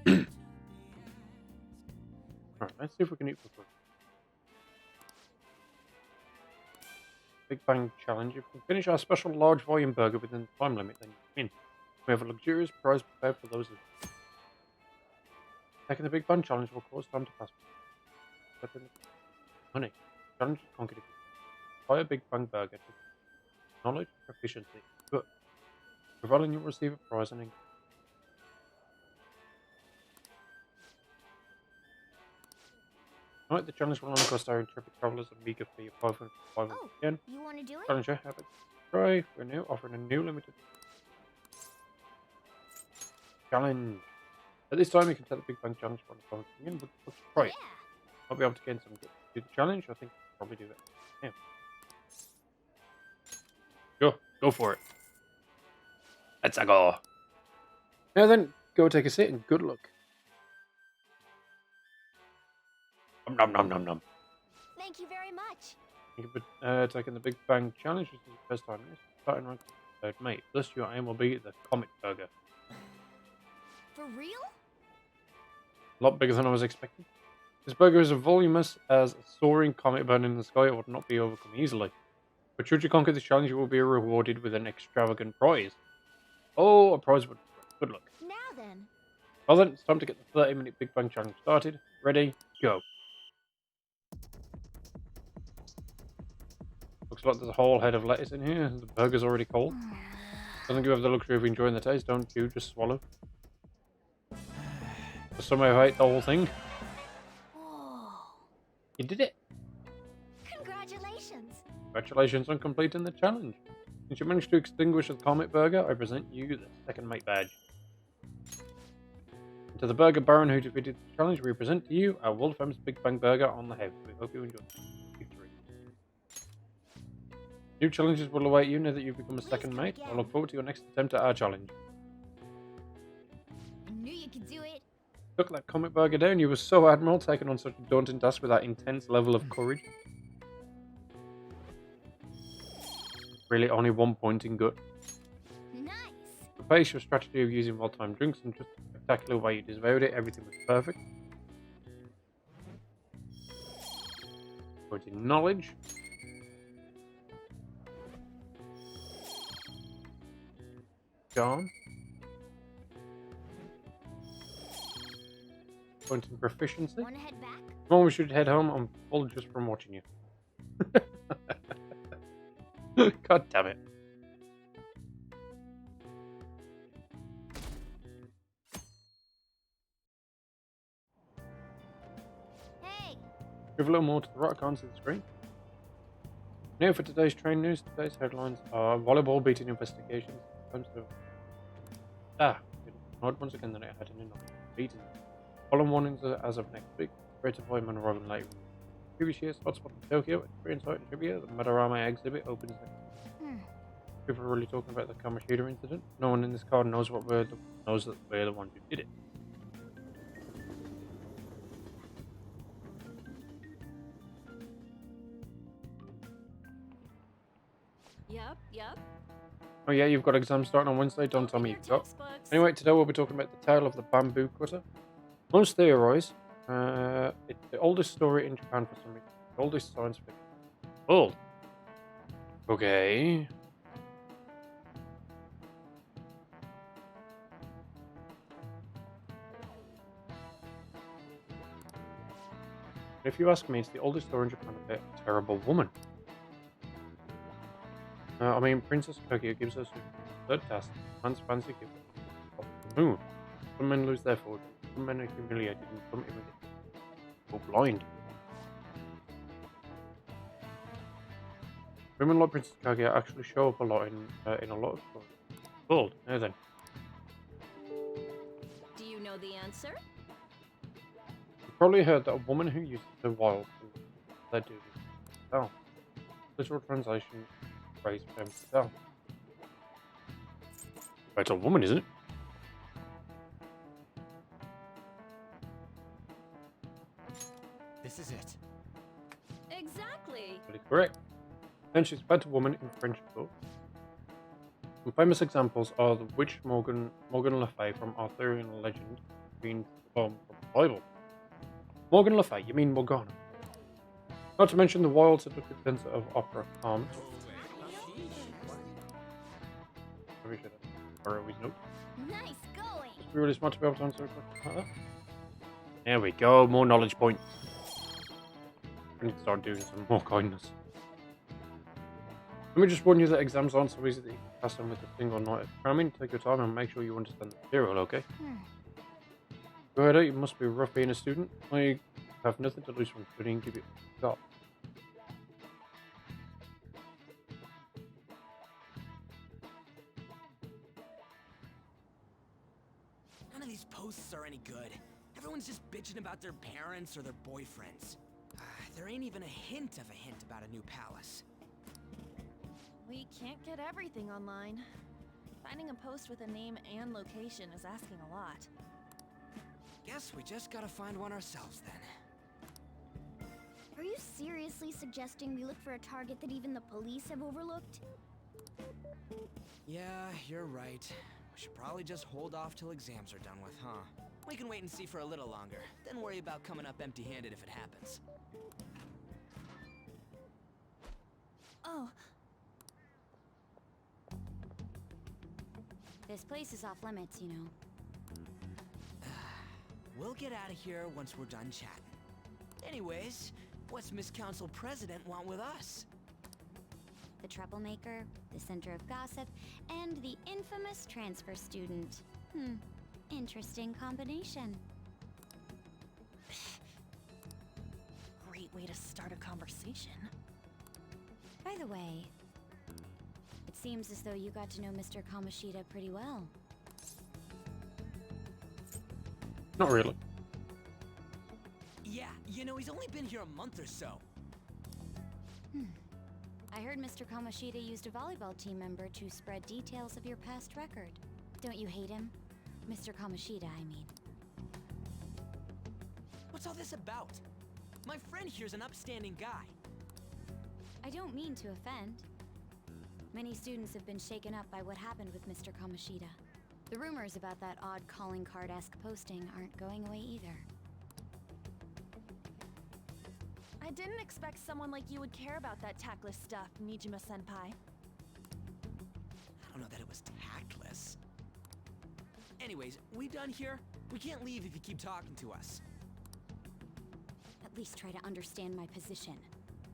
Alright, let's see if we can eat for free. Big Bang Challenge. If we can finish our special large volume burger within the time limit, then you win. We have a luxurious prize prepared for those who taking the Big Bang Challenge will cause time to pass. Honey, challenge is conquered if you buy a Big Bang burger to knowledge proficiency. Good. Providing you will receive a prize and Alright, the challenge will only cost our intrepid travelers a meager fee of 500 yen. You want to do it? Challenger, have it. Try. We're now offering a new limited challenge. At this time, you can take the Big Bang Challenge for the phone again, but let's try it. I'll be able to gain some good. Do the challenge, I think I'll probably do it. Yeah. Go for it. Let's go. Now then, go take a sit and good luck. Nom nom nom nom. Thank you very much. Thank you for taking the Big Bang Challenge. This is the first time. Yes. Starting on third mate. Thus, your aim will be the Comet Burger. For real? A lot bigger than I was expecting. This burger is as voluminous as a soaring comet burning in the sky. It would not be overcome easily. But should you conquer this challenge, you will be rewarded with an extravagant prize. Oh, a prize would. Good luck. Now then. Well then, it's time to get the 30-minute Big Bang Challenge started. Ready, go. Looks like there's a whole head of lettuce in here. The burger's already cold. I think you have the luxury of enjoying the taste, don't you? Just swallow. For somehow I ate the whole thing. Whoa. You did it. Congratulations. Congratulations on completing the challenge. Since you managed to extinguish the Comet Burger, I present you the second mate badge. And to the Burger Baron who defeated the challenge, we present to you our world famous Big Bang Burger on the head. We hope you enjoy victory. New challenges will await you now that you've become a second mate. I look forward to your next attempt at our challenge. I knew you could do it. Took that Comet Burger down. You were so admiral, taking on such a daunting task with that intense level of courage. Really only 1 point in good. Nice. The pace, your strategy of using well-timed drinks, and just the spectacular way you devoured it, everything was perfect. Point in knowledge. Gone. Point in proficiency. Wanna head back? Come on, we should head home. I'm full just from watching you. God damn it. Hey. Give a little more to the right, I can't see the screen. Now for today's train news. Today's headlines are volleyball beating investigations. Once again that I had an enough beating. Column warnings as of next week. Great avoidment arriving later. Previous year's hotspot in Tokyo, experience site in trivia. The Madarama exhibit opens next. People are really talking about the Kamoshida incident. No one in this card knows that we're the ones who did it. Yep. Oh yeah, you've got exams starting on Wednesday. Don't tell me you've got. Anyway, today we'll be talking about the tale of the bamboo cutter. Most theorize it's the oldest story in Japan for some reason. The oldest science fiction. Old. Okay. If you ask me, it's the oldest story in Japan about a terrible woman. I mean, Princess Kaguya gives us a third task. Man's fancy gift of the moon. Some men lose their fortune. Some men are humiliated and some even go blind. Women like Princess Kaguya actually show up a lot in a lot of stories. Bold. Now then. Do you know the answer? You've probably heard that a woman who uses the wild they do. Oh. Literal translation phrase femme fatale. It's a woman, isn't it? This is it. Exactly. That is correct. Then she's a woman in French law. Some famous examples are the witch Morgan Le Fay from Arthurian legend, from the Bible. Morgan Le Fay, you mean Morgana. Not to mention the wild seductive dancer of opera calm. Maybe should have always note. Nice going. Must be really smart to be able to answer a question like that. There we go, more knowledge points. I need to start doing some more kindness. Let me just warn you that exams aren't so easy that you can pass them with a single night of cramming. Take your time and make sure you understand the material, okay? Go ahead, you must be rough being a student. I have nothing to lose from studying, give it a shot. None of these posts are any good. Everyone's just bitching about their parents or their boyfriends. There ain't even a hint about a new palace. We can't get everything online. Finding a post with a name and location is asking a lot. Guess we just gotta find one ourselves then. Are you seriously suggesting we look for a target that even the police have overlooked? Yeah, you're right. We should probably just hold off till exams are done with, huh? We can wait and see for a little longer, then worry about coming up empty-handed if it happens. Oh, This place is off limits, you know. We'll get out of here once we're done chatting. Anyways, what's Miss Council President want with us? The troublemaker, the center of gossip, and the infamous transfer student. Interesting combination. great way to start a conversation. By the way, it seems as though you got to know Mr. Kamoshida pretty well. Not really. Yeah, you know, he's only been here a month or so. I heard Mr. Kamoshida used a volleyball team member to spread details of your past record. Don't you hate him? Mr. Kamoshida, I mean. What's all this about? My friend here's an upstanding guy. I don't mean to offend. Many students have been shaken up by what happened with Mr. Kamoshida. The rumors about that odd calling card-esque posting aren't going away either. I didn't expect someone like you would care about that tactless stuff, Nijima-senpai. I don't know that it was tactless. Anyways, we done here? We can't leave if you keep talking to us. At least try to understand my position.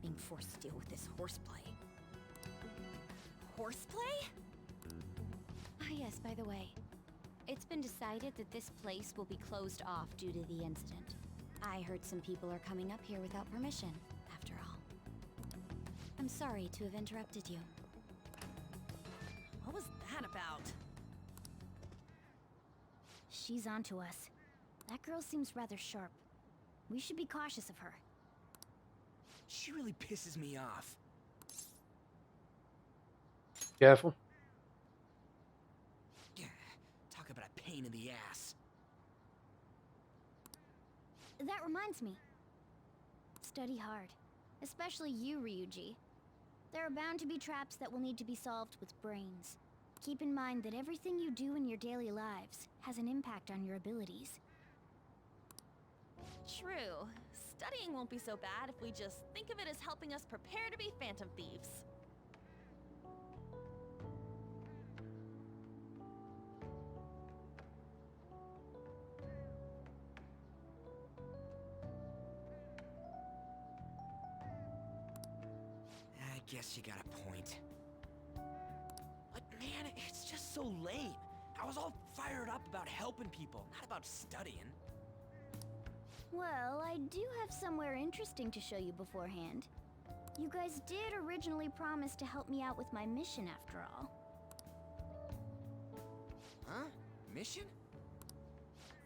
Being forced to deal with this horseplay. Horseplay? Ah yes, by the way. It's been decided that this place will be closed off due to the incident. I heard some people are coming up here without permission, after all. I'm sorry to have interrupted you. What was that about? She's onto us. That girl seems rather sharp. We should be cautious of her. She really pisses me off. Careful. Yeah, talk about a pain in the ass. That reminds me. Study hard. Especially you, Ryuji. There are bound to be traps that will need to be solved with brains. Keep in mind that everything you do in your daily lives has an impact on your abilities. True. Studying won't be so bad if we just think of it as helping us prepare to be phantom thieves. I guess you got a point. But man, it's just so lame. I was all fired up about helping people, not about studying. Well, I do have somewhere interesting to show you beforehand. You guys did originally promise to help me out with my mission after all. Huh? Mission?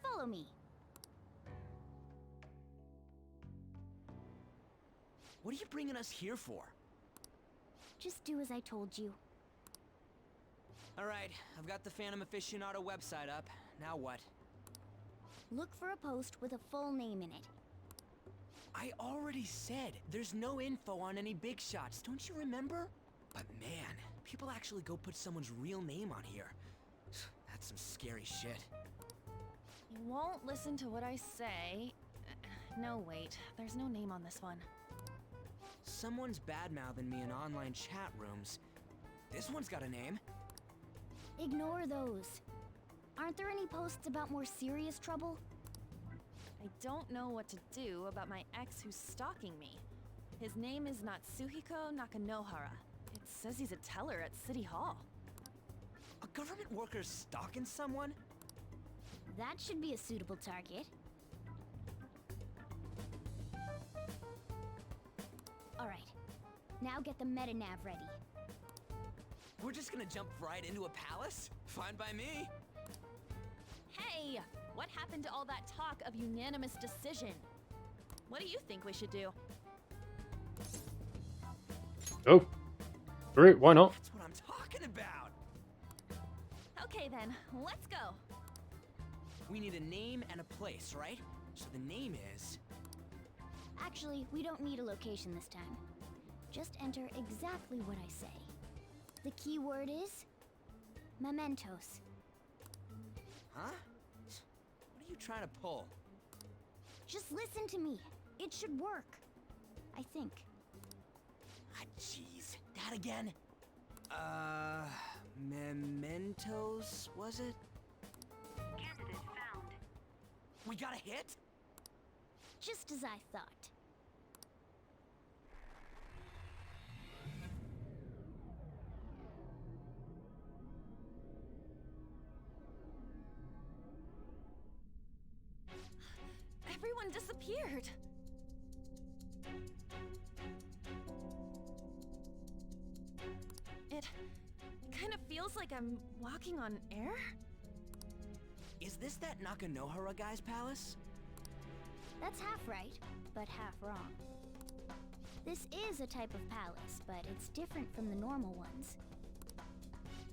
Follow me. What are you bringing us here for? Just do as I told you. Alright, I've got the Phantom Aficionado website up. Now what? Look for a post with a full name in it. I already said there's no info on any big shots, don't you remember? But man, people actually go put someone's real name on here. That's some scary shit. You won't listen to what I say. No, wait. There's no name on this one. Someone's bad-mouthing me in online chat rooms. This one's got a name. Ignore those. Aren't there any posts about more serious trouble? I don't know what to do about my ex who's stalking me. His name is Natsuhiko Nakanohara. It says he's a teller at City Hall. A government worker stalking someone? That should be a suitable target. Alright, now get the meta-nav ready. We're just gonna jump right into a palace? Fine by me. Hey! What happened to all that talk of unanimous decision? What do you think we should do? Oh, great, why not? That's what I'm talking about. Okay then, let's go. We need a name and a place, right? So the name is... Actually, we don't need a location this time. Just enter exactly what I say. The key word is... mementos. Huh? What are you trying to pull? Just listen to me. It should work. I think. Ah, jeez. That again? Mementos, was it? Candidate found. We got a hit? Just as I thought. Everyone disappeared. It kind of feels like I'm walking on air. Is this that Nakanohara guy's palace? That's half right, but half wrong. This is a type of palace, but it's different from the normal ones.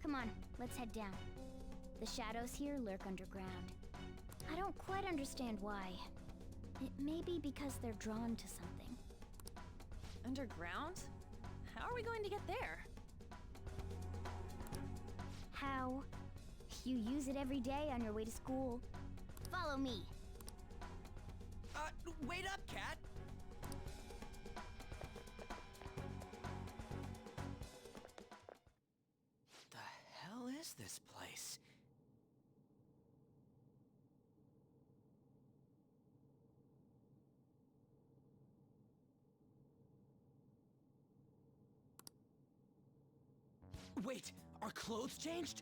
Come on, let's head down. The shadows here lurk underground. I don't quite understand why. It may be because they're drawn to something. Underground? How are we going to get there? How? You use it every day on your way to school. Follow me. Wait up, Cat! The hell is this place? Wait, our clothes changed?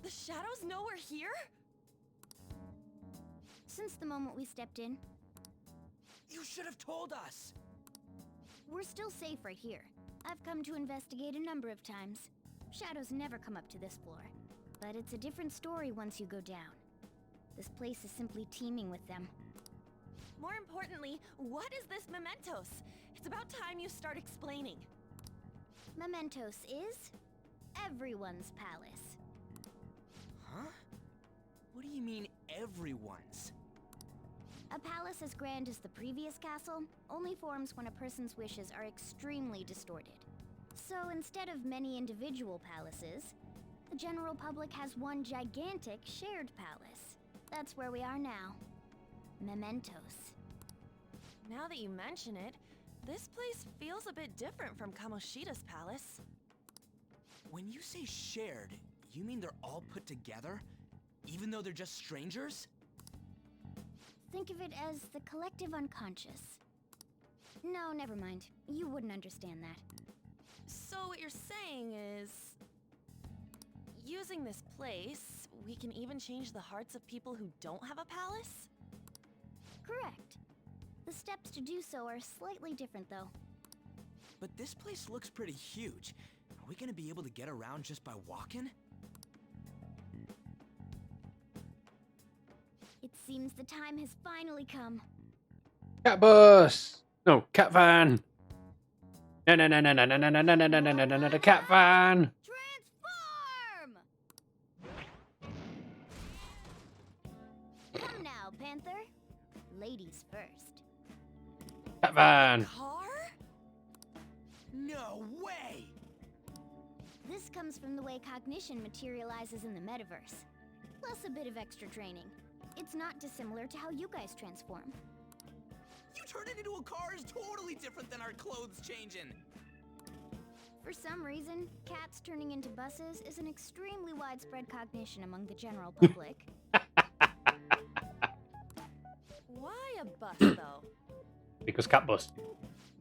The shadows know we're here? Since the moment we stepped in, You should have told us! we're still safe right here. I've come to investigate a number of times. Shadows never come up to this floor. But it's a different story once you go down. This place is simply teeming with them. More importantly, what is this mementos? It's about time you start explaining. Mementos is everyone's palace. Huh? What do you mean, everyone's? A palace as grand as the previous castle only forms when a person's wishes are extremely distorted. So instead of many individual palaces, the general public has one gigantic shared palace. That's where we are now. Mementos. Now that you mention it, this place feels a bit different from Kamoshida's palace. When you say shared, you mean they're all put together? Even though they're just strangers? Think of it as the collective unconscious. No, never mind. You wouldn't understand that. So what you're saying is... using this place, we can even change the hearts of people who don't have a palace? Correct. The steps to do so are slightly different, though. But this place looks pretty huge. Are we gonna be able to get around just by walking? It seems the time has finally come. Cat bus! No, cat van! No, no, no, no, no, no, no, no, no, no, no, no, no, no, no, the cat van! Transform! Come now, Panther. Ladies first. Cat van! Car? No way! This comes from the way cognition materializes in the metaverse. Plus a bit of extra training. It's not dissimilar to how you guys transform. You turn it into a car is totally different than our clothes changing. For some reason, cats turning into buses is an extremely widespread cognition among the general public. Why a bus, though? Because cat bus.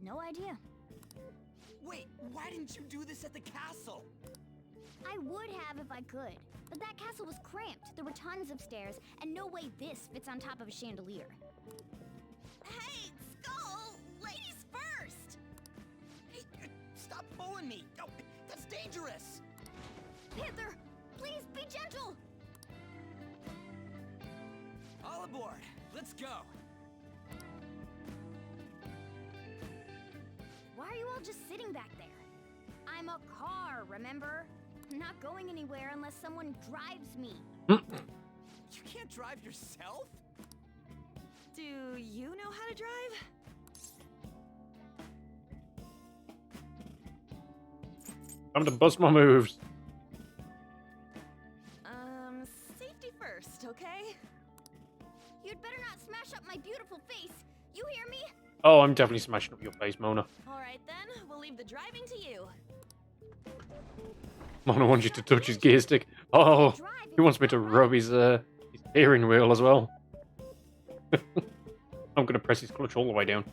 No idea. Wait, why didn't you do this at the castle? I would have if I could, but that castle was cramped. There were tons of stairs, and no way this fits on top of a chandelier. Hey, Skull! Ladies first! Hey, stop pulling me! Oh, that's dangerous! Panther, please be gentle! All aboard! Let's go! Why are you all just sitting back there? I'm a car, remember? Not going anywhere unless someone drives me. You can't drive yourself? Do you know how to drive? Time to bust my moves. Safety first, okay? You'd better not smash up my beautiful face. You hear me? Oh, I'm definitely smashing up your face, Mona. Alright then, we'll leave the driving to you. Mona wants you to touch his gear stick. Oh, he wants me to rub his steering wheel as well. I'm gonna press his clutch all the way down.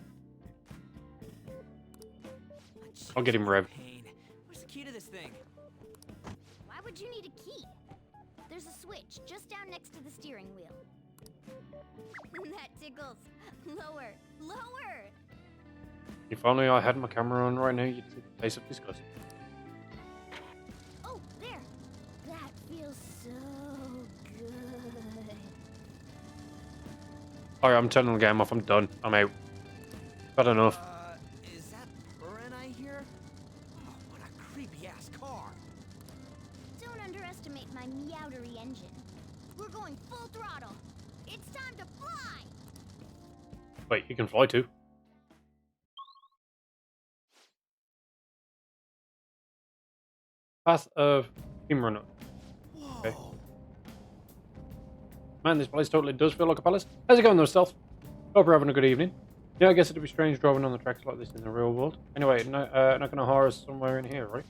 I'll get him revved. Pain. Where's the key to this thing? Why would you need a key? There's a switch just down next to the steering wheel. That tickles. Lower, lower. If only I had my camera on right now, you'd see the face of disgust. Oh, there. That feels so good. Alright, I'm turning the game off. I'm done. I'm out. Had enough. Is that Purin I hear? Oh, what a creepy ass car. Don't underestimate my meowdery engine. We're going full throttle. It's time to fly. Wait, you can fly too. Path of Team Runner. Whoa. Okay. Man, this place totally does feel like a palace. How's it going though, Stealth? Hope you're having a good evening. Yeah, I guess it'd be strange driving on the tracks like this in the real world. Anyway, Nakanohara's somewhere in here, right?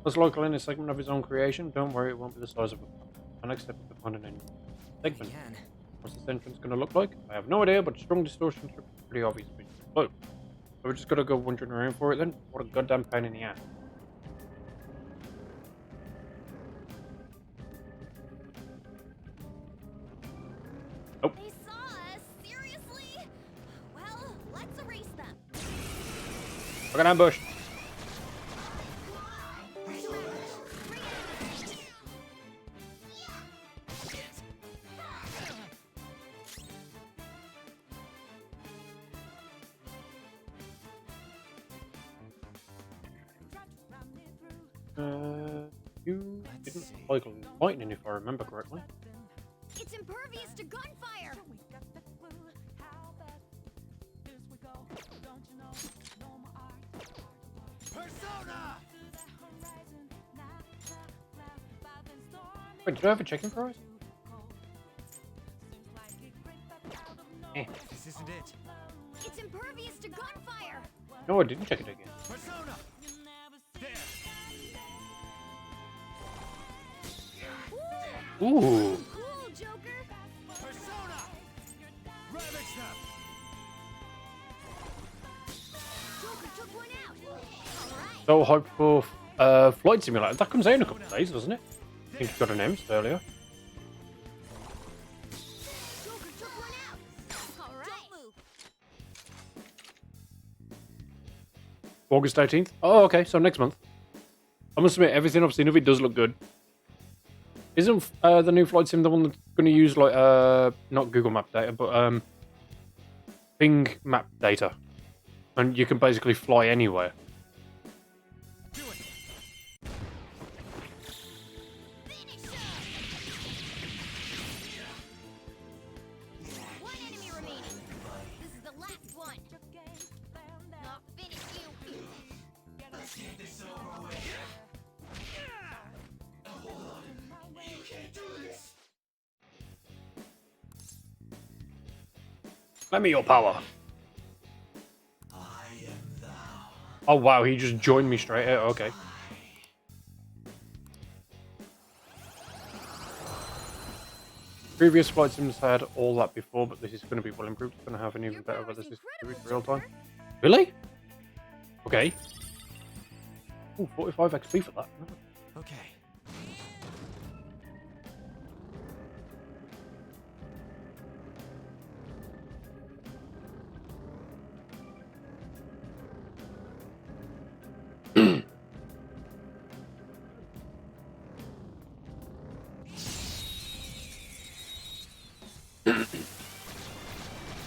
As local in a segment of his own creation, don't worry, it won't be the size of a unacceptable to find an end segment. Again. What's this entrance going to look like? I have no idea, but strong distortions are pretty obvious. So we're just going to go wandering around for it then? What a goddamn pain in the ass. Nope. They saw us? Seriously? Well, let's erase them. Look at ambush. You didn't like lightning if I remember correctly. It's impervious to gunfire. Persona! Wait, did I have a chicken fries? Eh. This isn't it. It's impervious to gunfire. No, I didn't check it again. Persona! There! Ooh. Cool, Joker. Persona! Ravage them! Joker took one out. All right. So hyped for Flight Simulator. That comes out in a couple of days, doesn't it? I think it got announced earlier. Joker took one out. All right. Don't move. August 18th? Oh, okay, so next month. I must admit, everything I've seen of it does look good. Isn't the new Flight Sim the one that's going to use, like, not Google Map data, but Bing Map data? And you can basically fly anywhere. Do it! Finish him. One enemy remaining. This is the last one. I'll finish you. Lend me your power. I am thou. Oh wow, he just joined me straight out. Okay. Previous flight sims had all that before, but this is going to be well improved. It's going to have an even Your better power's resistance incredible, real time. Joker. Really? Okay. Ooh, 45 XP for that. Okay.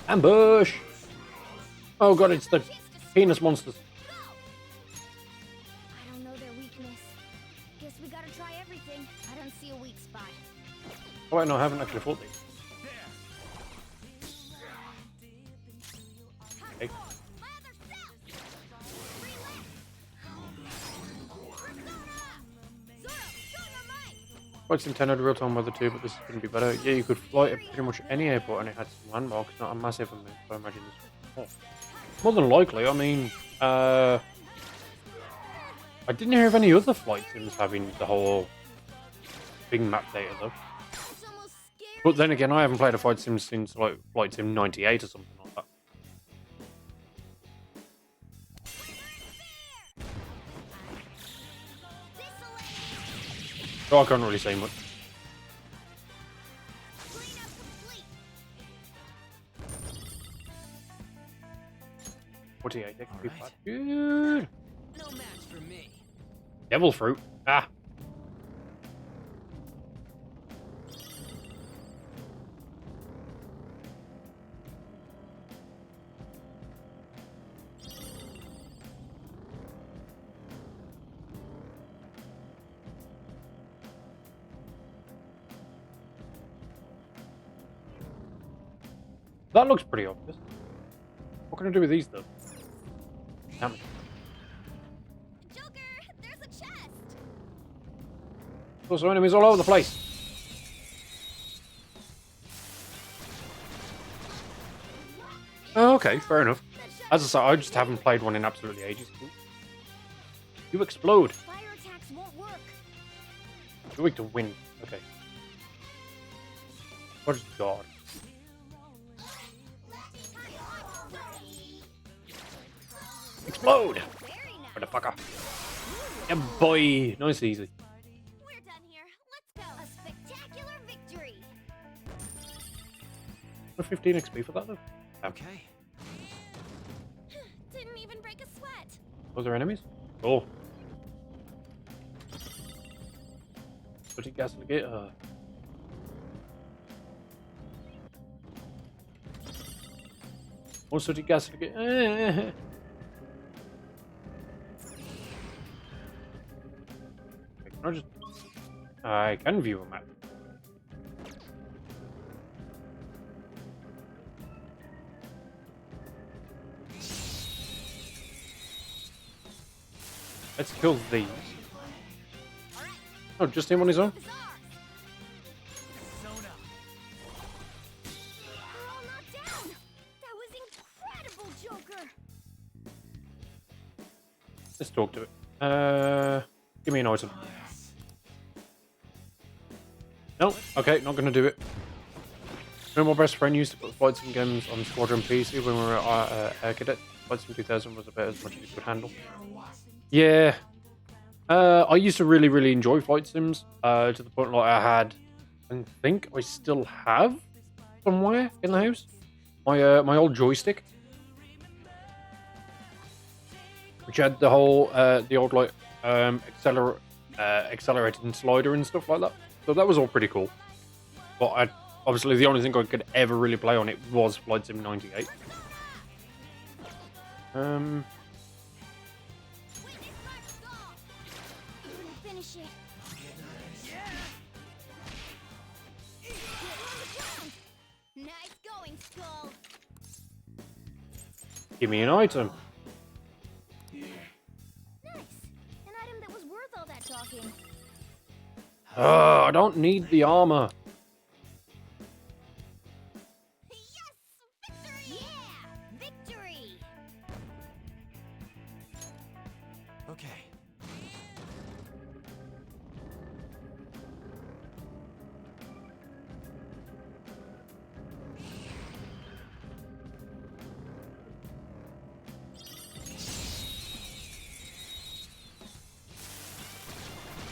Ambush! Oh god, it's the penis monsters. I don't know their weakness. Guess we gotta try everything. I don't see a weak spot. Oh wait, no, I haven't actually fought these. Okay. My other self! Three left! Persona! Zoro, show your might! Flight Sim 10 had real-time weather too, but this is going to be better. Yeah, you could fly at pretty much any airport and it had some landmarks, not a massive amount, so I imagine this was more. More than likely, I mean, I didn't hear of any other flight sims having the whole big map data though. It's almost scary. But then again, I haven't played a flight sim since like Flight Sim 98 or something like that. So I can't really say much. Cleanup complete. 48 XP. Alright. Good. No match for me. Devil fruit. Ah. That looks pretty obvious. What can I do with these though? Damn it. Joker, there's a chest. Also enemies all over the place. Oh, okay, fair enough. As I said, I just haven't played one in absolutely ages. You explode. Fire attacks won't work. You're weak to wind. Okay. What is God? Explode! Very nice. Motherfucker. Yeah, boy. Nice and easy. We're done here. Let's go. A spectacular victory. 15 XP for that though. Okay. Didn't even break a sweat. Was there enemies? Oh. Put it gas alligator. More sooty gas alligator. Can I just... I can view a map. Let's kill these. Oh, just him on his own? It's ours. Persona. We're all knocked down. That was incredible, Joker. Let's talk to it. Give me an item. No, okay, not gonna do it. Me and my best friend used to put Flight Sim games on Squadron PC when we were at Air Cadet. Flight Sim 2000 was about as much as you could handle. Yeah. I used to really enjoy Flight Sims to the point like I had, and think I still have somewhere in the house, my old joystick, which had the whole the old like accelerating slider and stuff like that. So that was all pretty cool. But obviously the only thing I could ever really play on it was Flight Sim 98. Witness my skull. Couldn't finish it. Get on the ground. Nice going, Skull. Give me an item. Nice. An item that was worth all that talking. I don't need the armor. Yes! Victory! Okay.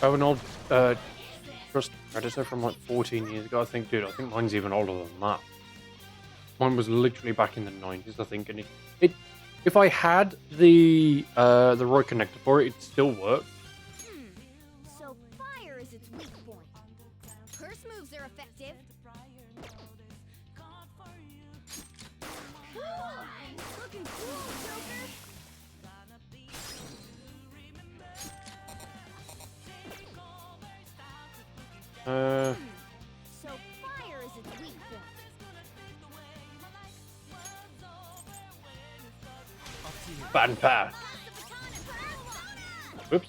I have an old Trust Predator from like 14 years ago. I think, dude, I think mine's even older than that. Mine was literally back in the 90s, I think, and it if I had the right connector for it, it'd still work. So fire is its weak point. Curse moves are effective. Looking cool, Joker. So fire is its weak point. Bad pass. Oops.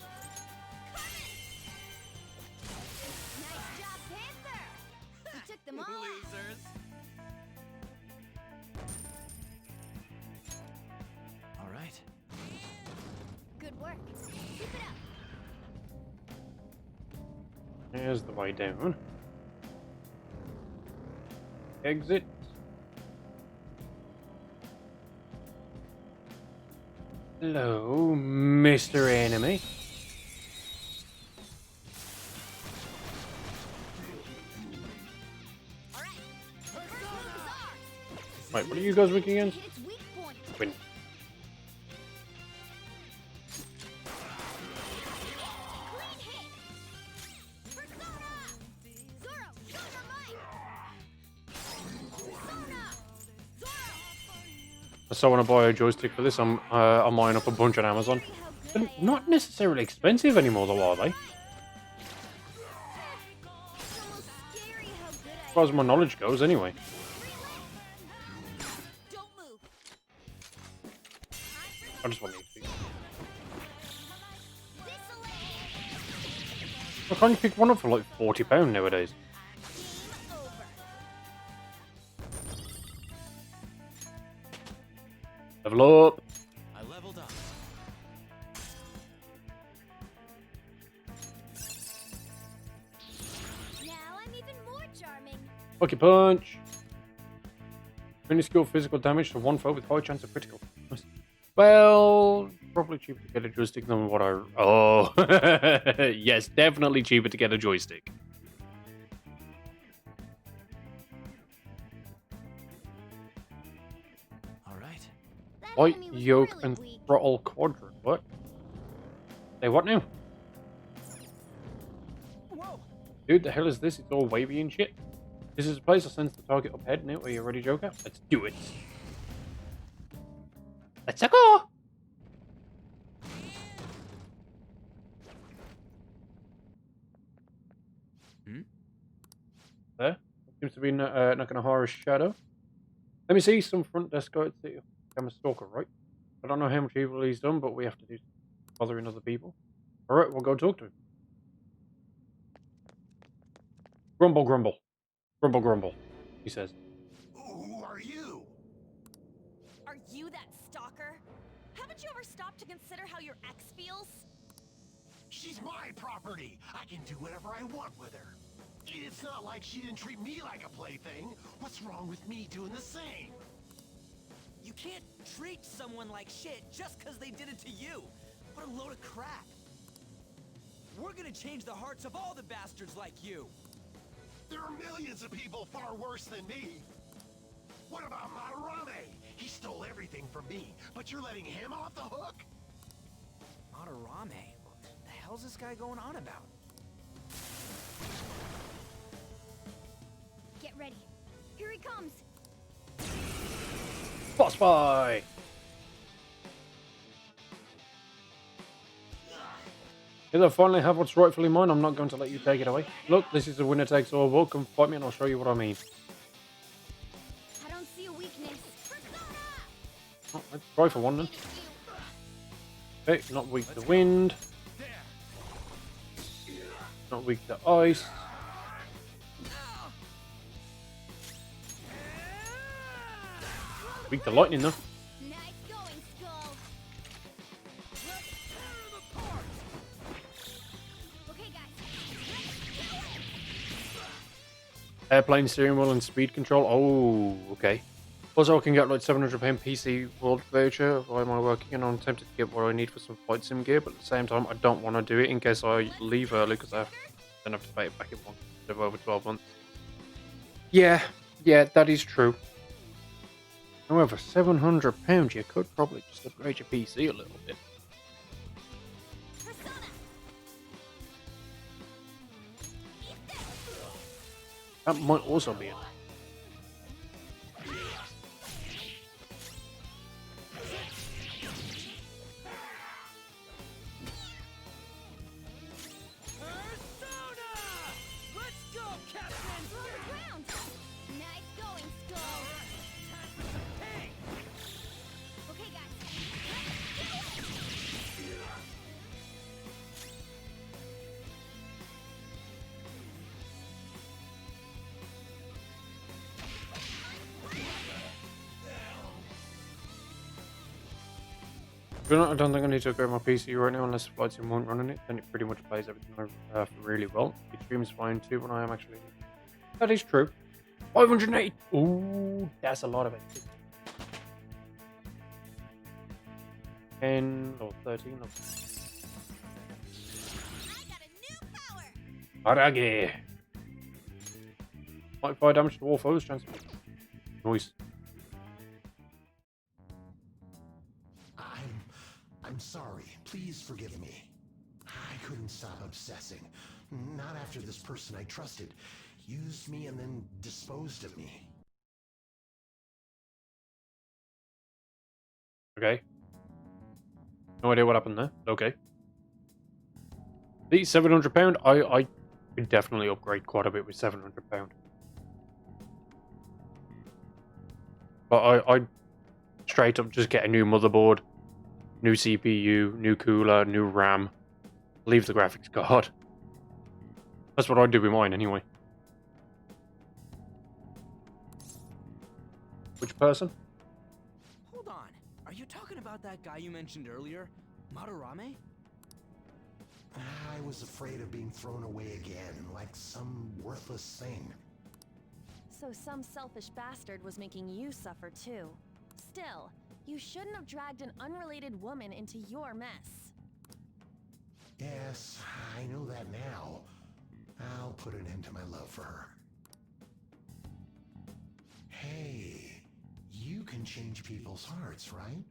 Nice job, Panther. You took them all. Losers. All right. Good work. Keep it up. There's the way down. Exit. Hello, Mr. Enemy. All right. First move is ours. Wait, what are you guys working against? Hit its weak point. Win. Clean hit. Persona. Zoro, show your might. Persona. Zoro. So I want to buy a joystick for this. I'm buying up a bunch on Amazon. How good They're I am. not necessarily expensive anymore, though, are they? As It's almost scary how good I far am. as my knowledge goes, anyway. Don't move. I just want these. Why can't you pick one up for like £40 nowadays? Game over. Level up. I leveled up. Now I'm even more charming. Lucky punch. Minuscule physical damage to one foe with high chance of critical. Nice. Well, probably cheaper to get a joystick than what I. Oh, yes, definitely cheaper to get a joystick. All right. That Light, enemy was yoke, really and weak. throttle quadrant. What? Say what now? Whoa. Dude, the hell is this? It's all wavy and shit. This is a place I sense the target up ahead now. Are you ready, Joker? Let's do it. Let's go! There. Seems to be Nakanohara's shadow. Let me see some front desk guards. I'm a stalker, right? I don't know how much evil he's done, but we have to do bothering other people. Alright, we'll go talk to him. Grumble, grumble. Grumble, grumble, he says. Who are you? Are you that stalker? Haven't you ever stopped to consider how your ex feels? She's my property. I can do whatever I want with her. It's not like she didn't treat me like a plaything. What's wrong with me doing the same? You can't treat someone like shit just because they did it to you. What a load of crap. We're gonna change the hearts of all the bastards like you. There are millions of people far worse than me. What about Madarame? He stole everything from me, but you're letting him off the hook? Madarame? The hell's this guy going on about? Get ready. Here he comes. Boss fight! If I finally have what's rightfully mine, I'm not going to let you take it away. Look, this is a winner takes all vote. Come fight me and I'll show you what I mean. I don't see a weakness. Oh, let's try for one then. Okay, not weak to wind. Not weak to ice. Weak to lightning though. Nice going, Skull. Airplane steering wheel and speed control. Oh, okay. Also, I can get like £700 PC World voucher while I'm working, and I'm tempted to get what I need for some flight sim gear, but at the same time, I don't want to do it in case I leave early because I then have to pay it back in one of over 12 months. Yeah, that is true. However, £700, you could probably just upgrade your PC a little bit. Persona! That might also be it. Persona! Let's go, Captain! Slow the ground! Nice going, Skull! Time for some pain! Okay, guys. Let's do it! I don't think I need to upgrade my PC right now unless Flight Sim won't run on it. Then it pretty much plays everything really well. It streams fine too when I am actually. That is true. 580. Ooh, that's a lot of it. 10 or 13 or. I got a new power! Arage. Might fire damage to all foes. Chance. Noise. I'm sorry. Please forgive me. I couldn't stop obsessing. Not after this person I trusted used me and then disposed of me. Okay. No idea what happened there. Okay. The £700. I could definitely upgrade quite a bit with £700. But I straight up just get a new motherboard, new CPU, new cooler, new RAM. Leave the graphics card. That's what I do with mine anyway. Which person? Hold on. Are you talking about that guy you mentioned earlier? Madarame? I was afraid of being thrown away again, like some worthless thing. So some selfish bastard was making you suffer too. Still, you shouldn't have dragged an unrelated woman into your mess. Yes, I know that now. I'll put an end to my love for her. Hey, you can change people's hearts, right?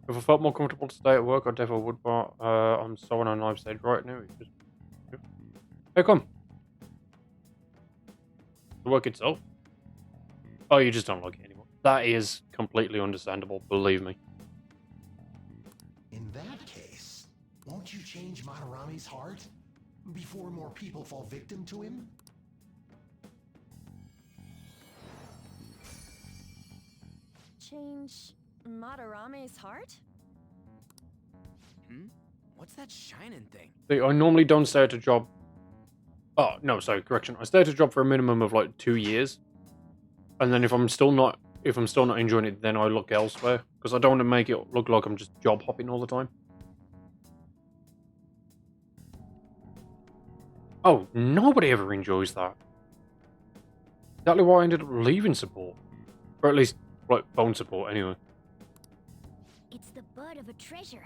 If I felt more comfortable to stay at work, I definitely would, but I'm so on a live stage right now. It's just... Hey, come. The work itself? Oh, you just don't like it anymore. That is completely understandable, believe me. In that case, won't you change Madarame's heart before more people fall victim to him? Change Madarame's heart? What's that shining thing? See, I normally don't stay at a job... Oh, no, sorry, correction. I stay at a job for a minimum of like 2 years. And then if I'm still not enjoying it, then I look elsewhere. Because I don't want to make it look like I'm just job hopping all the time. Oh, nobody ever enjoys that. Exactly why I ended up leaving support. Or at least, like, phone support, anyway. It's the bud of a treasure.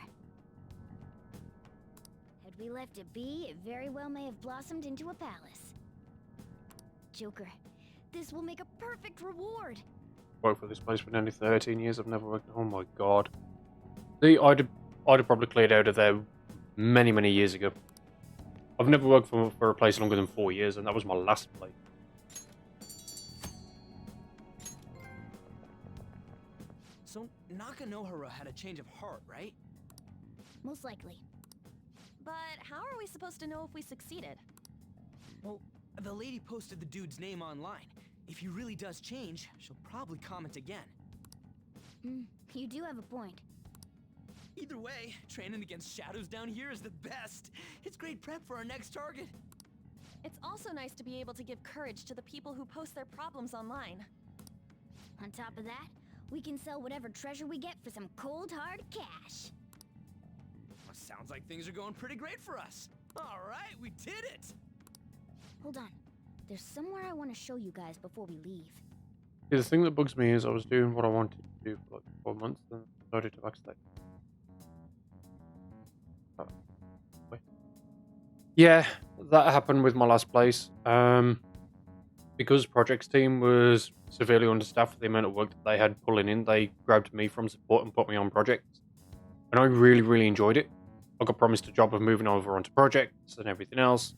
Had we left it be, it very well may have blossomed into a palace. Joker, this will make a perfect reward. Worked for this place for nearly 13 years. I've never worked... Oh my god. See, I'd have probably cleared out of there many, many years ago. I've never worked for a place longer than 4 years, and that was my last place. So Nakanohara had a change of heart, right? Most likely. But how are we supposed to know if we succeeded? Well, the lady posted the dude's name online. If he really does change, she'll probably comment again. You do have a point. Either way, training against shadows down here is the best. It's great prep for our next target. It's also nice to be able to give courage to the people who post their problems online. On top of that, we can sell whatever treasure we get for some cold hard cash. Well, sounds like things are going pretty great for us. All right, we did it. Hold on. there's somewhere I want to show you guys before we leave. Yeah, the thing that bugs me is I was doing what I wanted to do for like 4 months, then decided to backstay. Wait. Yeah, that happened with my last place. Because projects team was severely understaffed for the amount of work that they had pulling in, they grabbed me from support and put me on projects. And I really, really enjoyed it. I got promised a job of moving over onto projects and everything else.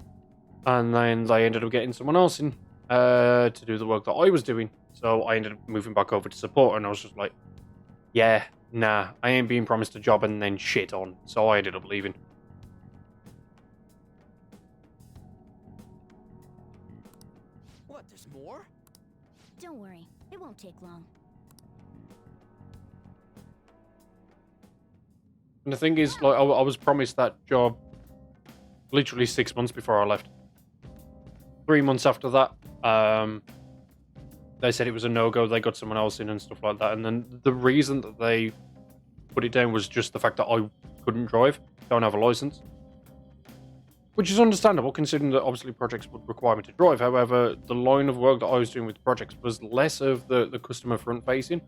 And then they ended up getting someone else in to do the work that I was doing. So I ended up moving back over to support, and I was just like, yeah, nah, I ain't being promised a job and then shit on. So I ended up leaving. What, there's more? Don't worry, it won't take long. And the thing is, like, I was promised that job literally 6 months before I left. 3 months after that, they said it was a no-go. They got someone else in and stuff like that. And then the reason that they put it down was just the fact that I couldn't drive, don't have a license. Which is understandable, considering that obviously projects would require me to drive. However, the line of work that I was doing with projects was less of the customer front-facing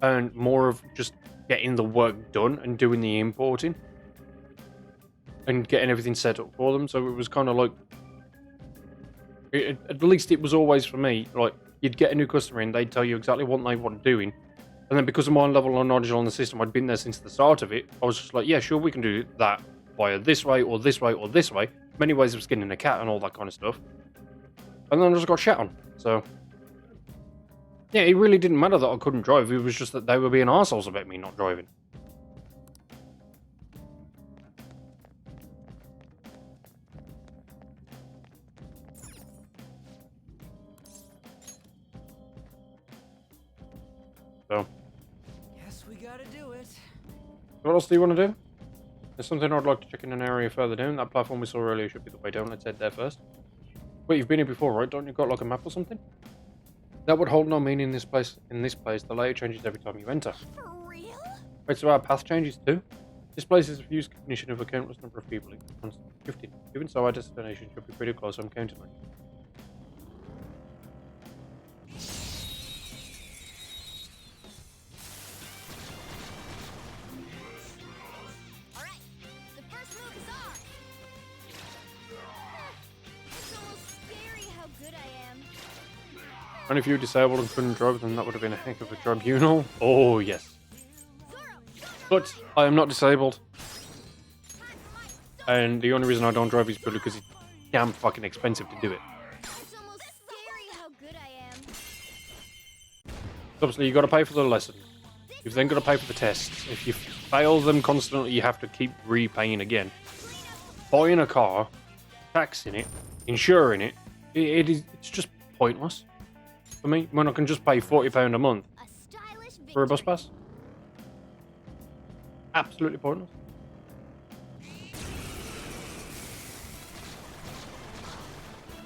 and more of just getting the work done and doing the importing and getting everything set up for them. So it was kind of like, at least it was always for me, like, you'd get a new customer in, they'd tell you exactly what they want doing. And then because of my level of knowledge on the system, I'd been there since the start of it. I was just like, yeah, sure, we can do that via this way or this way or this way. Many ways of skinning a cat and all that kind of stuff. And then I just got shat on. So, yeah, it really didn't matter that I couldn't drive. It was just that they were being arseholes about me not driving. So, Guess we gotta do it. what else do you want to do? There's something I'd like to check in an area further down. That platform we saw earlier should be the way down. Let's head there first. Wait, you've been here before, right? Don't you got like a map or something? That would hold no meaning in this place. The layout changes every time you enter. For real? Wait, so our path changes too? This place is a fused cognition of a countless number of people. It's constantly shifting. Even so, our destination should be pretty close. I'm counting on you. Alright, the first move is ours! It's almost scary how good I am. And if you were disabled and couldn't drive, then that would have been a heck of a tribunal. Oh, yes. But I am not disabled. And the only reason I don't drive is purely because it's damn fucking expensive to do it. It's almost scary how good I am. Obviously, you got to pay for the lessons. You've then got to pay for the tests. If you fail them constantly, you have to keep repaying again. Buying a car, taxing it, insuring it, it's just pointless for me when I can just pay £40 a month A stylish for a bus victory. pass. Absolutely pointless.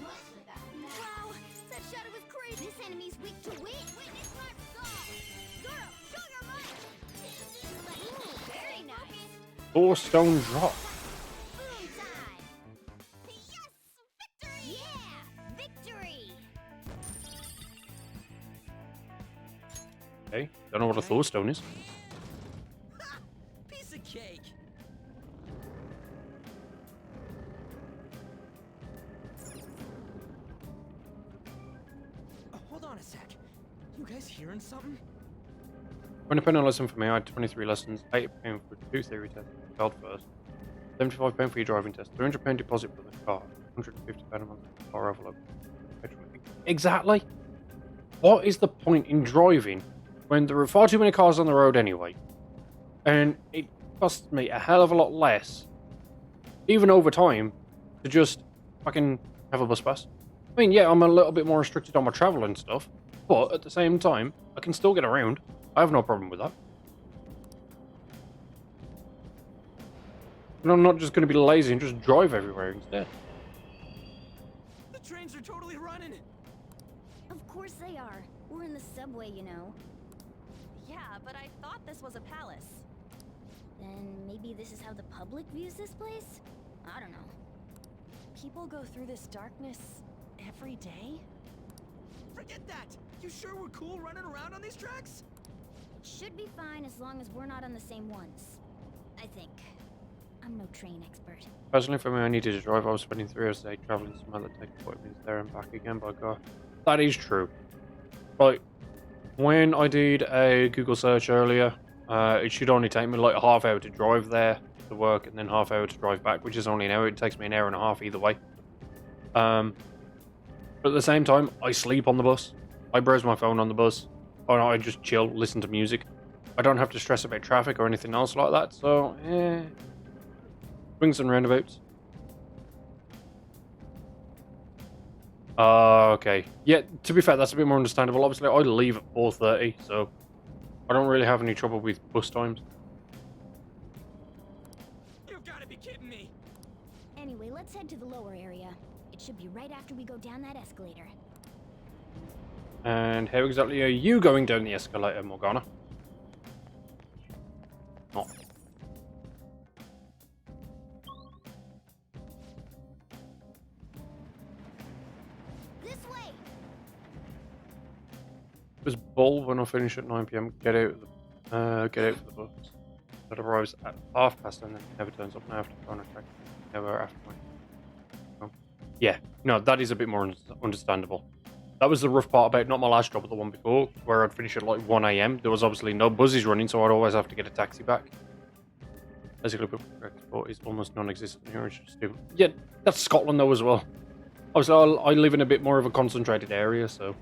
Wow, that shadow was crazy. This enemy's weak to wind. Witness my resolve. Zoro, show your might. Ooh, very nice. 4-stone drop. Boom time. Yes, victory. Yeah, victory. Okay, don't know what a Thorstone is. Ha! Piece of cake. Hold on a sec. You guys hearing something? £20 lesson for me. I had 23 lessons, £80 for 2 theory tests, failed first, £75 for your driving test, £300 deposit for the car, £150 a month for the car envelope. Exactly. What is the point in driving when there are far too many cars on the road anyway? And it costs me a hell of a lot less, even over time, to just fucking have a bus pass. I mean, yeah, I'm a little bit more restricted on my travel and stuff, but at the same time, I can still get around. I have no problem with that. And I'm not just going to be lazy and just drive everywhere instead. The trains are totally running. Of course they are. We're in the subway, you know. Yeah, but I thought this was a palace. Then maybe this is how the public views this place? I don't know. People go through this darkness every day? Forget that! You sure we're cool running around on these tracks? Should be fine as long as we're not on the same ones. I think. I'm no train expert. Personally, for me, I needed to drive. I was spending 3 hours a day traveling somewhere that takes 40 minutes there and back again by car. That is true. Like, when I did a Google search earlier, it should only take me like a half hour to drive there to work and then half hour to drive back, which is only an hour. It takes me an hour and a half either way. But at the same time, I sleep on the bus. I browse my phone on the bus. Or I just chill, listen to music. I don't have to stress about traffic or anything else like that, so, swings and roundabouts. Okay. Yeah, to be fair, that's a bit more understandable. Obviously, I leave at 4:30, so I don't really have any trouble with bus times. You've got to be kidding me! Anyway, let's head to the lower area. It should be right after we go down that escalator. And how exactly are you going down the escalator, Morgana? Oh. This way! It was bold when I finish at 9 PM. Get out for the bus. That arrives at 10:30 and then never turns up now after phone attack. Never after my... Oh. Yeah, no, that is a bit more understandable. That was the rough part about not my last job, but the one before, where I'd finish at like 1 AM. There was obviously no buses running, so I'd always have to get a taxi back. Basically, public transport is almost non-existent here. It's just stupid. Yeah, that's Scotland though as well. Obviously, I live in a bit more of a concentrated area, so...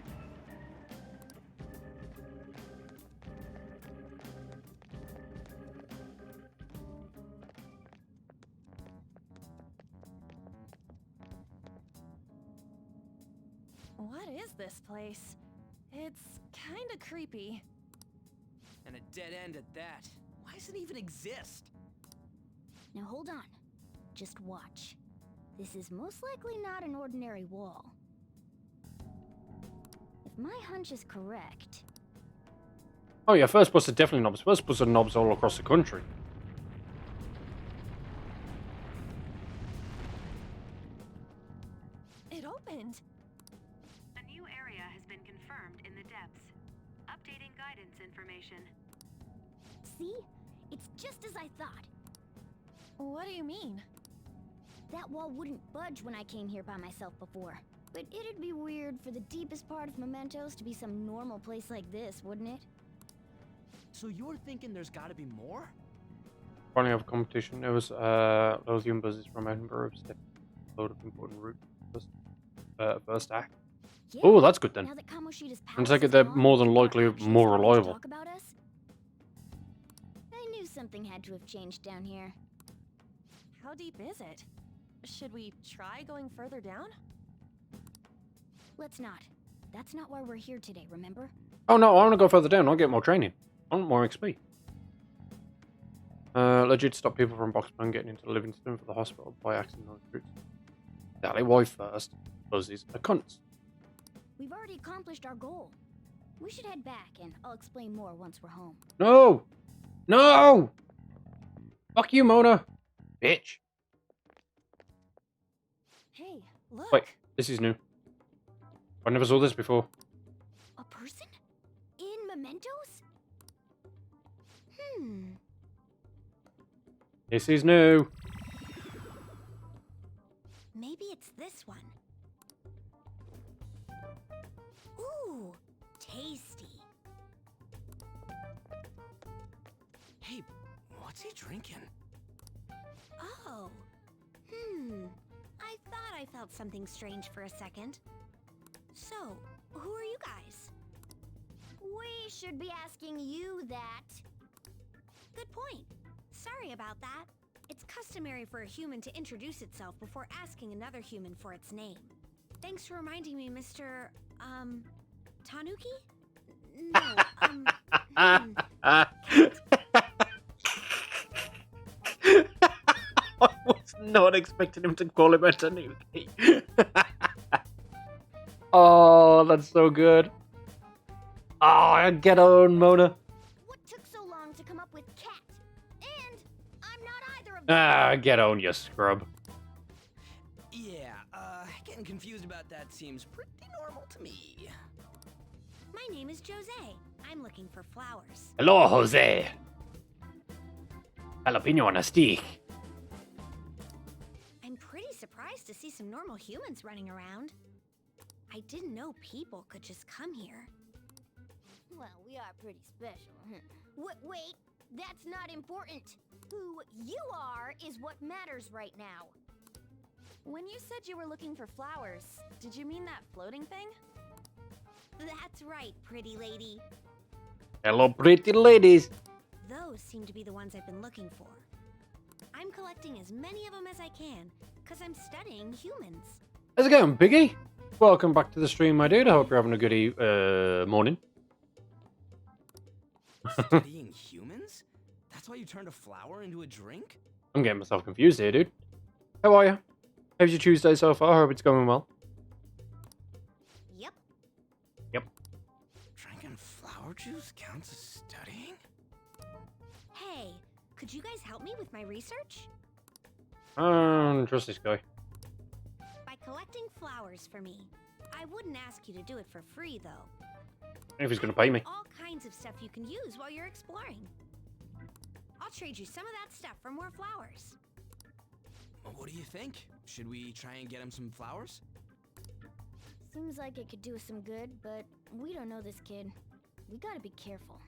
What is this place? It's kinda creepy. And a dead end at that. Why does it even exist? Now hold on. Just watch. This is most likely not an ordinary wall. If my hunch is correct... Oh yeah, first bus are definitely knobs. First bus are knobs all across the country. It opened. A new area has been confirmed in the depths. Updating guidance information. See? It's just as I thought. What do you mean? That wall wouldn't budge when I came here by myself before. But it'd be weird for the deepest part of Mementos to be some normal place like this, wouldn't it? So you're thinking there's got to be more? Finally have a competition. There was Lothian buses from Edinburgh. A load of important route first act. Yeah. Oh, that's good then. Now that Kamoshida's And palace take it is they're gone, more than people are likely actually more starting to reliable. talk about us? I knew something had to have changed down here. How deep is it? Should we try going further down? Let's not. That's not why we're here today, remember? Oh no, I want to go further down. I'll get more training. I want more XP. Legit stop people from Boxburn getting into Livingston for the hospital by accident on routes. Exactly why first. Buses are cunts. We've already accomplished our goal. We should head back, and I'll explain more once we're home. No! No! Fuck you, Mona! Bitch. Hey, look. Wait, this is new. I never saw this before. A person? In Mementos? This is new. Maybe it's this one. Ooh, tasty. Hey, what's he drinking? Oh. I thought I felt something strange for a second. So, who are you guys? We should be asking you that. Good point. Sorry about that. It's customary for a human to introduce itself before asking another human for its name. Thanks for reminding me, Mr. Tanuki? No, I was not expecting him to call him a Tanuki. Oh, that's so good. Oh, get on, Mona. What took so long to come up with cat? And I'm not either of them. Ah, get on, you scrub. Yeah, getting Getting confused about that seems pretty normal to me. My name is Jose. I'm looking for flowers. Hello, Jose. Jalapeno on a stick. I'm pretty surprised to see some normal humans running around. I didn't know people could just come here. Well, we are pretty special. Wait, that's not important. Who you are is what matters right now. When you said you were looking for flowers, did you mean that floating thing? That's right, pretty lady. Hello, pretty ladies. Those seem to be the ones I've been looking for. I'm collecting as many of them as I can, because I'm studying humans. How's it going, Biggie? Welcome back to the stream, my dude. I hope you're having a good morning. Studying humans? That's why you turned a flower into a drink? I'm getting myself confused here, dude. How are you? How's your Tuesday so far? Hope it's going well. Yep. Drinking flower juice counts as studying? Hey, could you guys help me with my research? Trust this guy. By collecting flowers for me. I wouldn't ask you to do it for free, though. If he's gonna pay me. All kinds of stuff you can use while you're exploring. I'll trade you some of that stuff for more flowers. Well, what do you think? Should we try and get him some flowers? Seems like it could do us some good, but we don't know this kid. We gotta be careful.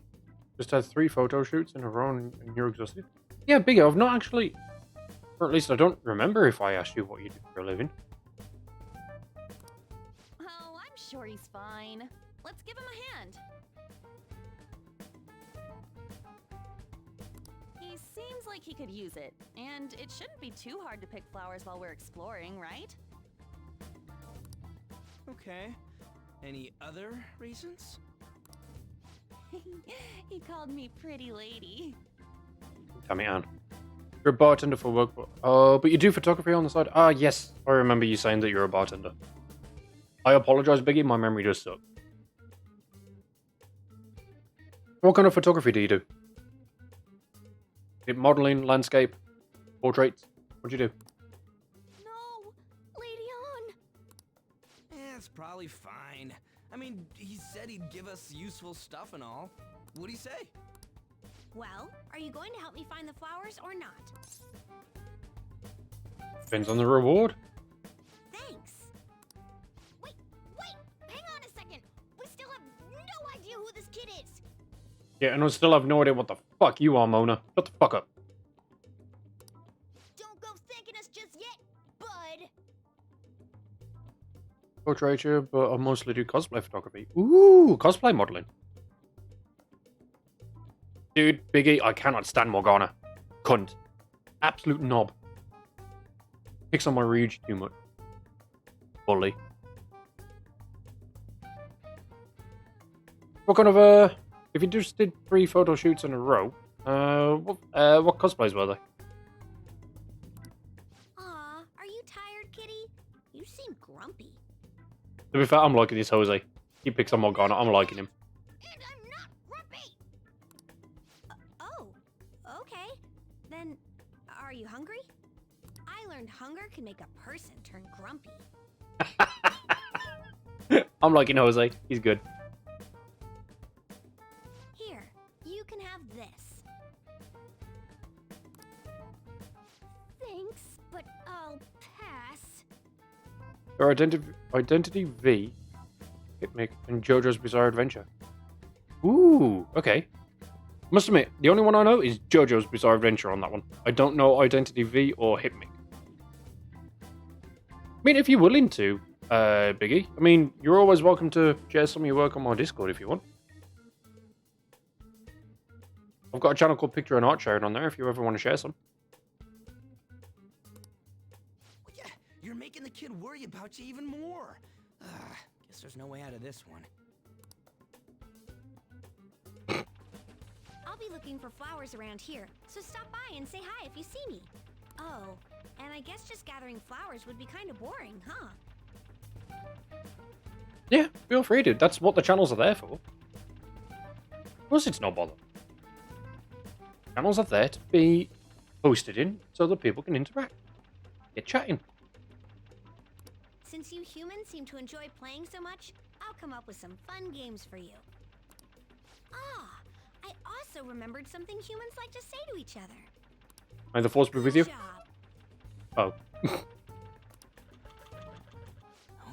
Just had 3 photo shoots in a row and you're exhausted. Yeah, Biggie, I've not actually... Or at least I don't remember if I asked you what you do for a living. Oh, I'm sure he's fine. Let's give him a hand. He seems like he could use it, and it shouldn't be too hard to pick flowers while we're exploring, right? Okay. Any other reasons? He called me pretty lady. Damn it, Anne. You're a bartender for work, but you do photography on the side? Ah, yes. I remember you saying that you're a bartender. I apologize, Biggie. My memory does suck. What kind of photography do you do? Is it modeling, landscape, portraits? What do you do? No! Lady on! Yeah, it's probably fine. I mean, he said he'd give us useful stuff and all. What'd he say? Well, are you going to help me find the flowers or not? Depends on the reward. Thanks. Wait! Hang on a second! We still have no idea who this kid is! Yeah, and I still have no idea what the fuck you are, Mona. Shut the fuck up. Don't go thanking us just yet, bud! Portraiture, but I mostly do cosplay photography. Ooh, cosplay modeling. Dude, Biggie, I cannot stand Morgana. Cunt. Absolute knob. Picks on my Ryuji too much. Bully. What kind of, if you just did 3 photo shoots in a row, what cosplays were they? Aw, are you tired, kitty? You seem grumpy. To be fair, I'm liking this Jose. He picks on Morgana, I'm liking him. And I'm not grumpy! Oh, okay. Then, are you hungry? I learned hunger can make a person turn grumpy. I'm liking Jose. He's good. Here, you can have this. Thanks, but I'll pass. Your Identity V, Hitmic, and JoJo's Bizarre Adventure. Ooh, okay. Must admit, the only one I know is JoJo's Bizarre Adventure on that one. I don't know Identity V or Hitmic. I mean, if you're willing to, Biggie, I mean, you're always welcome to share some of your work on my Discord if you want. I've got a channel called Picture and Art sharing on there if you ever want to share some. Well, yeah, you're making the kid worry about you even more. Guess there's no way out of this one. I'll be looking for flowers around here, so stop by and say hi if you see me. Oh, and I guess just gathering flowers would be kind of boring, huh? Yeah, feel free to. That's what the channels are there for. Of course it's no bother. Channels are there to be posted in so that people can interact. Get chatting. Since you humans seem to enjoy playing so much, I'll come up with some fun games for you. Ah, I also remembered something humans like to say to each other. May the force be with you. Good job. Oh. Who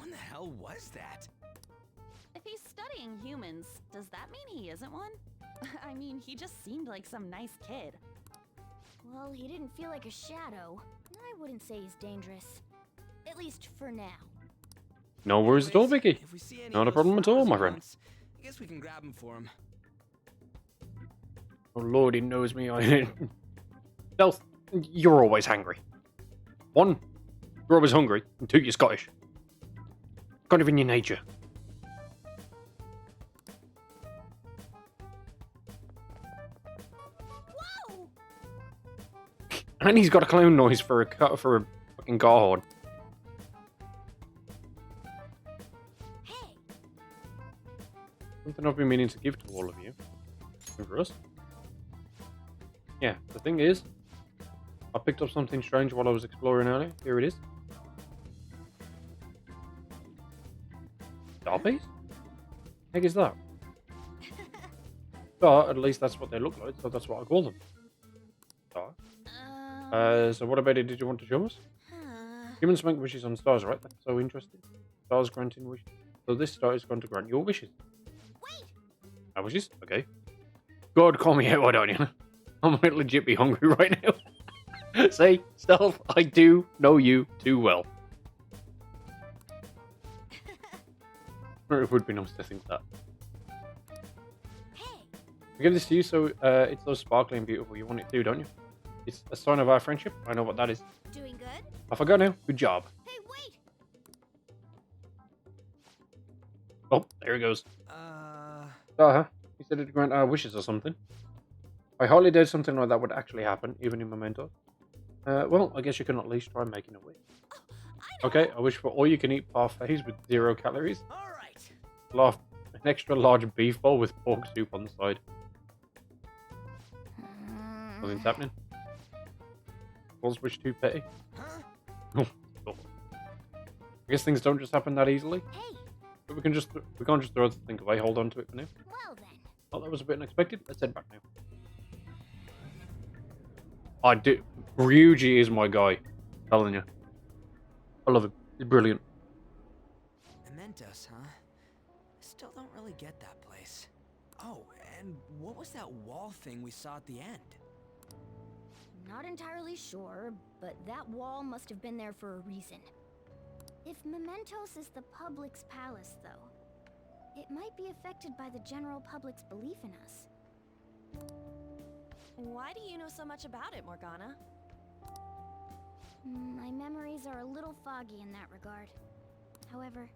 in the hell was that? If he's studying humans, does that mean he isn't one? I mean, he just seemed like some nice kid. Well, he didn't feel like a shadow. I wouldn't say he's dangerous. At least for now. No worries at all, Anyways, Vicky. if we see any Not of a those problem at all, flowers my he friend. wants, I guess we can grab him for him. Oh Lord, he knows me. Stealth, you're always hungry. 1, you're always hungry. And 2, you're Scottish. Kind of in your nature. Whoa! And he's got a clown noise for a fucking car horn. Hey, Something I've been meaning to give to all of you. And for us. Yeah, the thing is, I picked up something strange while I was exploring earlier. Here it is. Darbies? Heck is that? But at least that's what they look like, so that's what I call them. Star. So what about it did you want to show us? Humans make wishes on stars, right? That's so interesting. Stars granting wishes. So this star is going to grant your wishes. wait! My wishes? Okay. God, call me out, why don't you? I might legit be hungry right now. Say, Stealth, I do know you too well. It would be nice to think that. Hey, I give this to you so it's so sparkling beautiful. You want it too, don't you? It's a sign of our friendship. I know what that is. doing good? I forgot now. Good job. Hey, wait! Oh, there he goes. Uh, He said it'd grant our wishes or something. I hardly doubt something like that would actually happen, even in Memento. Well, I guess you can at least try making a wish. Okay, I wish for all you can eat parfaits with 0 calories. all right. An extra large beef bowl with pork soup on the side. Nothing's happening. Was wish too petty? Huh? I guess things don't just happen that easily. Hey, But we can't just throw the thing away. Hold on to it for now. well then. Oh, that was a bit unexpected. Let's head back now. I do. Ryuji is my guy. I'm telling you. I love him. He's brilliant. Mementos, huh? I still don't really get that place. Oh, and what was that wall thing we saw at the end? Not entirely sure, but that wall must have been there for a reason. If Mementos is the public's palace, though, it might be affected by the general public's belief in us. Why do you know so much about it, Morgana? My memories are a little foggy in that regard. However,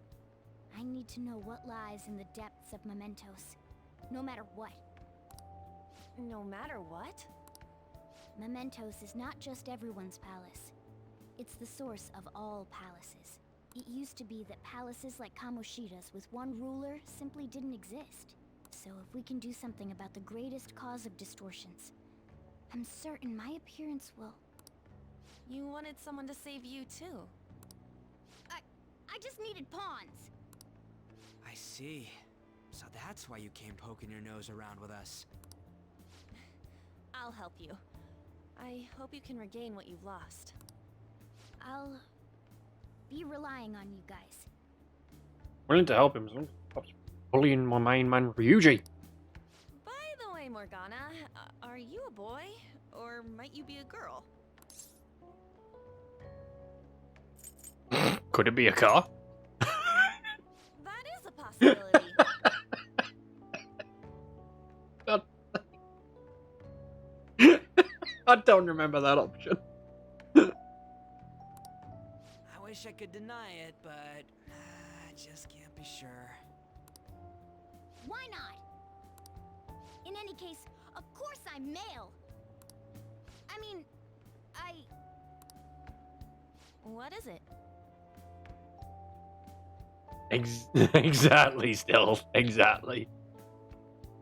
I need to know what lies in the depths of Mementos, no matter what. No matter what? Mementos is not just everyone's palace. It's the source of all palaces. It used to be that palaces like Kamoshida's with one ruler simply didn't exist. So if we can do something about the greatest cause of distortions, I'm certain my appearance will... You wanted someone to save you, too. I just needed pawns! I see. So that's why you came poking your nose around with us. I'll help you. I hope you can regain what you've lost. I'll... be relying on you guys. Willing to help him. So stop bullying my main man, Ryuji. By the way, Morgana, are you a boy? Or might you be a girl? Could it be a car? That is a possibility. I don't remember that option. I wish I could deny it, but I just can't be sure. Why not? In any case, of course I'm male. I mean, What is it? Exactly, Stealth. Exactly.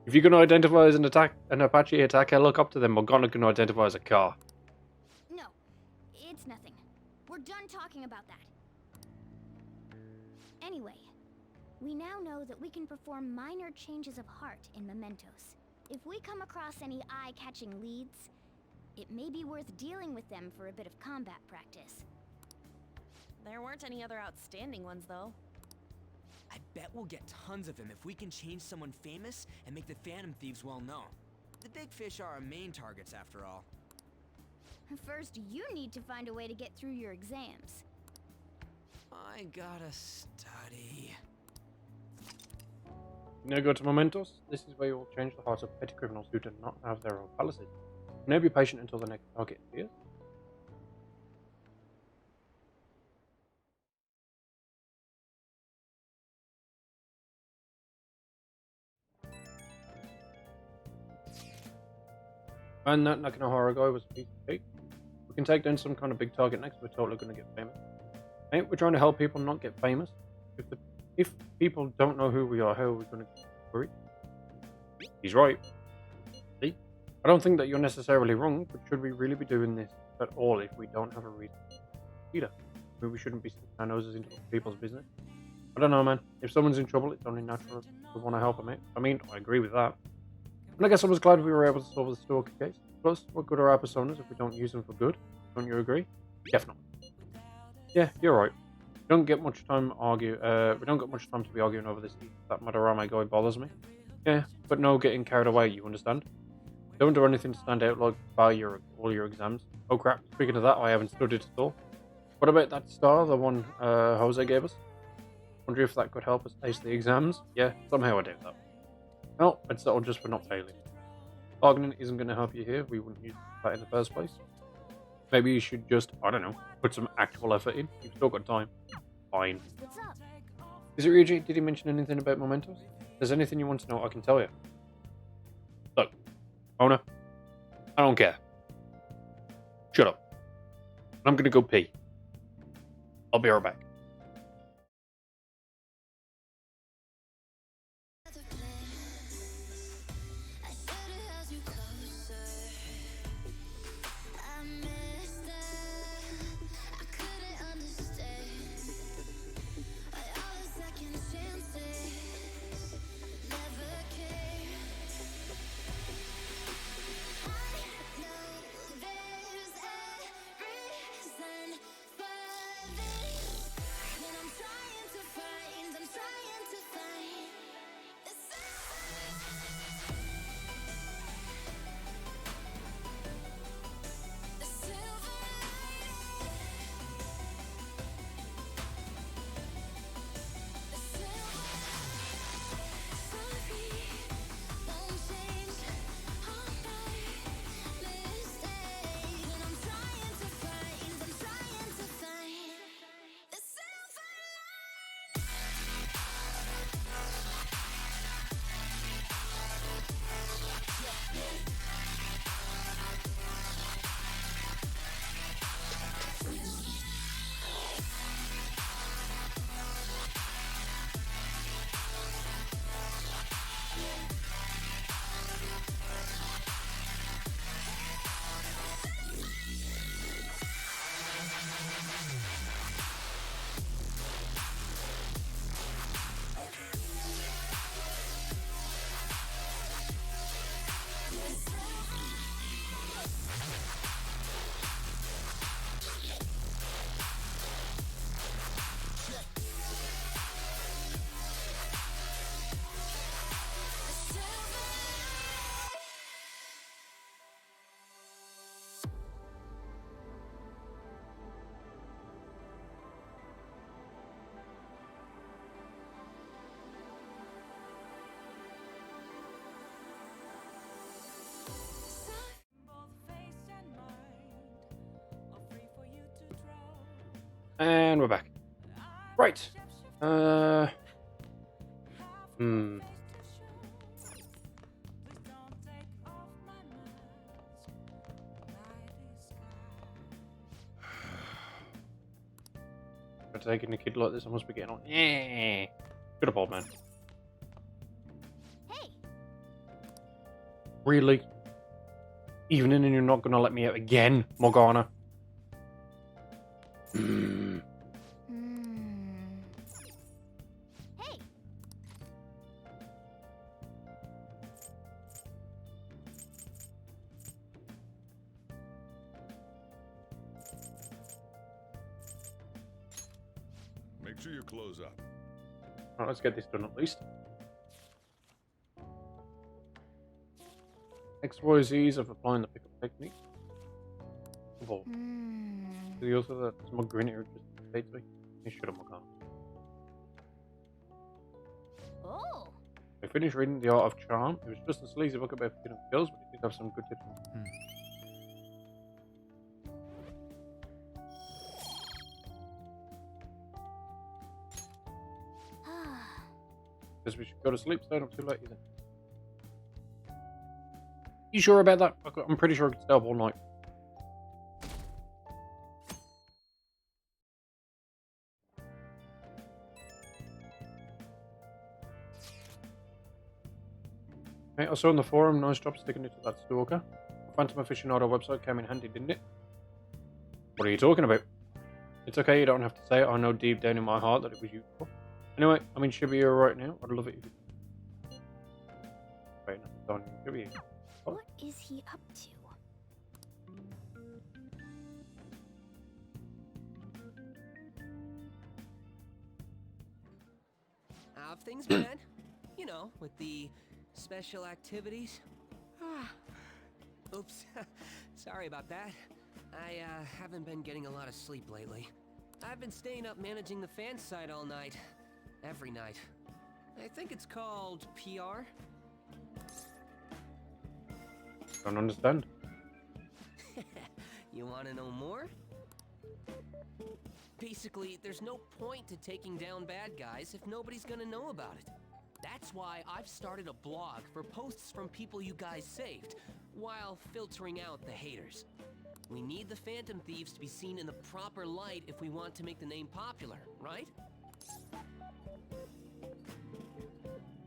If you can identify as an Apache attack helicopter, then Morgana can identify as a car. no, it's nothing. We're done talking about that. Anyway, we now know that we can perform minor changes of heart in mementos. If we come across any eye-catching leads, it may be worth dealing with them for a bit of combat practice. There weren't any other outstanding ones, though. I bet we'll get tons of them if we can change someone famous and make the Phantom Thieves well known. The big fish are our main targets, after all. First, you need to find a way to get through your exams. I gotta study. Now go to Mementos. This is where you will change the hearts of petty criminals who do not have their own palaces. Now be patient until the next target appears. And that Nakanohara guy was a piece of cake. We can take down some kind of big target next. We're totally going to get famous. Ain't we trying to help people not get famous? If people don't know who we are, how are we going to get worried? He's right. See? I don't think that you're necessarily wrong, but should we really be doing this at all if we don't have a reason? Either. Maybe we shouldn't be sticking our noses into other people's business. I don't know, man. If someone's in trouble, it's only natural to want to help them out. I mean, I agree with that. And I guess I was glad we were able to solve the Stalker case. Plus, what good are our personas if we don't use them for good? Don't you agree? Definitely. Yeah, you're right. We don't get much time to be arguing over this. That Madarame guy bothers me. Yeah, but no getting carried away, you understand? Don't do anything to stand out like by all your exams. Oh crap, speaking of that, I haven't studied at all. What about that star, the one Jose gave us? Wonder if that could help us ace the exams? Yeah, somehow I doubt that. No, I'd settle just for not failing. Bargaining isn't going to help you here. We wouldn't use that in the first place. Maybe you should just, I don't know, put some actual effort in. You've still got time. Fine. What's up? Is it Ryuji? Did he mention anything about mementos? If there's anything you want to know, I can tell you. Look, Mona, I don't care. Shut up. I'm going to go pee. I'll be right back. And we're back. Right. For taking a kid like this, I must be getting on. Yeah. Good up, old man. Hey! Really? Evening and you're not gonna let me out again, Morgana? Make sure you close up. Right, let's get this done at least. XYZs of applying the pickup technique. Evolve. The author that smug grin here just hates me. He should have my car. Oh. I finished reading The Art of Charm. It was just a sleazy book about picking up girls, but it did have some good tips. Because we should go to sleep, staying up too late, isn't it? You sure about that? I'm pretty sure I could stay up all night. Hey, I saw on the forum, nice job sticking it to that stalker. Phantom Aficionado website came in handy, didn't it? What are you talking about? It's okay, you don't have to say it. I know deep down in my heart that it was useful. Anyway, I'm in Shibuya right now. I'd love it if you... Wait, no, it's on Shibuya. Oh. What is he up to? How have things been? You know, with the special activities. Oops. Sorry about that. I haven't been getting a lot of sleep lately. I've been staying up managing the fan site all night. Every night. I think it's called PR. Don't understand. You want to know more? Basically, there's no point to taking down bad guys if nobody's gonna know about it. That's why I've started a blog for posts from people you guys saved, while filtering out the haters. We need the Phantom Thieves to be seen in the proper light if we want to make the name popular, right?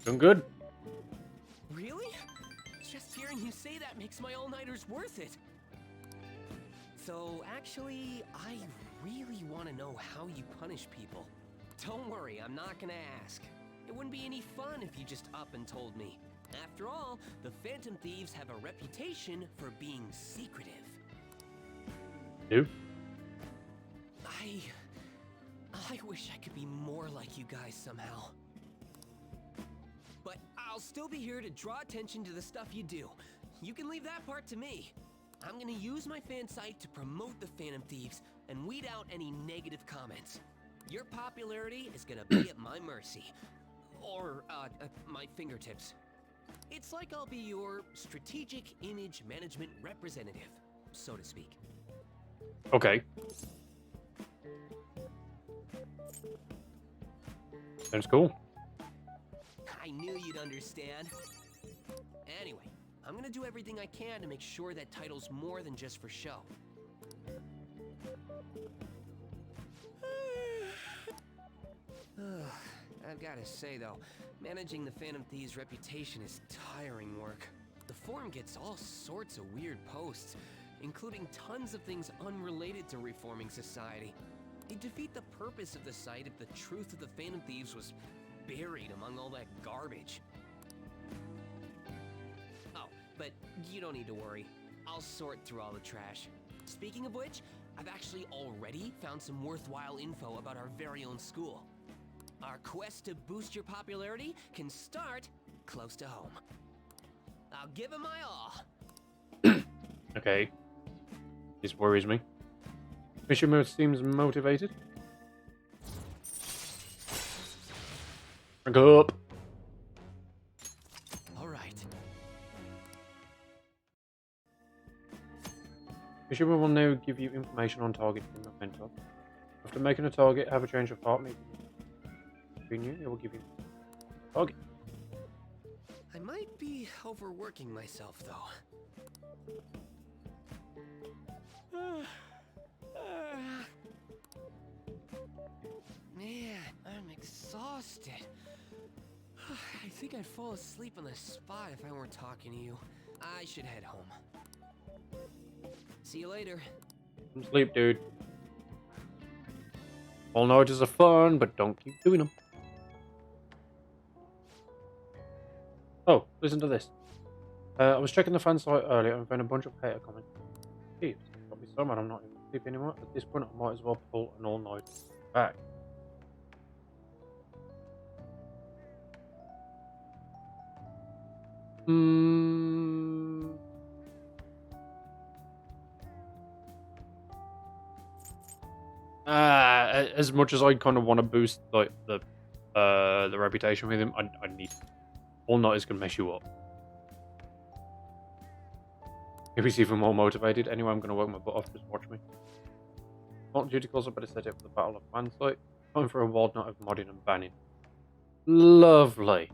Doing good. Really? Just hearing you say that makes my all-nighters worth it. So, actually, I really want to know how you punish people. Don't worry, I'm not gonna ask. It wouldn't be any fun if you just up and told me. After all, the Phantom Thieves have a reputation for being secretive. You? I wish I could be more like you guys somehow. But I'll still be here to draw attention to the stuff you do. You can leave that part to me. I'm gonna use my fan site to promote the Phantom Thieves and weed out any negative comments. Your popularity is gonna be at my mercy. Or, my fingertips. It's like I'll be your strategic image management representative, so to speak. Okay. Sounds cool. I knew you'd understand. Anyway, I'm gonna do everything I can to make sure that title's more than just for show. I've gotta say though, managing the Phantom Thieves' reputation is tiring work. The forum gets all sorts of weird posts, including tons of things unrelated to reforming society. It'd defeat the purpose of the site if the truth of the Phantom Thieves was buried among all that garbage. Oh, but you don't need to worry. I'll sort through all the trash. Speaking of which, I've actually already found some worthwhile info about our very own school. Our quest to boost your popularity can start close to home. I'll give it my all. Okay. This worries me. Mishima seems motivated. Rank up. All right. Mishima will now give you information on targeting your mentor. After making a target, have a change of heart. Between you, it will give you a target. I might be overworking myself, though. Man, I'm exhausted. I think I'd fall asleep on the spot if I weren't talking to you. I should head home. See you later. Come sleep, dude. All nighters are fun, but don't keep doing them. Oh, listen to this. I was checking the fan site earlier and found a bunch of hater comments. Jeez, got me so mad I'm not even sleep anymore. At this point, I might as well pull an all-night back. Hmm. As much as I kind of want to boost like the reputation with him, I need all night is gonna mess you up. If he's even more motivated, anyway, I'm gonna work my butt off. Just watch me. Not duty calls, I better set it for the Battle of Fansite. Time for a wild night of modding and banning. Lovely.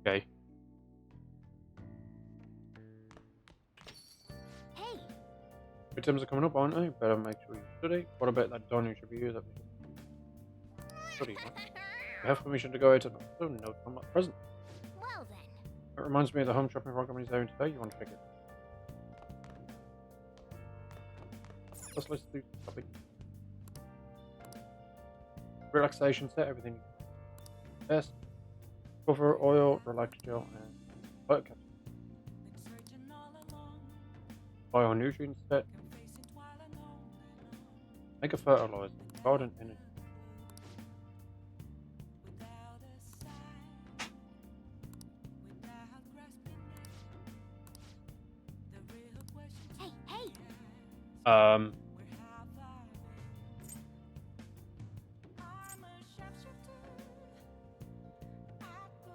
Okay. Hey, Midterms are coming up, aren't they? Better make sure you study. What about that dining should be used? Study, huh? You have permission to go out and oh, no, I'm not present. well then. It reminds me of the home shopping program is there today. You want to check it? Let's do shopping. Relaxation set, everything. Best. Cover, oil, relax gel, and butt cap. Bionutrient set. Make a fertilizer. Garden energy. Hey, hey!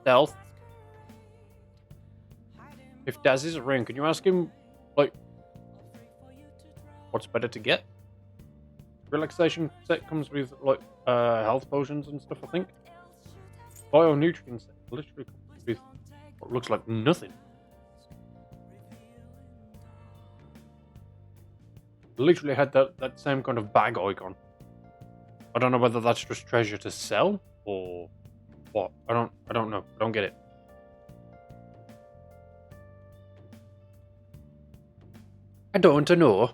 Stealth. If Daz is around, can you ask him, like, what's better to get? Relaxation set comes with, like, health potions and stuff, I think. Bionutrient set literally comes with what looks like nothing. Literally had that same kind of bag icon. I don't know whether that's just treasure to sell or what. I don't know. I don't get it. I don't know.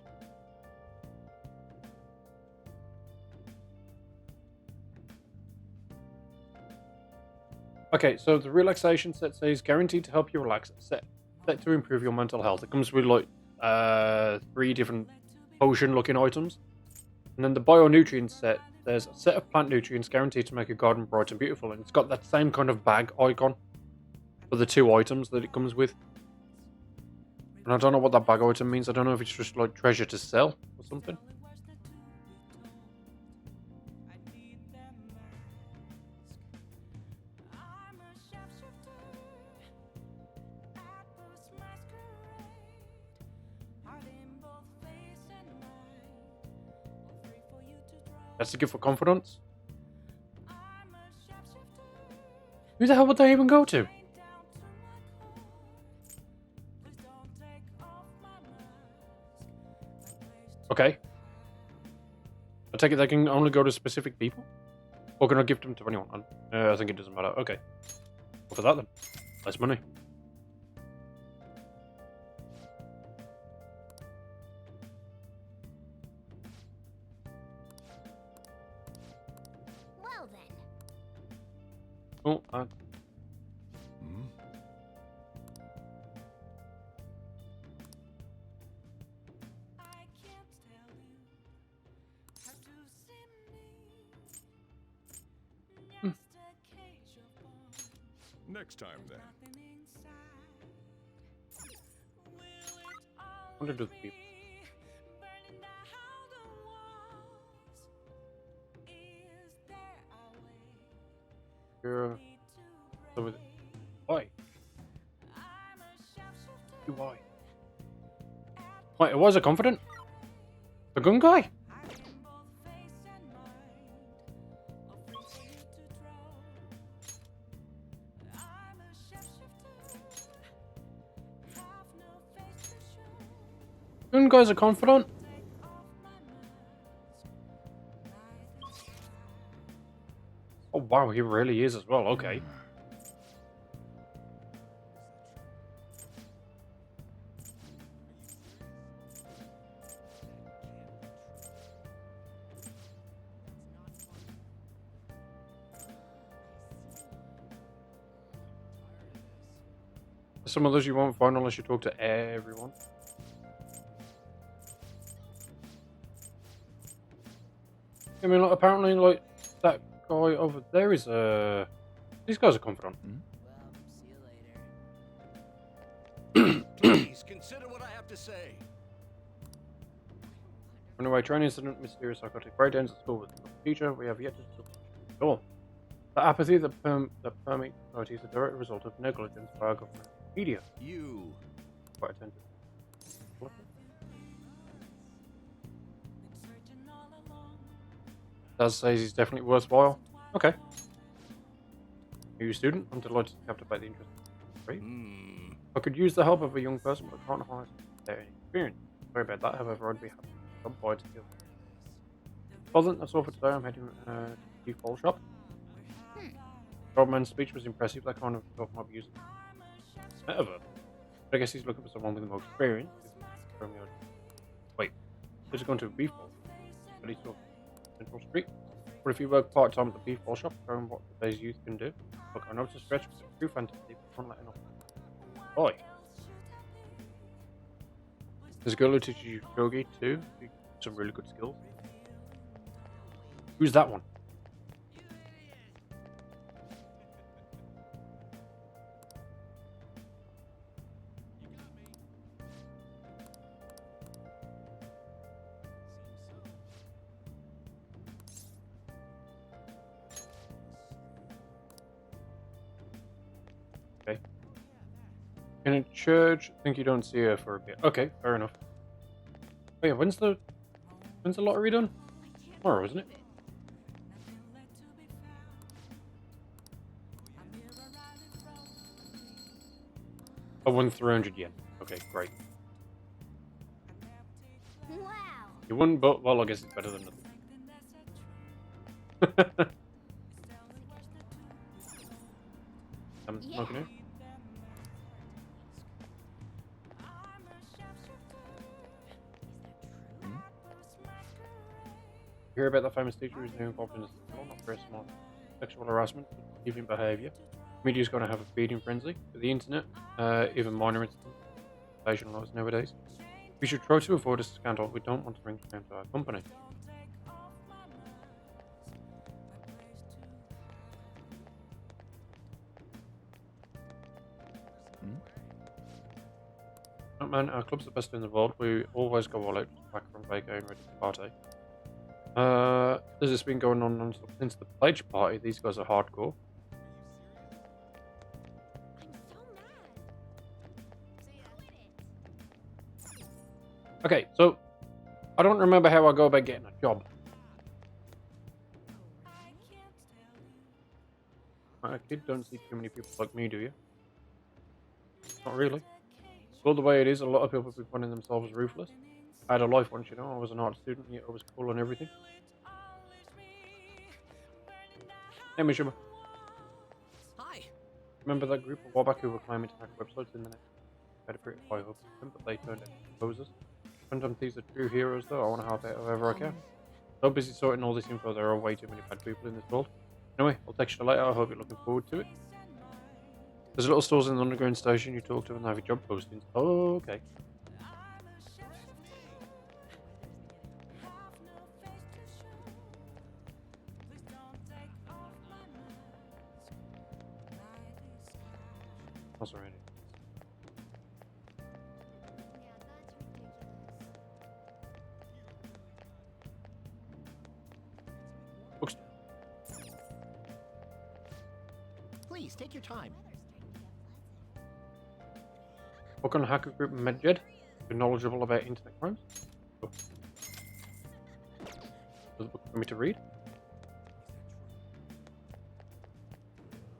Okay, so the relaxation set says guaranteed to help you relax. Set to improve your mental health. It comes with like 3 different potion looking items. And then the bionutrient set, there's a set of plant nutrients guaranteed to make your garden bright and beautiful. And it's got that same kind of bag icon for the 2 items that it comes with. And I don't know what that bag item means. I don't know if it's just like treasure to sell or something. That's the gift for confidence. Who the hell would they even go to? Okay. I take it they can only go to specific people? Or can I gift them to anyone? I think it doesn't matter. Okay. Well, for that then. Less money. Well then. Oh, Next time, then. what to do with people? You're... So with... Why? Why? Wait, was I confident? The gun guy? Gun guys are confident. Oh wow, he really is as well. Okay. Some of those you won't find unless you talk to everyone. I mean, like, apparently, like, that guy over there is these guys are confident. Please consider what I have to say. Runaway train incident, mysterious psychotic breakdowns at school with the teacher. We have yet to discover all. The apathy that permeates society is a direct result of negligence by our government and media. You. Quite attentive. Daz says he's definitely worthwhile. Okay. Are you a student? I'm delighted to captivate the interest. Great. I could use the help of a young person, but can't hire their experience. Sorry about that, however, I'd be happy to come by to deal with it. Well then, that's all for today. I'm heading to the fall shop. Rodman's speech was impressive. That kind of stuff might be used metaverse. I guess he's looking for someone with more experience. Wait, this is going to a beef ball. But he's still Central Street. What if you work part-time at the beef ball shop, showing what today's youth can do? Look, I know it's a stretch, but it's true fantasy, but can't let it off. Boy. There's a girl who teaches you shogi too. Some really good skills. Who's that one? Okay. In a church, I think you don't see her for a bit. Okay, fair enough. Oh yeah, when's the lottery done? Tomorrow, isn't it? I won 300 yen. Okay, great. Wow. You won, but well, I guess it's better than nothing. I'm smoking here. You hear about that famous teacher who's now involved in a scandal, not very smart sexual harassment, deviant behaviour. Media's going to have a feeding frenzy. But the internet, even minor incidents, sensationalised nowadays. We should try to avoid a scandal. We don't want to bring shame to our company. Oh, man, our club's the best in the world. We always go all out, back from vacay and ready to party. This has been going on since the pledge party. These guys are hardcore. Okay, so I don't remember how I go about getting a job. A kid, don't see too many people like me, do you? Not really. Well, the way it is, a lot of people be finding themselves ruthless. I had a life once, you know. I was an art student, yet I was cool and everything. Hey, Mishima. Hi. Remember that group of Wabak who were claiming to hack websites in the net? I had a pretty high hopes of them, but they turned out composers. Sometimes these are true heroes, though. I want to help out however I can. So busy sorting all this info, there are way too many bad people in this world. Anyway, I'll text you later. I hope you're looking forward to it. There's little stores in the underground station you talk to and they have your job postings. Oh, okay. Also ready. Bookstore. Please take your time. Book on hacker group Medjed. You're knowledgeable about internet crimes. Oh. There's a book for me to read.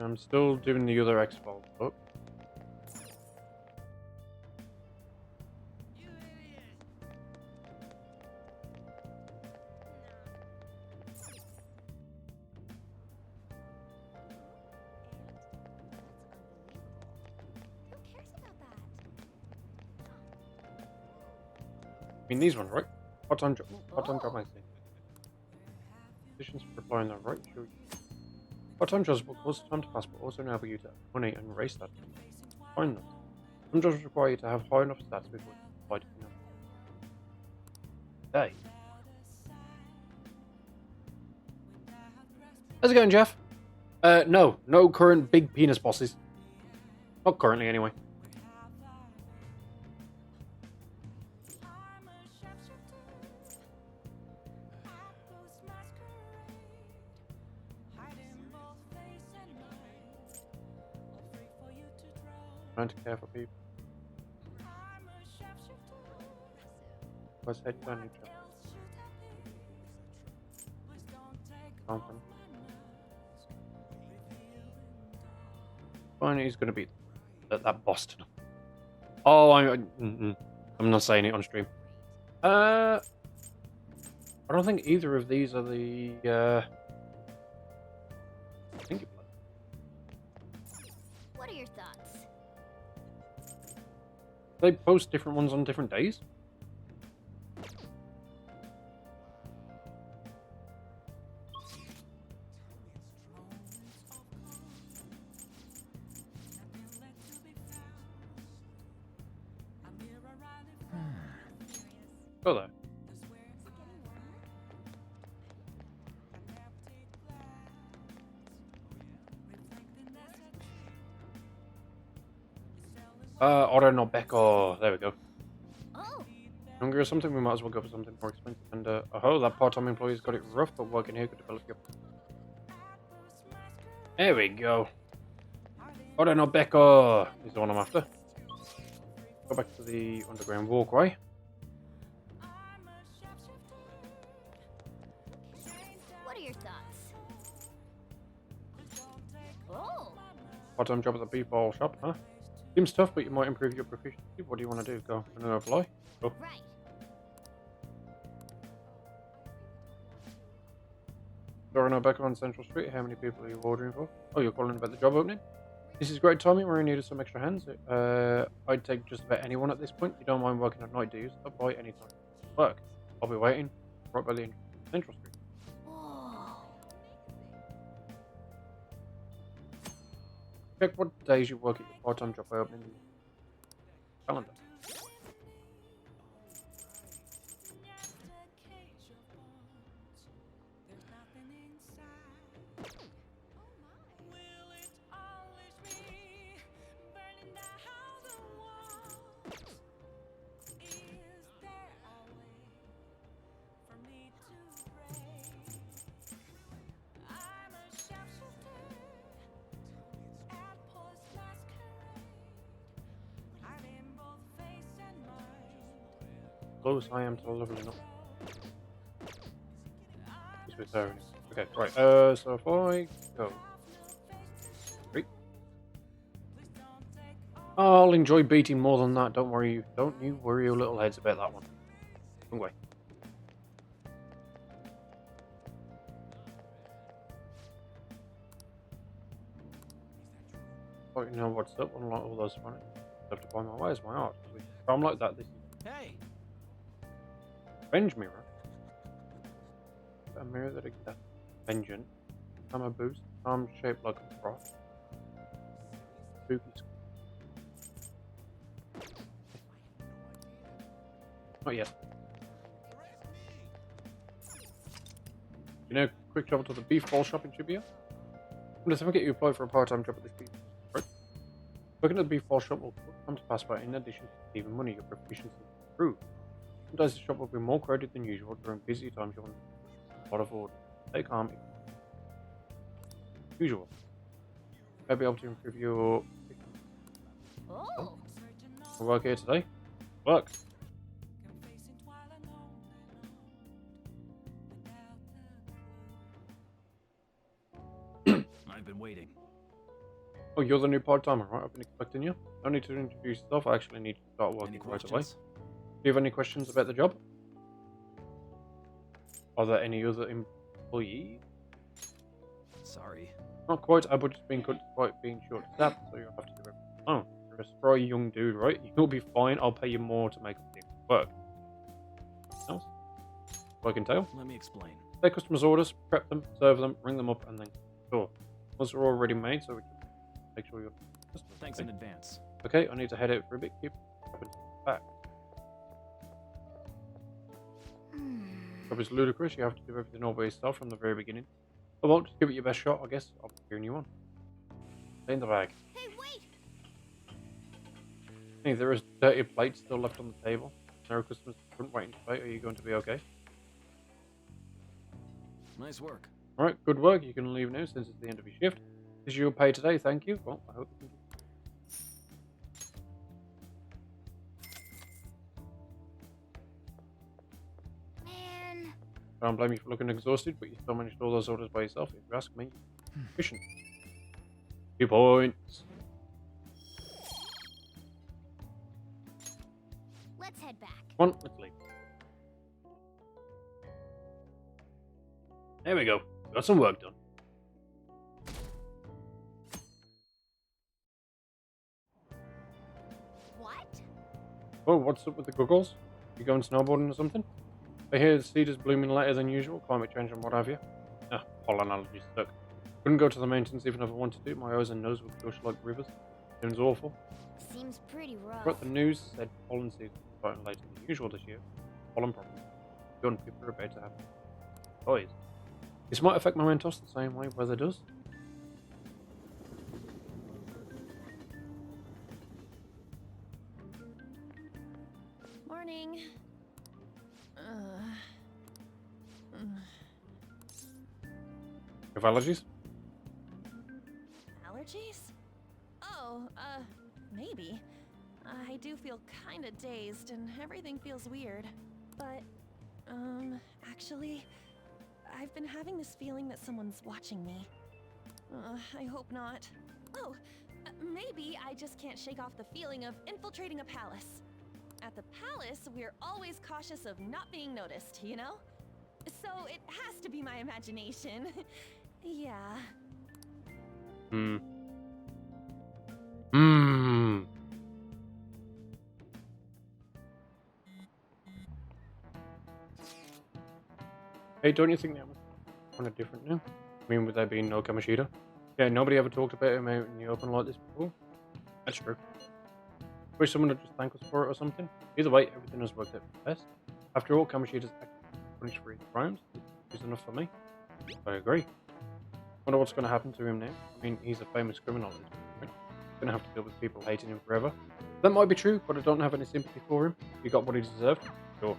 I'm still doing the other X-Files book. I mean these ones, right? Part-time job magazine. Positions for applying the right show. Part-time jobs will cause time to pass, but also enable you to earn money and raise stats. Find them. Some jobs require you to have high enough stats before you apply to them. Hey. How's it going, Jeff? No current big penis bosses. Not currently, anyway. Trying to care for people. Where's head going? Something. Fine, he's gonna be that Boston. Oh, I'm not saying it on stream. I don't think either of these are the. I think. What are your thoughts? They post different ones on different days. Go there. Otto not Becco. There we go. Oh, Hungry or something? We might as well go for something more expensive. And oh, that part-time employee's got it rough, but working here could develop your. There we go. Otto not Becco is the one I'm after. Go back to the underground walkway. what are your thoughts? Oh, Part-time job at the beef-ball shop, huh? Seems tough, but you might improve your proficiency. What do you want to do? Go. I'm gonna apply. Go. right. Dora back on Central Street. How many people are you ordering for? Oh, you're calling about the job opening? This is great timing. We're in need of some extra hands. I'd take just about anyone at this point. You don't mind working at night, do you? Stop by anytime. Work. I'll be waiting. Right by the entrance to Central Street. Whoa. Check what days you work at your part-time job by opening the calendar. Close I am to leveling up. This was there. Okay, right. So if I go. Great. I'll enjoy beating more than that. Don't worry. Don't you worry your little heads about that one. Wrong way. Oh, you know what's up? Unlike all those fun. I have to find my way as my art. If I'm like that, this is Hey, Revenge mirror. A mirror that exacts vengeance. Hammer boost. Arm shaped like a cross. Spooky. Not yet. You know, quick travel to the beef ball shop in Shibuya. Unless I forget you apply for a part-time job at this beef. Right? Working at the beef ball shop will come to pass by in addition to saving money, your proficiency will improve. Sometimes the shop will be more crowded than usual during busy times. You'll need a lot of orders. Stay calm. Usual. I'll be able to improve your Oh. work here today. Work. I've been waiting. Oh, you're the new part-timer, right? I've been expecting you. No need to introduce yourself. I actually need to start Any working right away. questions? Do you have any questions about the job? Are there any other employees? Sorry. Not quite. Our budget's been cut despite being short-staffed, so you'll have to do everything. Oh, you're a spry young dude, right? You'll be fine. I'll pay you more to make the work. Else? Work entail? Let me explain. Take customers' orders, prep them, serve them, ring them up, and then store. Once they're already made, so we can make sure you're. Thanks in advance. Okay, I need to head out for a bit. Keep back. Job is ludicrous. You have to do everything all by yourself from the very beginning. Oh well, just give it your best shot, I guess. I'll be cheering you on. Stay in the bag. Hey, wait! Hey, there is dirty plates still left on the table. There are customers waiting to pay. Are you going to be okay? Nice work. Alright, good work. You can leave now since it's the end of your shift. This is your pay today, thank you. Well, I hope you can. Can't blame you for looking exhausted, but you still managed all those orders by yourself. If you ask me, efficient. 2 points. Let's head back. Come on, let's leave. There we go. Got some work done. What? Oh, what's up with the goggles? You going snowboarding or something? I hear the seed is blooming later than usual, climate change and what have you. Ah, pollen allergies stuck. Couldn't go to the mountains even if I wanted to. My eyes and nose would gush like rivers. Sounds awful. Seems pretty rough. But the news said pollen season was starting later than usual this year. Pollen problems. Young people are about to have toys. This might affect Mementos the same way weather does. Morning. You have allergies? Allergies? Oh, maybe. I do feel kinda dazed and everything feels weird. But, actually, I've been having this feeling that someone's watching me. I hope not. Oh, maybe I just can't shake off the feeling of infiltrating a palace. At the palace, we're always cautious of not being noticed, you know? So it has to be my imagination. Yeah. Hey, don't you think that was kind of different now? I mean, with there being no Kamishita? Yeah, nobody ever talked about him out in the open like this before. That's true. Wish someone would just thank us for it or something. Either way, everything has worked out for the best. After all, Kamishita's punished for his crimes. Is enough for me. I agree. Wonder what's going to happen to him now. I mean, he's a famous criminal at this point. He's going to have to deal with people hating him forever. That might be true, but I don't have any sympathy for him. He got what he deserved. Sure.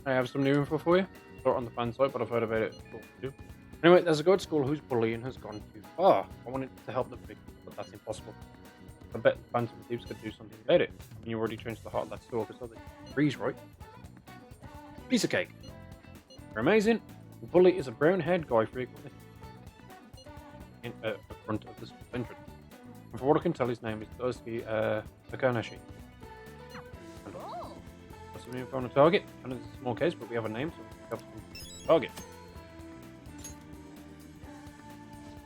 I have some new info for you. Not on the fan site, but I've heard about it too. Anyway, there's a guy at school whose bullying has gone too far. I wanted to help them fix it, but that's impossible. I bet the Phantom Thieves could do something about it. I mean, you already changed the heart of that stalker, so they freeze, right? Piece of cake. You're amazing. The bully is a brown-haired guy frequently in the front of the school entrance. And for what I can tell, his name is Dosuke Takanashi. Oh. Got some info on a target. I know it's a small case, but we have a name, so we have some target.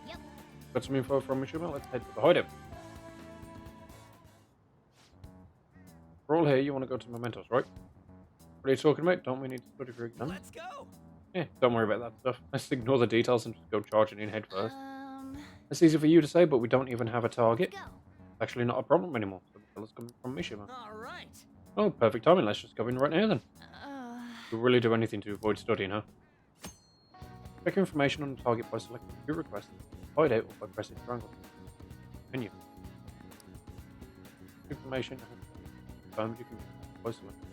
Yep. Got some info from Mishima. Let's head to the hideout. We're all here. You want to go to Mementos, right? What are you talking about? Don't we need to study for exams? Let's go! Yeah, don't worry about that stuff. Let's ignore the details and just go charging in head first. That's easy for you to say, but we don't even have a target. Let's go. Actually, not a problem anymore. So the fella's coming from Mishima. Alright. Oh, perfect timing. Let's just go in right now then. You'll really do anything to avoid studying, huh? Check information on the target by selecting your request, hideout, or by pressing triangle. Menu. Information confirmed you can by selecting.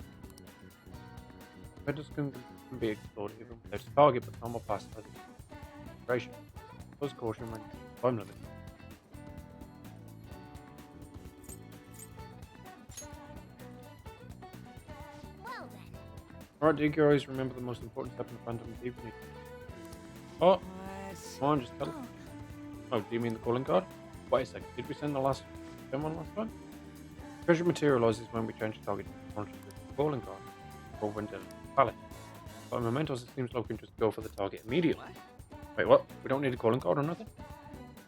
Methods can be explored even without a target, but normal pass has duration. Close caution when time limit. Well then. Alright, do you guys remember the most important step in the Phantom Thieves? Oh, What? come on, just tell us. Oh, do you mean the calling card? Wait a second, did we send the last one last time? Treasure materializes when we change the target to the calling card, or when the pallet. But in Mementos, it seems like we can just go for the target immediately. Wait, what? We don't need a calling card or nothing?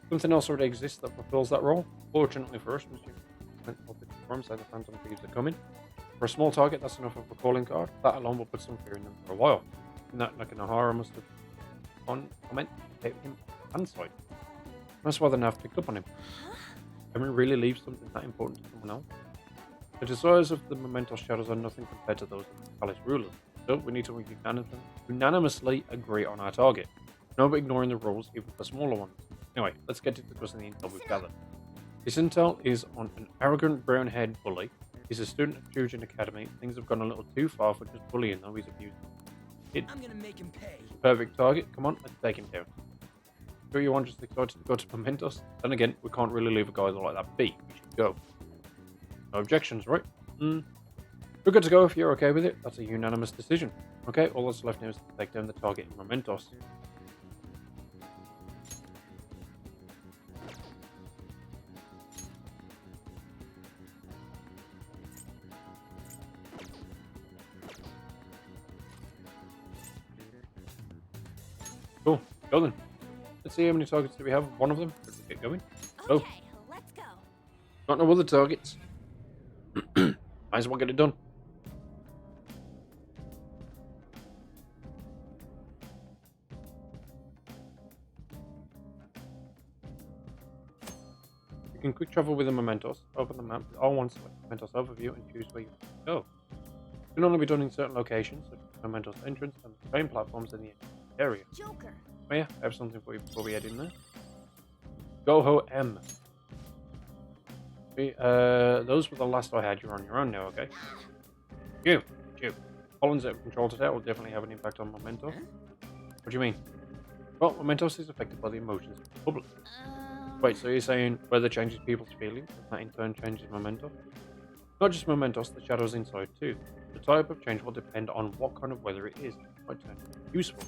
Something else already exists that fulfills that role. Fortunately for us, Monsieur went up to confirm so the Phantom Thieves are coming. For a small target, that's enough of a calling card. That alone will put some fear in them for a while. And that, like Nahara must have comment about him and side. That's why the Nav picked up on him. Can we really leave something that important to someone else? The desires of the Memento Shadows are nothing compared to those of the Palace rulers. So we need to unanimously agree on our target. No ignoring the rules, even for smaller ones. Anyway, let's get to discussing the intel we've gathered. This intel is on an arrogant brown-haired bully. He's a student at Fusion Academy. Things have gone a little too far for just bullying, though. He's abused. I'm gonna make him pay. Perfect target. Come on, let's take him down. Sure you aren't just excited to go to Mementos? Then again, we can't really leave a guy like that be. We should go. No objections, right? We're good to go if you're okay with it. That's a unanimous decision. Okay, all that's left now is to take down the target in Mementos. Cool, go then. Let's see how many targets do we have. One of them. Let's get going. Go. Okay, let's go. Got no other targets. Might as well get it done. You can quick travel with the Mementos. Open the map with R1, select Mementos overview, and choose where you want to go. It can only be done in certain locations, such as Mementos entrance and the train platforms in the area. Joker. Oh yeah, I have something for you before we head in there. Goho M. Those were the last I had. You're on your own now, okay? You. Collins out of control today will definitely have an impact on Mementos. What do you mean? Well, Mementos is affected by the emotions of the public. Wait, so you're saying weather changes people's feelings, and that in turn changes Mementos? Not just Mementos, the shadows inside too. The type of change will depend on what kind of weather it is. It might turn useful.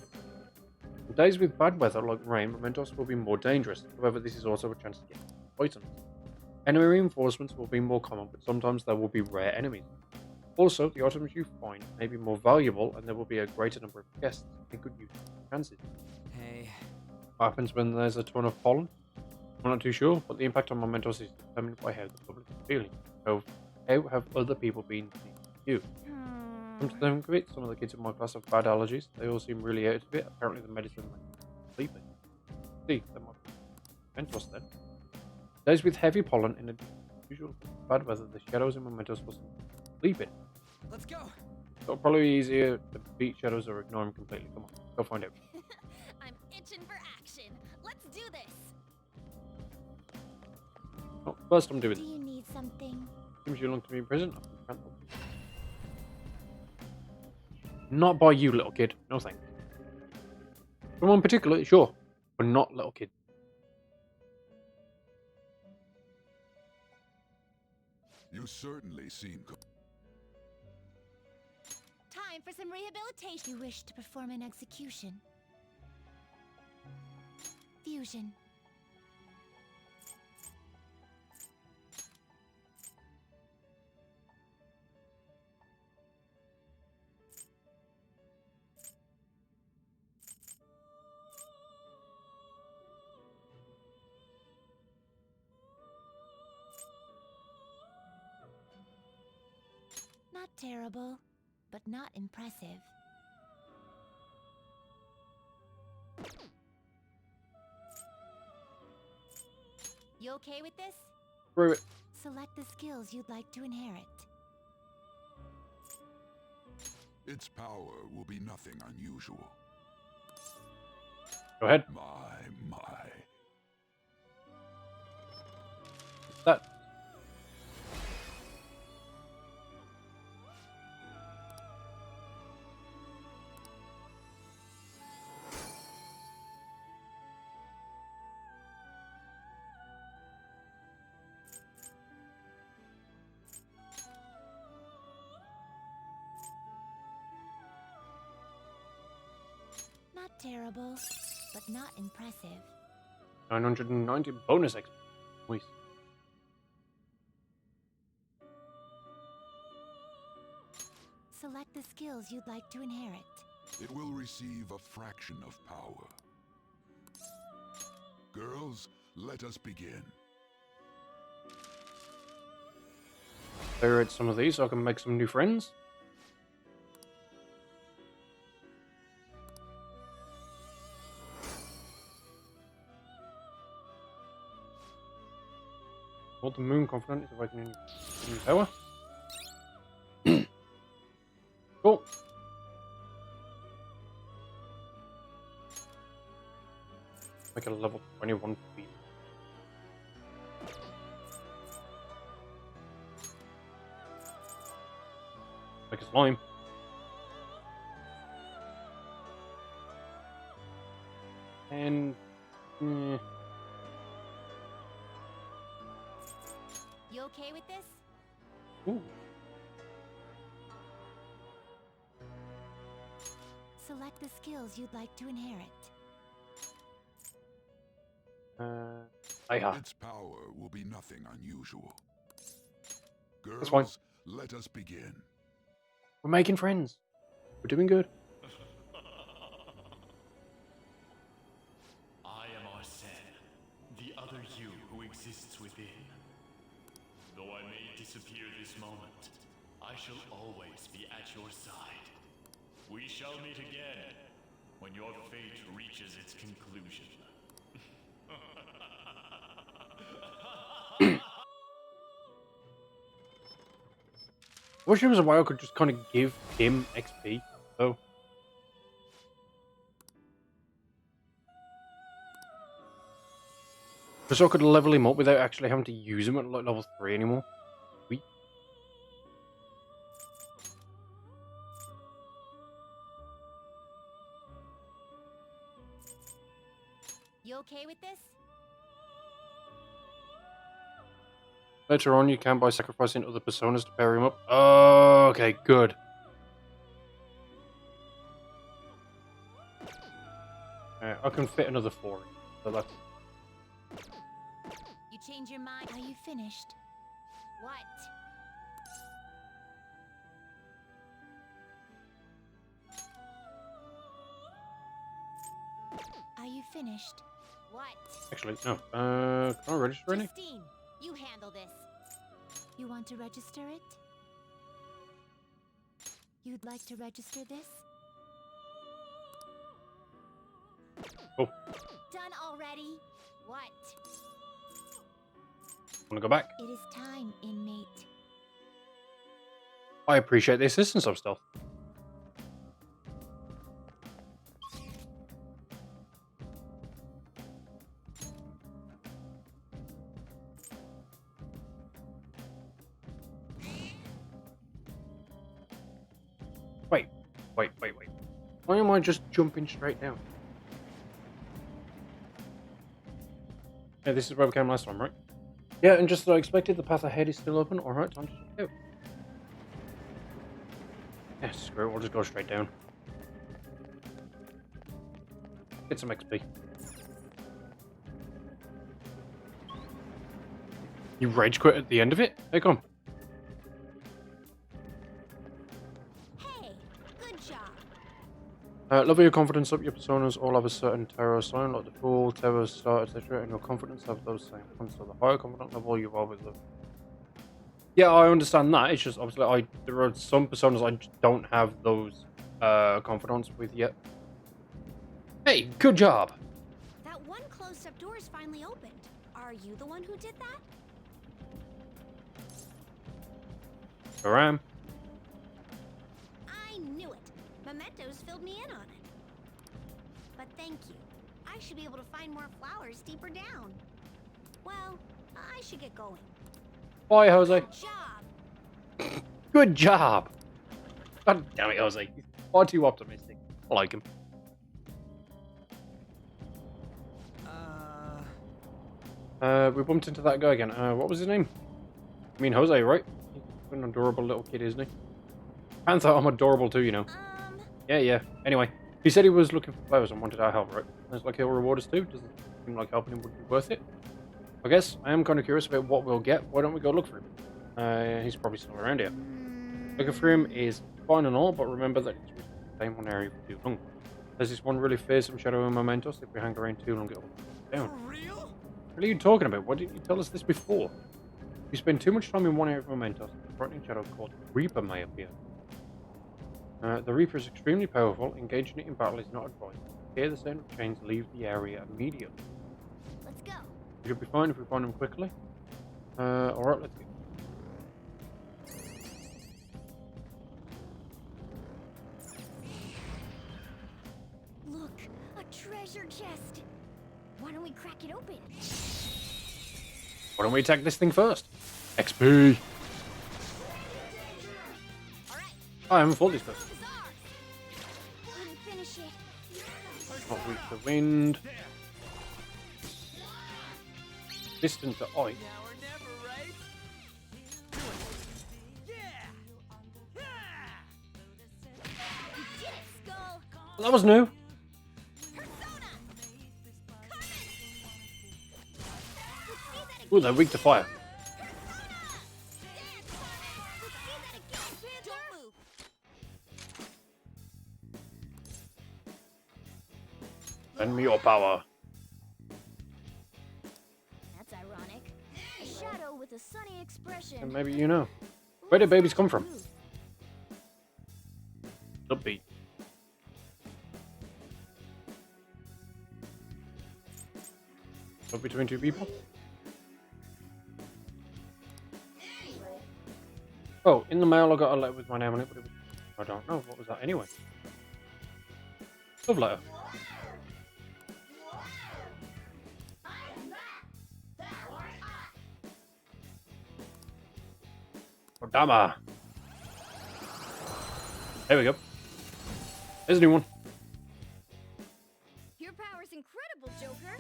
On days with bad weather like rain, Mementos will be more dangerous. However, this is also a chance to get items. Enemy reinforcements will be more common, but sometimes there will be rare enemies. Also, the items you find may be more valuable, and there will be a greater number of guests. They could use chances. Hey. What happens when there's a ton of pollen? I'm not too sure, but the impact on Mementos is determined by how the public is feeling. So, how have other people been seeing you? Come to think of it, some of the kids in my class have bad allergies. They all seem really out of it. Apparently the medicine makes them sleepy. See, that might be Mementos then. Days with heavy pollen in addition to usual bad weather, the shadows in Mementos will sleeping. Let's go. It'll probably be easier to beat shadows or ignore them completely. Come on, go find out. I'm itching for action. Let's do this. Oh, first I'm doing Do this. you need something? Seems you long to be in prison. Not by you, little kid. No thanks. Someone particular, sure, but not little kid. You certainly seem... Time for some rehabilitation. You wish to perform an execution. Fusion. Not terrible, but not impressive. You okay with this? Through it. Select the skills you'd like to inherit. Its power will be nothing unusual. Go ahead. My. That. Not terrible, but not impressive. 990 bonus XP. Nice. Select the skills you'd like to inherit. It will receive a fraction of power. Girls, let us begin. Clear out some of these so I can make some new friends. What the moon confident is awakening new power. Cool. Make it a level 21 speed. Like a slime. And You okay with this? Ooh. Select the skills you'd like to inherit. Yeah. Its power will be nothing unusual. That's fine. Girls, let us begin. We're making friends. We're doing good. I am Arsene, the other you who exists within. Though I may disappear this moment, I shall always be at your side. We shall meet again when your fate reaches its conclusion. I wish there was a way I could just kind of give him XP, though. Just so I could level him up without actually having to use him at like level 3 anymore. Sweet. You okay with this? Later on, you can by sacrificing other personas to pair him up. Oh, okay, good. I can fit another 4 in, so that's... You change your mind? Are you finished? What? Are you finished? What? Actually, no. Can I register any? Justine, you handle this. You want to register it? You'd like to register this? Oh, Done already? What? wanna go back? It is time, inmate. I appreciate the assistance of stealth. Wait. Why am I just jumping straight down? Yeah, this is where we came last time, right? Yeah, and just as I expected, the path ahead is still open. Alright, time to check out. Yeah, screw it, we'll just go straight down. Get some XP. You rage quit at the end of it? Hey, come. Hey, good job. Level your confidence up. Your personas all have a certain terror sign, like the Fool, Terror, Star, etc. And your confidence have those same ones. So the higher confidence level you are with them. Yeah, I understand that. It's just obviously there are some personas I just don't have those confidence with yet. Hey, good job. That one closed-up door is finally opened. Are you the one who did that? Sure am. I knew it. Mementos filled me in on it. But thank you. I should be able to find more flowers deeper down. Well, I should get going. Bye, Jose. Good job. Good job. God damn it, Jose. He's far too optimistic. I like him. We bumped into that guy again. What was his name? I mean, Jose, right? He's an adorable little kid, isn't he? And thought I'm adorable too, you know. Yeah. Anyway, he said he was looking for flowers and wanted our help, right? And it's like he'll reward us too. Does it seem like helping him would be worth it? I guess I am kind of curious about what we'll get. Why don't we go look for him? He's probably still around here. Looking for him is fine and all, but remember that it's risky to stay in one area for too long. There's this one really fearsome shadow in Mementos. If we hang around too long, it'll down. For real? What are you talking about? Why didn't you tell us this before? If you spend too much time in one area of Mementos, a frightening shadow called Reaper may appear. The Reaper is extremely powerful. Engaging it in battle is not advised. Hear the sound of chains, leave the area immediately. Let's go. We should be fine if we find him quickly. Alright, let's go. Look, a treasure chest. Why don't we crack it open? Why don't we attack this thing first? XP! All right. I haven't fought this first. This is ours. Let me finish it. Not reach the wind. Distant to eye. Now or never, right? That was new. Ooh, they're weak to fire. Send me your power. That's ironic. A shadow with a sunny expression. And maybe you know. Where did babies come from? Upbeat. Love between two people? Oh, in the mail I got a letter with my name on it, but it was, I don't know. What was that anyway? Love letter. Kodama. There we go. There's a new one. Your power's incredible, Joker.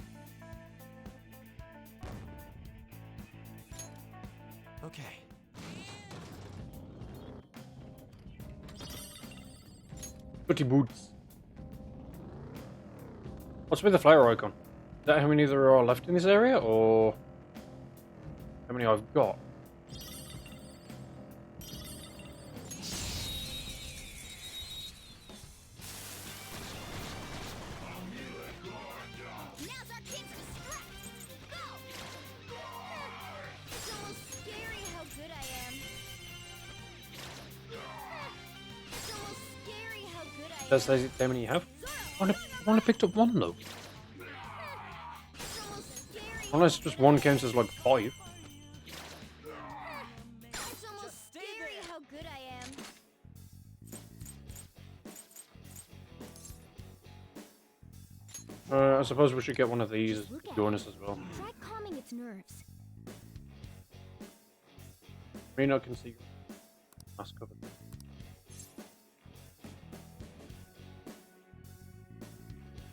Okay. Footy boots. What's with the flower icon? Is that how many there are left in this area, or how many I've got? Now's our chance to strike. Go! It's almost scary how good I am. It's almost scary how good I am. That says how many you have. I only picked up one though. It's almost scary. Unless just one counts as like 5. It's almost scary how good I am. I suppose we should get one of these Just look at join it. us as well. Try calming its nerves. Reno can see mask covered.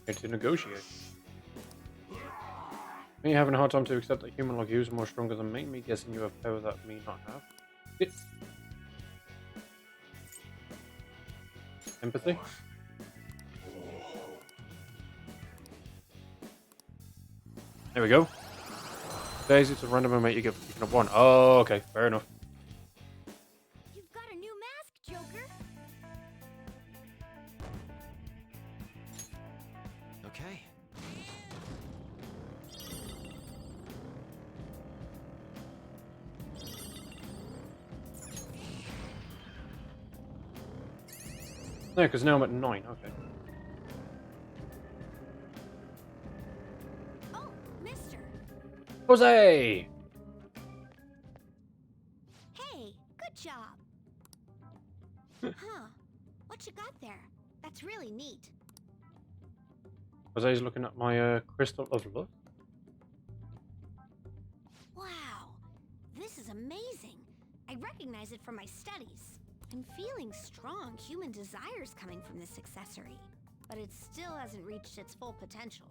Need to negotiate. Me having a hard time to accept that a human like you is more stronger than me. Me guessing you have power that me not have. Empathy. There we go. Daisy, it's a random amount you get for picking up one. Oh, okay, fair enough. You've got a new mask, Joker. Okay. No, because now I'm at 9. Okay. Oh, mister. Jose! Hey, good job. Huh. What you got there? That's really neat. Jose's looking at my crystal of love. Wow. This is amazing. I recognize it from my studies. I'm feeling strong human desires coming from this accessory, but it still hasn't reached its full potential.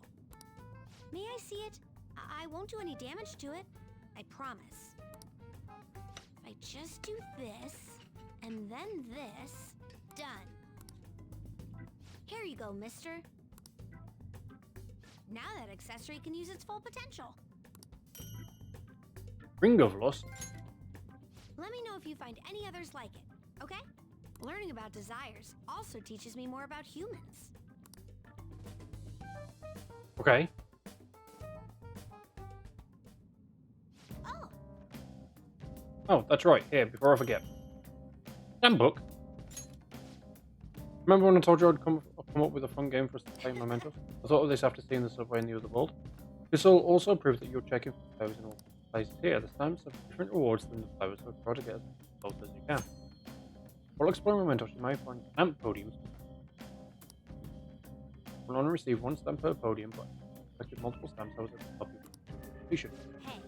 May I see it? I won't do any damage to it. I promise. If I just do this, and then this, done. Here you go, mister. Now that accessory can use its full potential. Ring of Lust. Let me know if you find any others like it, okay? Learning about desires also teaches me more about humans. Okay. Oh, Oh, that's right. Here, before I forget. Damn book. Remember when I told you I'd come up with a fun game for us to play Memento? I thought of this after seeing the subway in the other world. This will also prove that you're checking for flowers in all places here. The stamps have different rewards than the flowers, so try to get as close as you can. While exploring Memento, you may find stamp podiums. You'll only receive one stamp per podium, but collected multiple stamps, I was able to help you. You should. hey.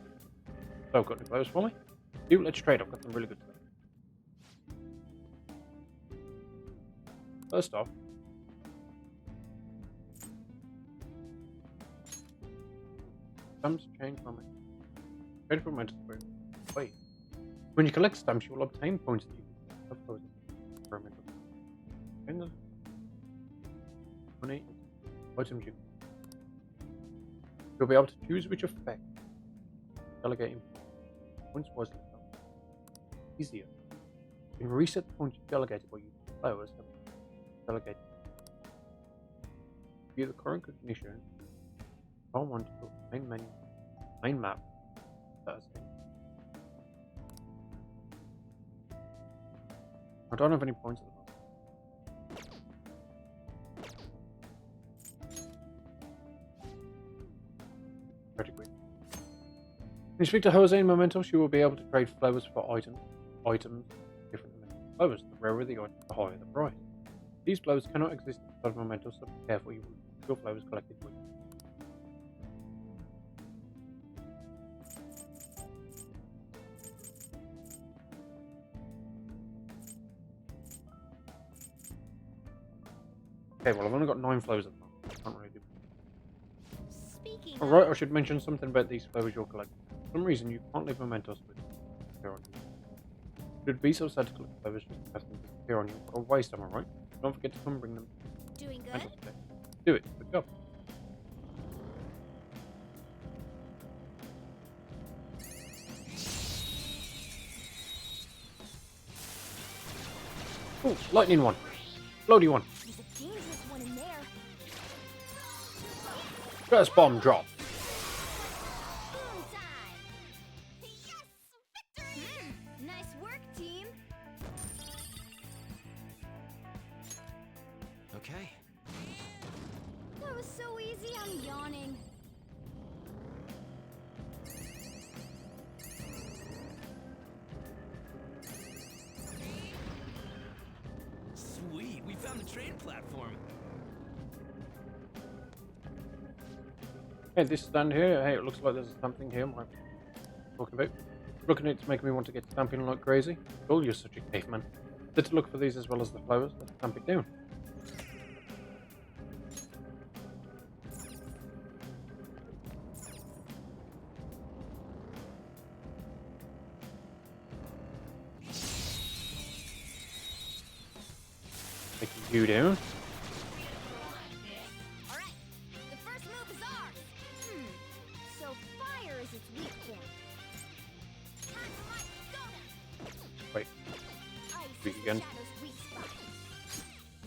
So, got any flowers for me? You, let's trade. I've got some really good stuff. First off, stamps change moment. Trade for momentum. Wait. When you collect stamps, you will obtain points that you can use for a mental. money, items you. You'll be able to choose which effect delegating points wisely. Easier. You can reset the points you delegated by using flowers and delegated. View the current cognition. I want to go main menu, main map. That's it. I don't have any points at the moment. Category. When you speak to Jose in Mementos, you will be able to trade flowers for items different than flowers. The rarer the item, the higher the price. These flowers cannot exist inside of Mementos, so be careful you will lose your flowers collected with you. Okay, well I've only got 9 flowers at the moment. Can't really do. Speaking Alright, I should mention something about these flowers you're collecting. For some reason you can't leave mementos with them on you. It would be so sad to collect flowers just to have them disappear on you. What a waste, am I right? Don't forget to come bring them. doing good? Mementos today. Do it. Good job. Oh, lightning one. Floaty one. There's a dangerous one in there. First bomb drop. Boom time! Yes! Victory! Nice work, team! Okay. That was so easy, I'm yawning. Sweet, we found the train platform. Hey, this stand here. Hey, it looks like there's something here. I'm talking about. Looking at it's making me want to get stamping like crazy. Oh, you're such a caveman. Let's look for these as well as the flowers. Let's stamp it down. Taking you down. Alright, the first move is ours! So fire is its weak point. Time for my soda! Wait. Ice Speak is again. the shadow's weak spot.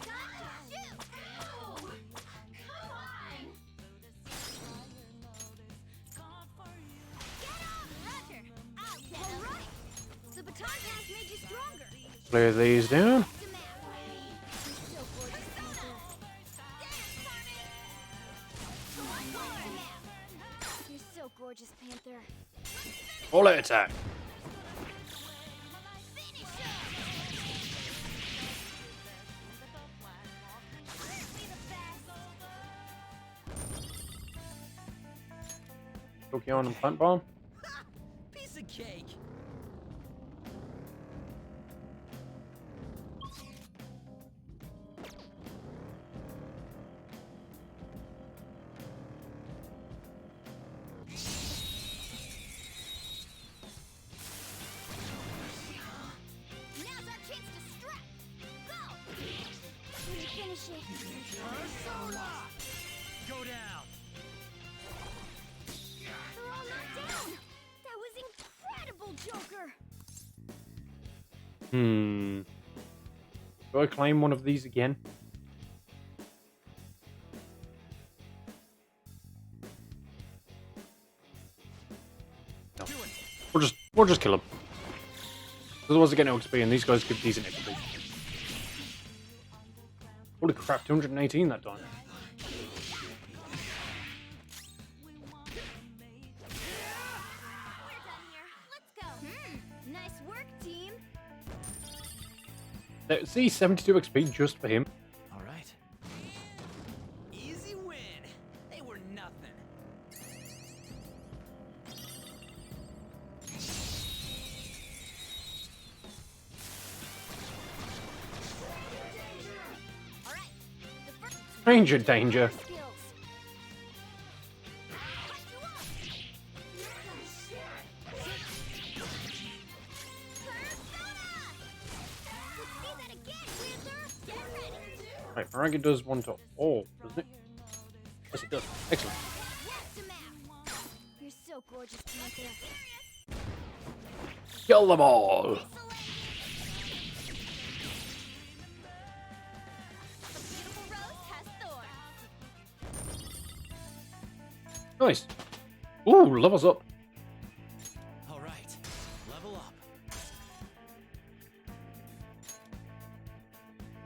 Time to shoot! Ow! Come on! Get up, Roger! I'll get Alright! The baton pass made you stronger! Clear these down. You're so gorgeous, Panther. Bullet attack. Tokyo and plant bomb. Piece of cake. Now's our chance to strike! Go! When you finish it. Persona! Go down. They're all knocked down! That was incredible, Joker! Do I claim one of these again? No. We'll just kill them. Otherwise I get no XP and these guys give decent XP. Holy crap, 218 that time. We're done here. Let's go. Nice work, team. See, 72 XP just for him. All right. Easy win. They were nothing. All right. The first Stranger danger. skills. Persona! Let's see that again, Panther! Get ready! Right, Maragi does one to all, doesn't it? Yes, it does. Excellent. You're so gorgeous, Panther. Kill them all! The beautiful rose has thorns. Nice. Ooh, levels up. All right, level up.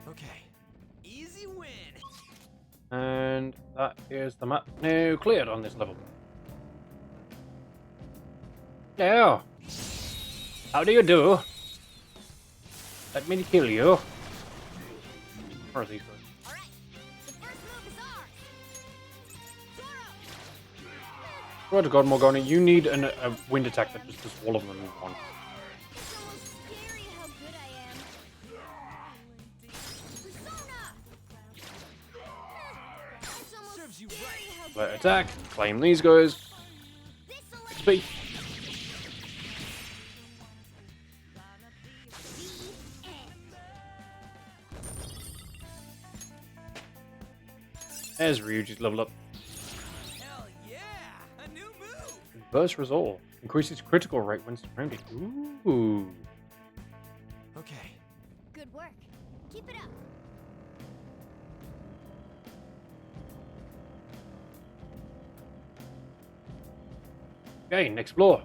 Okay, easy win. And that is the map now cleared on this level. Now, how do you do? Let me kill you. Where are these guys? All right, the first move is ours. Zoro. Swear to God, Morgana, you need a wind attack that just does all of them in one. It's almost scary how good I am. Persona. It's almost Serves you scary right. how good Let I am. attack, claim these guys. This'll XP. There's Ryuji's level up. Hell yeah, a new move. Reverse Resolve. Increases critical rate when surrounded. Ooh. Okay, Good work. Keep it up. Okay, next floor.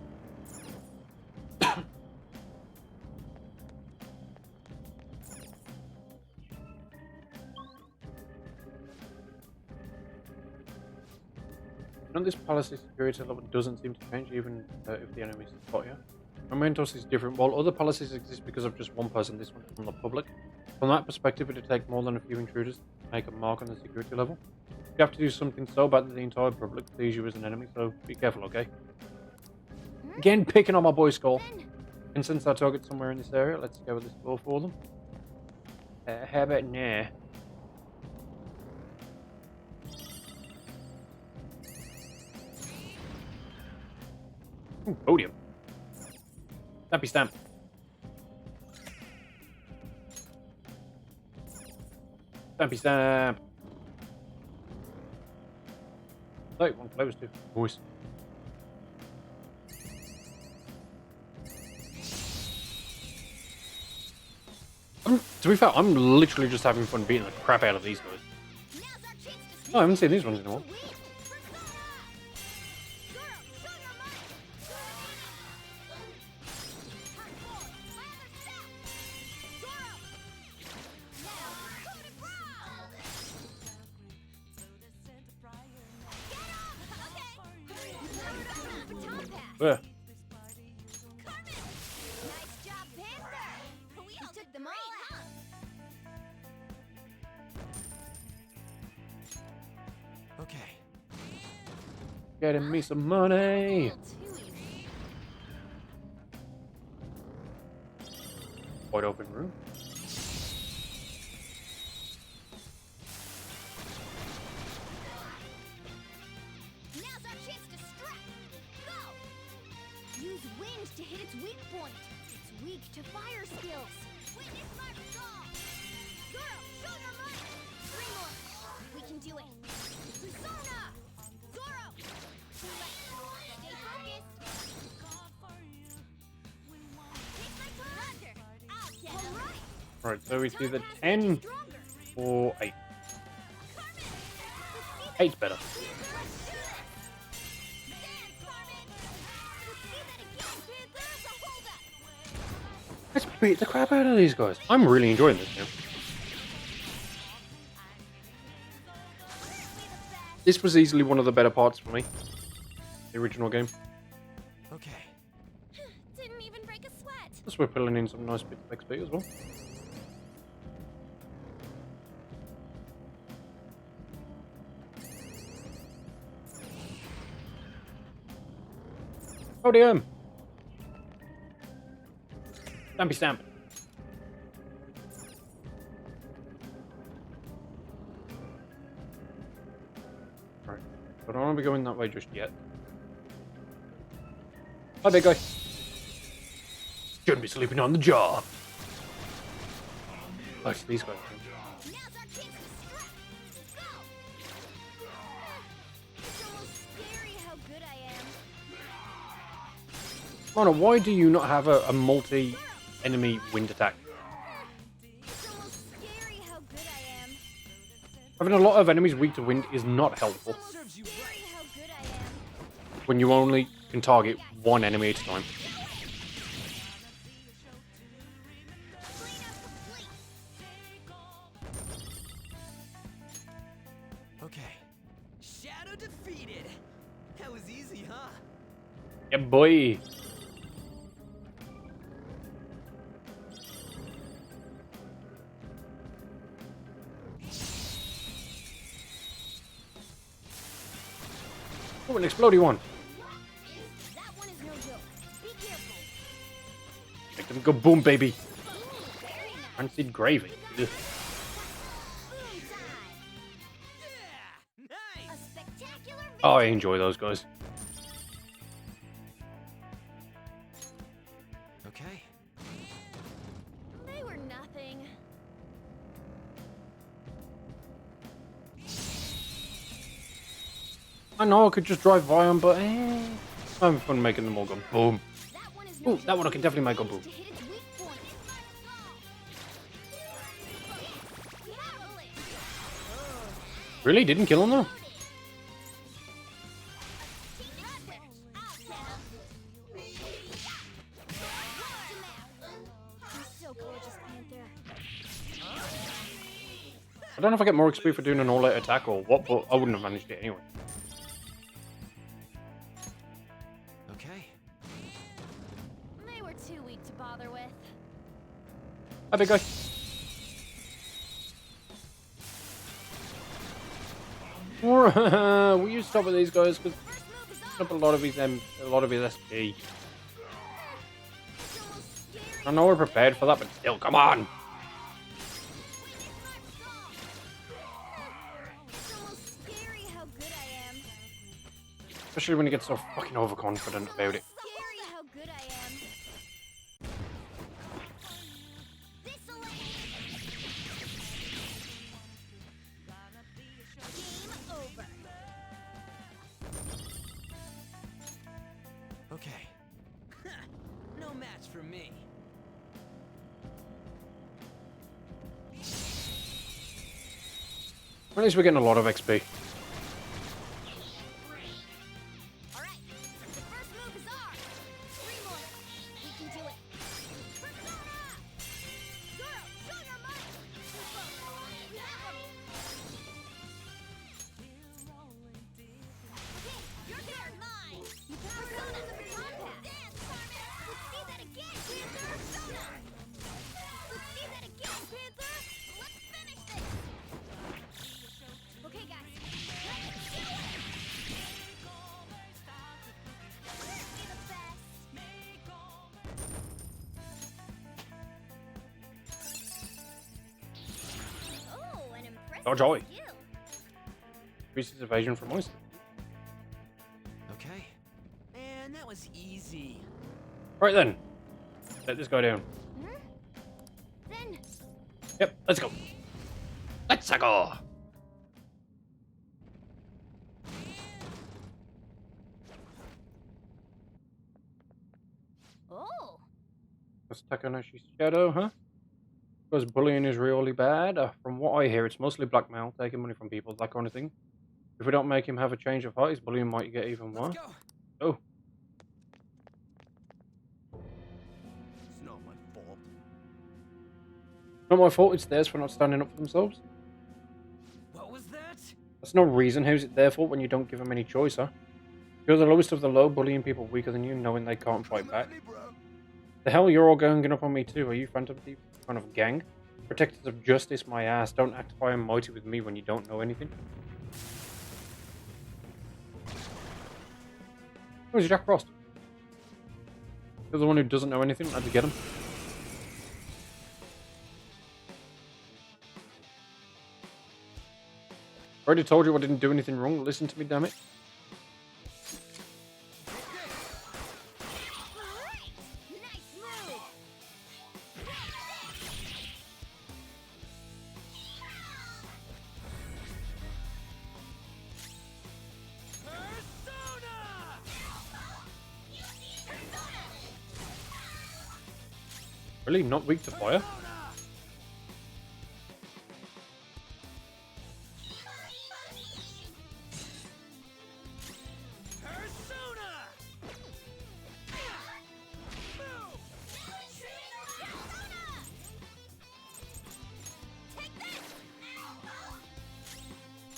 This policy security level doesn't seem to change even if the enemies spot you. Mementos is different. While other policies exist because of just one person, this one's from the public. From that perspective, it'd take more than a few intruders to make a mark on the security level. You have to do something so bad that the entire public sees you as an enemy, so be careful, okay? Again, picking on my boy Skull. And since our target's somewhere in this area, let's go with this floor for them. How about now? Ooh, podium. Stampy stamp. Stampy stamp. Oh, one close to voice. To be fair, I'm literally just having fun beating the crap out of these guys. Now's our chance to Oh, I haven't seen these ones in a while. win. Persona. Zoro, show your might. Part 4, my other step. Zoro. Now, coup de grace. Get up. Okay. Baton pass. Where? Carmen. Nice job, Panther. We all took them all out. okay. Getting me some money. Wide open room. Now's our chance to strike. Go. Use wind to hit its weak point. It's weak to fire skills. Witness my resolve. Zoro, show your might. 3 more. We can do it. Persona. Zoro. Too late. Stay focused. Take my time. I'll get him. All right. Right, so it's either 10 Stronger. or 8. Carmen. 8's better. Stand, Carmen. Let's see that again, Panther. There's a holdup. Let's beat the crap out of these guys. I'm really enjoying this now. This was easily one of the better parts for me. The original game. Okay. Didn't even break a sweat. Plus we're pulling in some nice bits of XP as well. Podium! Stampy stamp. Right, I don't want to be going that way just yet. Hi, big guy. Shouldn't be sleeping on the job. Oh, it's these guys. Now's our chance to Mona, why do you not have a multi-enemy wind attack? It's almost scary how good I am. Having a lot of enemies weak to wind is not helpful Serves you Scary right. how good I am. when you only can target one enemy at a time. Cleanup complete. Okay. Shadow defeated. That was easy, huh? Yeah, boy. Oh, an explodey one. That one is no joke. Be careful. Make them go boom, baby. Ooh, very nice. Fancied gravy. Ugh. Boom time. Yeah! A Nice! spectacular victory. Oh, I enjoy those guys. Okay. They were nothing. I know I could just drive by them, but I'm having fun making them all go boom. That one is no Ooh, that one I joke. can definitely make go It boom. needs to hit its weak point. Marvelous. Really? Didn't kill him though? So gorgeous, Panther. I don't know if I get more XP for doing an all-out attack or what, but I wouldn't have managed it anyway. Okay. They were too weak to bother with. Hi, big guy. Will you stop with these guys? Because up a lot of his SP. I know we're prepared for that, but still, come on. It's almost scary how good I am. Especially when you get so fucking overconfident about it. Scary how good I am. This'll end. Game over. Okay. No match for me. At least we're getting a lot of XP. All right. The first move is ours. Scream on it. We can do it. Persona! Zoro, show your might. We have him. Okay, your turn. Mine. You Persona the compact. Dance, Carmen. Let's see that again, Panther. Persona. Let's see that again, Panther. Let's finish this. Okay, guys. Let's do it. Be the best. Oh, an impressive Oh, joy. skill. Increases evasion from moist. Okay. And that was easy. Right then. Let this guy down. Then, Yep, let's go. Let's go. oh, Let's attack on Ashi's shadow, huh? Because bullying is really bad. From what I hear, it's mostly blackmail, taking money from people, that kind of thing. If we don't make him have a change of heart, his bullying might get even worse. Let's go. Oh, It's not my fault. not my fault, it's theirs for not standing up for themselves. What was that? That's no reason. How's it their fault when you don't give them any choice, huh? You're the lowest of the low, bullying people weaker than you, knowing they can't fight back. The hell, you're all ganging up on me too. Are you Phantom Thief? Kind of gang? Protectors of justice, my ass. Don't act high and mighty with me when you don't know anything. Where's Jack Frost? You're the one who doesn't know anything. How'd you get him? I already told you I didn't do anything wrong. Listen to me, damn it. great! Nice move! Persona! Really? Not weak to fire?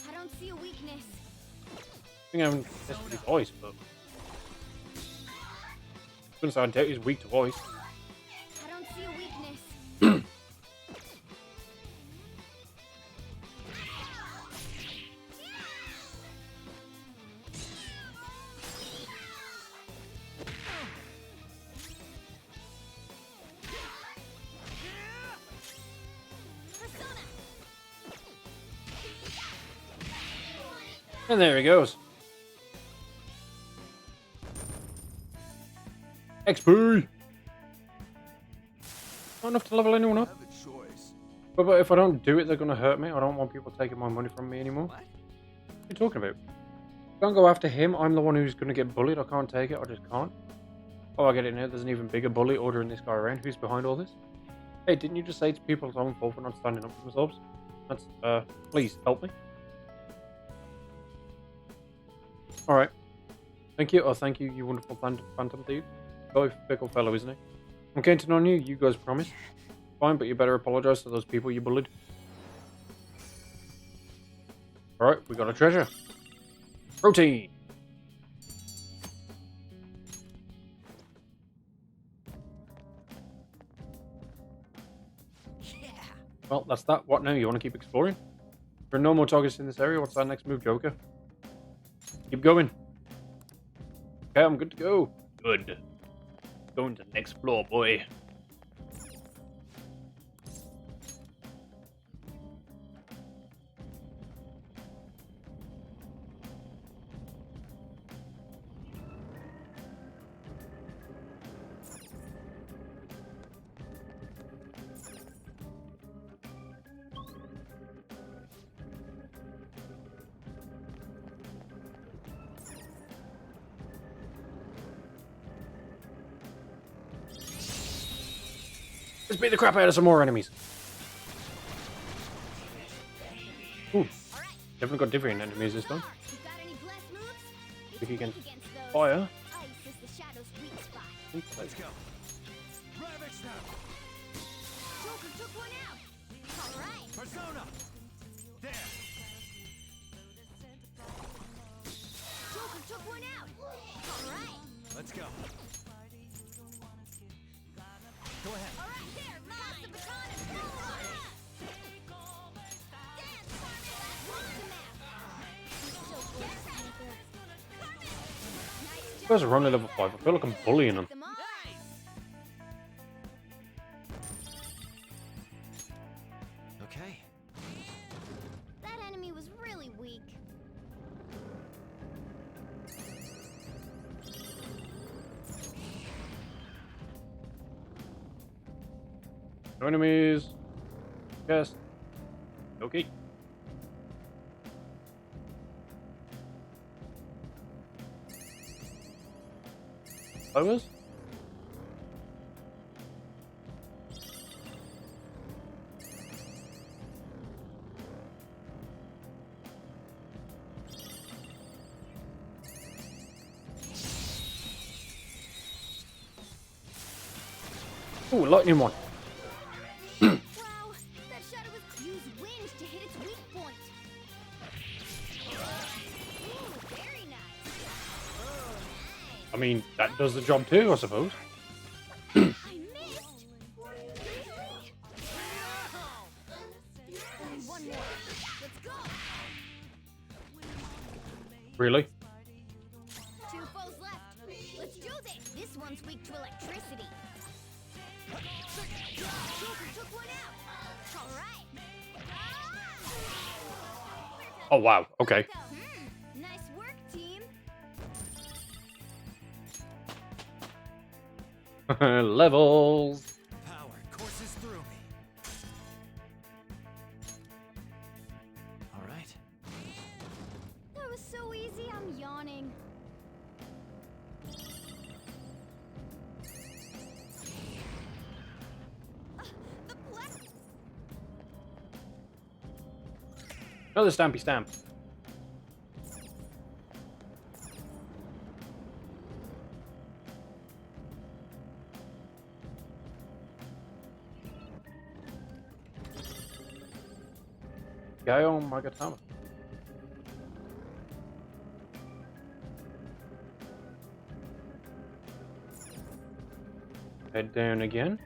I don't see a weakness. I think I haven't tested his voice, but couldn't say I doubt he's weak to voice. I don't see a weakness. And there he goes. XP! Not enough to level anyone up. But if I don't do it, they're going to hurt me. I don't want people taking my money from me anymore. What are you talking about? Don't go after him. I'm the one who's going to get bullied. I can't take it. I just can't. Oh, I get it now. There's an even bigger bully ordering this guy around. Who's behind all this? Hey, didn't you just say it's people's own fault for not standing up for themselves? That's, please, help me. Alright. Thank you. Oh, thank you, you wonderful phantom thief. Very fickle fellow, isn't he? I'm counting on you. You guys promise. Fine, but you better apologize to those people you bullied. Alright, we got a treasure. Protein! Yeah. Well, that's that. What now? You want to keep exploring? There are no more targets in this area. What's our next move, Joker? Keep going. Okay, I'm good to go. Good. Going to the next floor, boy. Let's beat the crap out of some more enemies. Ooh. Definitely got different enemies this time. Weak against fire. Let's go. Ravage them. Joker took one out. All right. Persona. There. Joker took one out. All right. Let's go. Go ahead. All right, there. Pass the baton and roll on. Dance, You guys are running level 5. I feel like I'm bullying them. Okay. That enemy was really weak. No enemies. Yes. Okay. Flowers? Ooh, lightning one. Wow, that shadow was use wind to hit its weak point. Ooh, very nice. I mean, that does the job too, I suppose. I missed. And one more. Let's go. Really? Two foes left. Let's do this. This one's weak to electricity. Joker took one out. All right. Oh, wow. Okay. Nice work, team. Levels. Power courses through me. All right. That was so easy, I'm yawning. Another stampy stamp. Gaio Magatama. Head down again.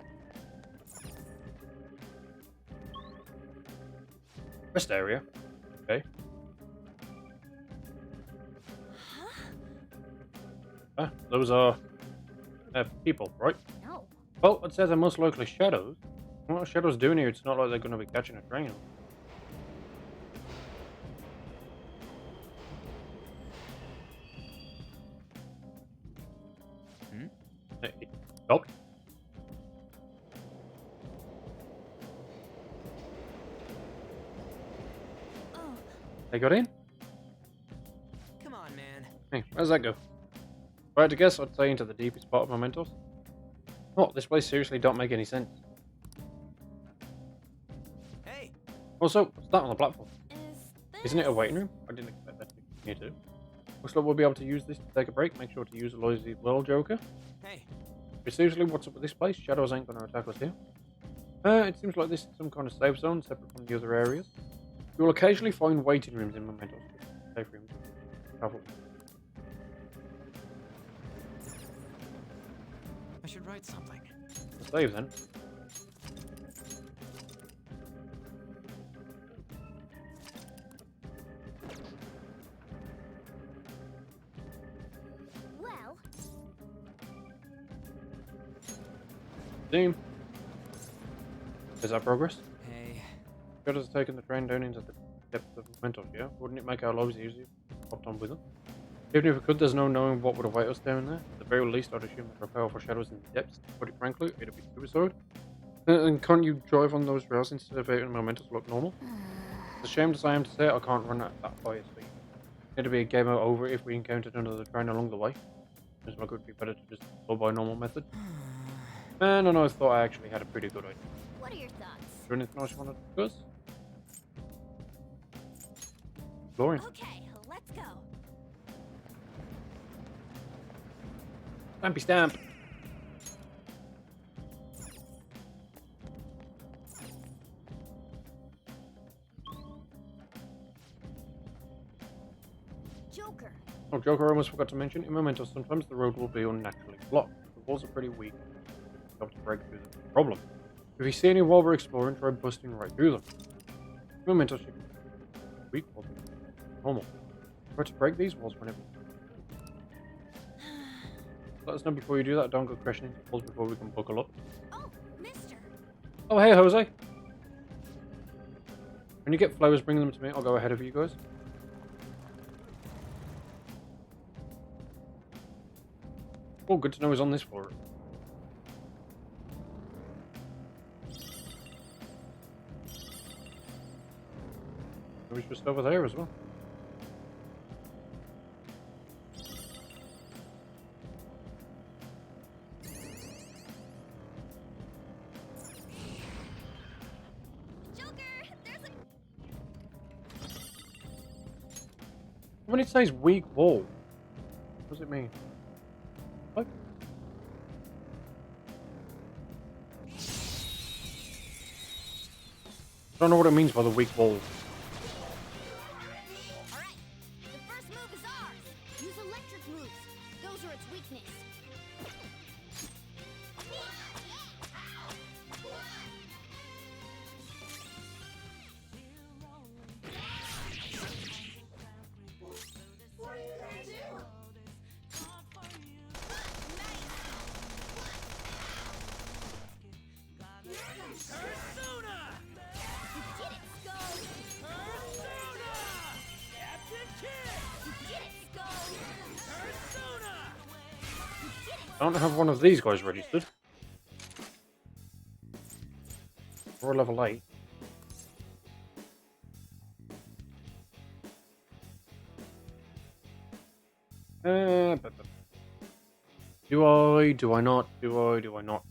Rest area. Okay. Those are people, right? No. Well, it says they're most likely shadows. What are shadows doing here? It's not like they're going to be catching a train. Hey, stop. Oh, They got in? Come on, man. Hey, where's that go? If I had to guess, I'd say into the deepest part of Mementos. Oh, this place seriously don't make any sense. Hey, Also, what's that on the platform? is Isn't it a this- waiting room? I didn't expect that to be here too. Looks like we'll be able to use this to take a break. Make sure to use Aloysius well, Joker. hey. But seriously, what's up with this place? Shadows ain't going to attack us here. It seems like this is some kind of safe zone separate from the other areas. You will occasionally find waiting rooms in Mementos. Safe rooms. Travel. I should write something. Save then. Well, Team. Is that progress? Hey. Shadows have taken the train down into the depths of Mementos, yeah? Wouldn't it make our lives easier if we popped on with them? Even if we could, there's no knowing what would await us down there. At the very least, I'd assume there are powerful shadows in the depths. To put it frankly, it'd be suicide. And can't you drive on those rails instead of out in Mementos look normal? As ashamed as I am to say it, I can't run at that high speed. It'd be a game over if we encountered another train along the way. Seems like it would be better to just go by normal method. And I thought I actually had a pretty good idea. what are your thoughts? Is there anything else you want to discuss? Florian. Okay, let's go. Stampy stamp. Joker. Oh, Joker, I almost forgot to mention, in Mementos, sometimes the road will be unnaturally blocked. The walls are pretty weak. You have to break through them. Problem. If you see any while we're exploring, try busting right through them. In Mementos, you can weak walls. Normal. Try to break these walls whenever. Let us know before you do that. Don't go crashing into walls before we can buckle up. Oh, mister. Oh, hey, Jose. When you get flowers, bring them to me. I'll go ahead of you guys. Oh, good to know he's on this floor. He's just over there as well. Joker, there's a... When it says weak wall, what does it mean? What? I don't know what it means by the weak wall. Alright, the first move is ours. Use electric moves. Those are its weakness. I don't have one of these guys registered. We're level 8. Do I? Do I not? Do I? Do I not?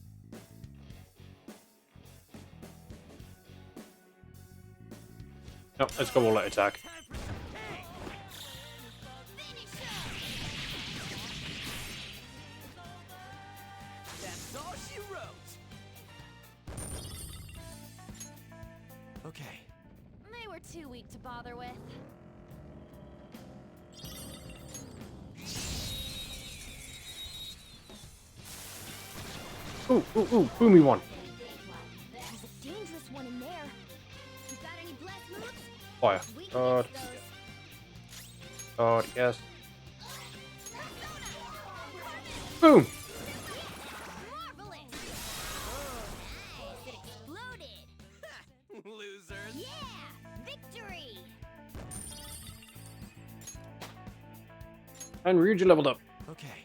No, let's go all out attack. That's all she wrote. Okay. They were too weak to bother with. Ooh, ooh, ooh, boomy one. There's a dangerous one in there. You got any blast moves? Fire. We can God. use those. God, yes. Boom! Marvelous! Nice, it exploded. Losers. Yeah, victory! And Ryuji leveled up. Okay.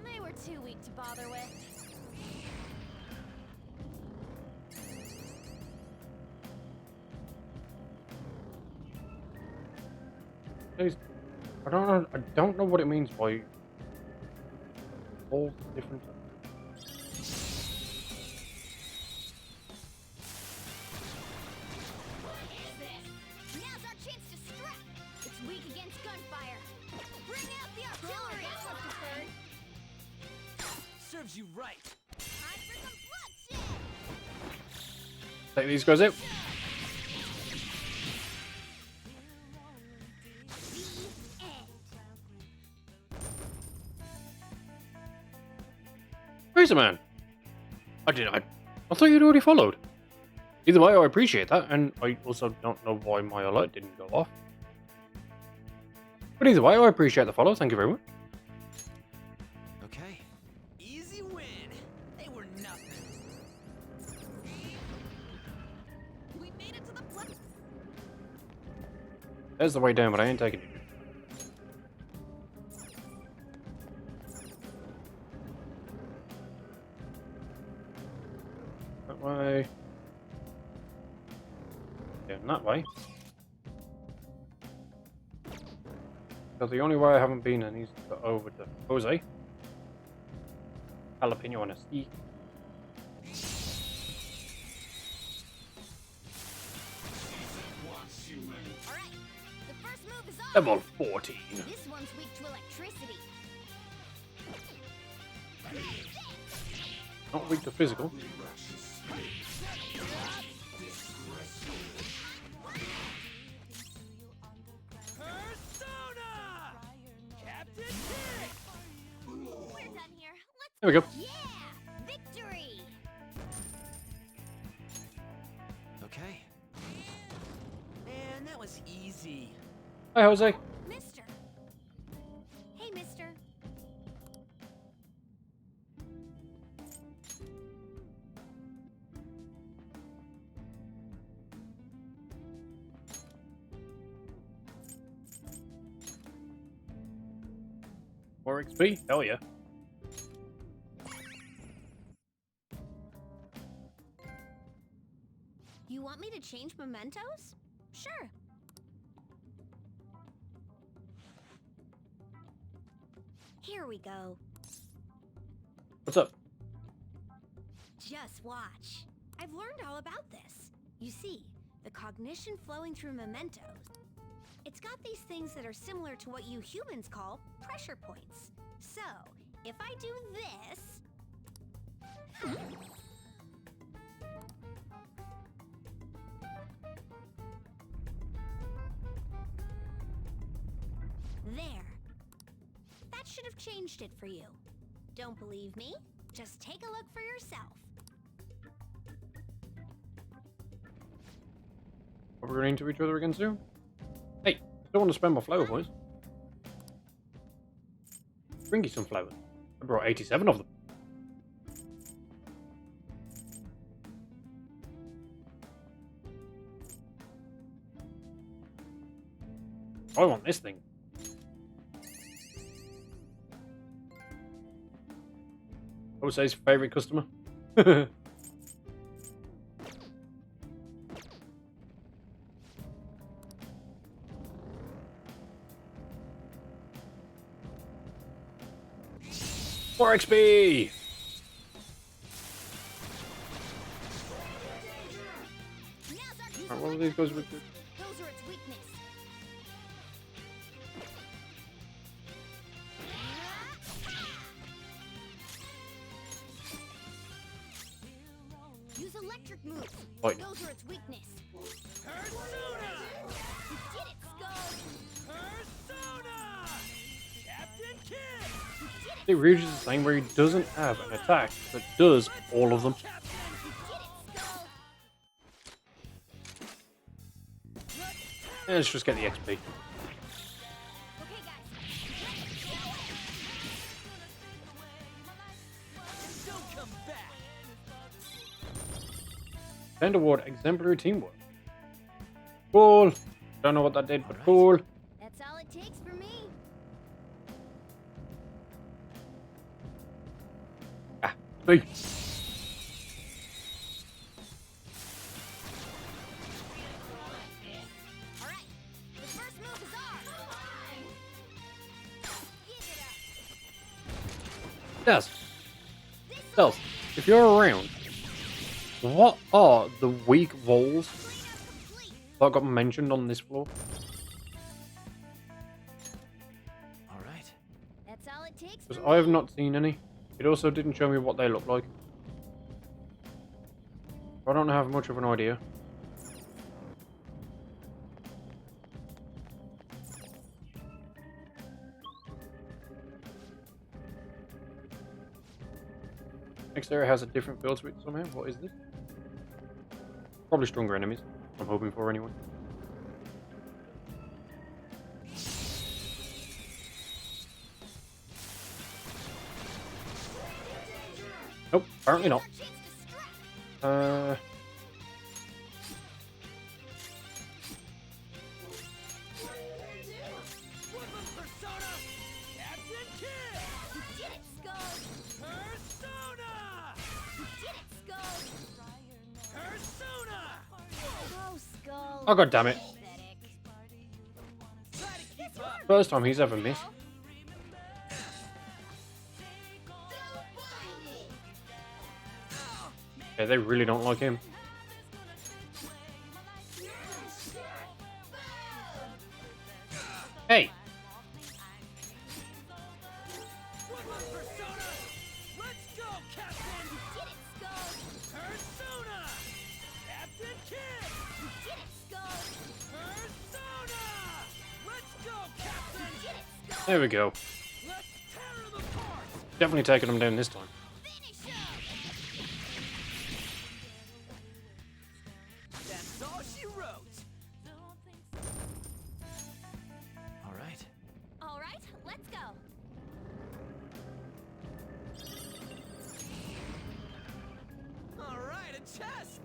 They were too weak to bother with. Please. I don't know what it means by all different. Now's our chance to strike. It's weak against gunfire. Bring out the artillery. Serves you right. Time for some bloodshed. Take these guys out. The end. Razor Man. I thought you'd already followed. Either way, I appreciate that, and I also don't know why my alert didn't go off. But either way, I appreciate the follow. Thank you very much. Okay. Easy win. They were nothing. We made it to the place. There's the way down, but I ain't taking it. That way. Down that way. So the only way I haven't been in is to go over to Jose. Jalapeno on a stick. Alright, the first move is off. Level 14. This one's weak to electricity. Not weak to physical. Persona! Captain Dick! We're done here. Let's There we go. Yeah! Victory! Okay. Man, that was easy. Hi, Jose. Mister. Hey, mister. More XP? Hell yeah. You want me to change mementos? Sure. Here we go. What's up? Just watch. I've learned all about this. You see, the cognition flowing through mementos. It's got these things that are similar to what you humans call pressure points. So, if I do this... There. That should have changed it for you. Don't believe me? Just take a look for yourself. Are we running into each other again soon? Hey, don't want to spend my flower points. Bring you some flowers. I brought 87 of them. I want this thing. Jose's favorite customer. More XP! Right, what are these guys with? Those are its weakness. Use electric moves. Like, Those are its weakness. Persona! You did it, Skull! Persona! Captain Kidd! You did it! see, Ryuji's the same where he doesn't have an attack that does all of them. You did it, Skull! Let's just get the XP. Okay, guys. Don't come back! And award exemplary teamwork. Cool. Don't know what that did, but cool. That's all it takes for me. See. All right. The first move is ours. Give it up. Yes. Stealth, if you're around, what are the weak walls that got mentioned on this floor? All right. That's all it takes for Because me. I have not seen any. It also didn't show me what they look like. I don't have much of an idea. Next area has a different feel to it somehow. What is this? Probably stronger enemies. I'm hoping for anyway. Nope, apparently not. Our chance to strike. Woodland Persona! Captain Kidd! You did it, Skull. Persona! You did it, Skull. Persona! Oh, Skull. Oh, god damn it. Pathetic. Try to keep up! First time he's ever missed. Yeah, they really don't like him. Hey! Woodland Persona! Let's go, Captain! You did it, Skull. Persona! Captain Kidd! You did it, Skull. Persona! Let's go, Captain! You did it, Skull. There we go. Let's tear them apart! Definitely taking him down this time. Finish him. That's all she wrote! All right. All right, let's go. All right, a chest!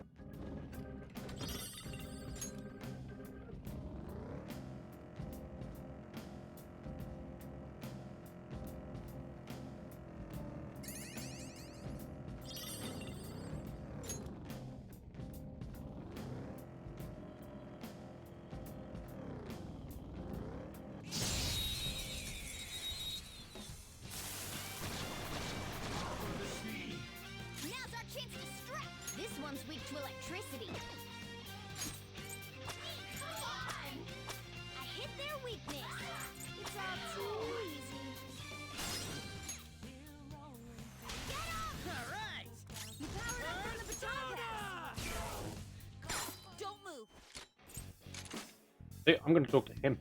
Now's our chance to strike. This one's weak to electricity. Come on! I hit their weakness. It's all too easy. Get up! All right! You powered up from the baton pass. Don't move. See, I'm going to talk to him.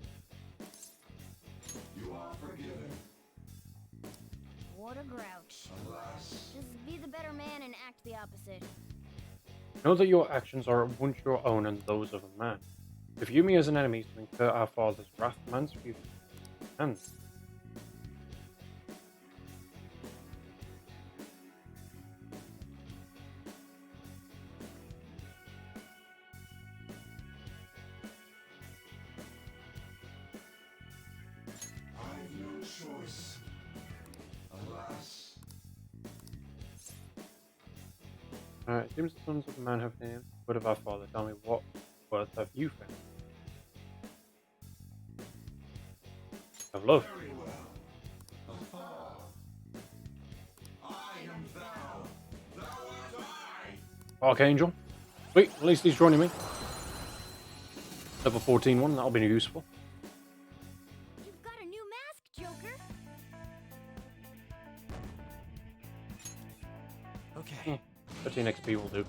You are forgiven. What a grouch. Alas. Just be the better man and act the opposite. Know that your actions are at once your own and those of a man. If you view me as an enemy to incur our father's wrath, man's future hands. I've no choice. Alas. It seems the sons of man have named, but of our father, tell me what worth have you found? Of love. Very well. Afar. I am thou. Thou art I. Archangel. Sweet, at least he's joining me. Level 14 one, that'll be useful. You've got a new mask, Joker. Okay. 13 XP will do.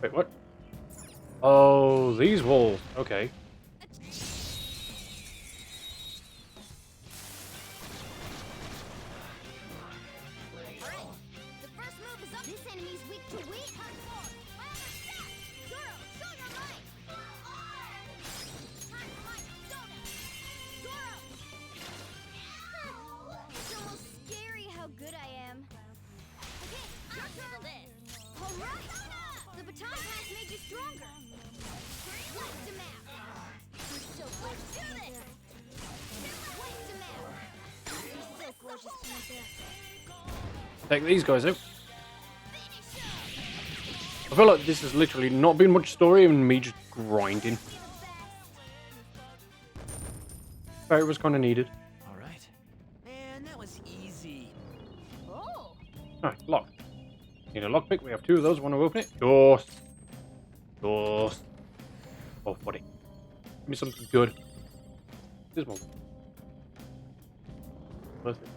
Wait, what? Oh, these walls. Okay. The first move is up. This enemy's weak to weak. Zoro, show your might. Time for my soda. Zoro. It's almost scary how good I am. Okay, I'll handle this. All right. The baton pass made you stronger. Wiped him out. You're so close. Let's do this. Wiped him out. You're so gorgeous, Panther. Take these guys out. I feel like this has literally not been much story and me just grinding. But it was kind of needed. All right. Man, that was easy. Oh. Ah, locked. Need a lockpick. We have 2 of those. Want to open it? Doors. Doors. Oh, buddy. Give me something good. This one. Worth it.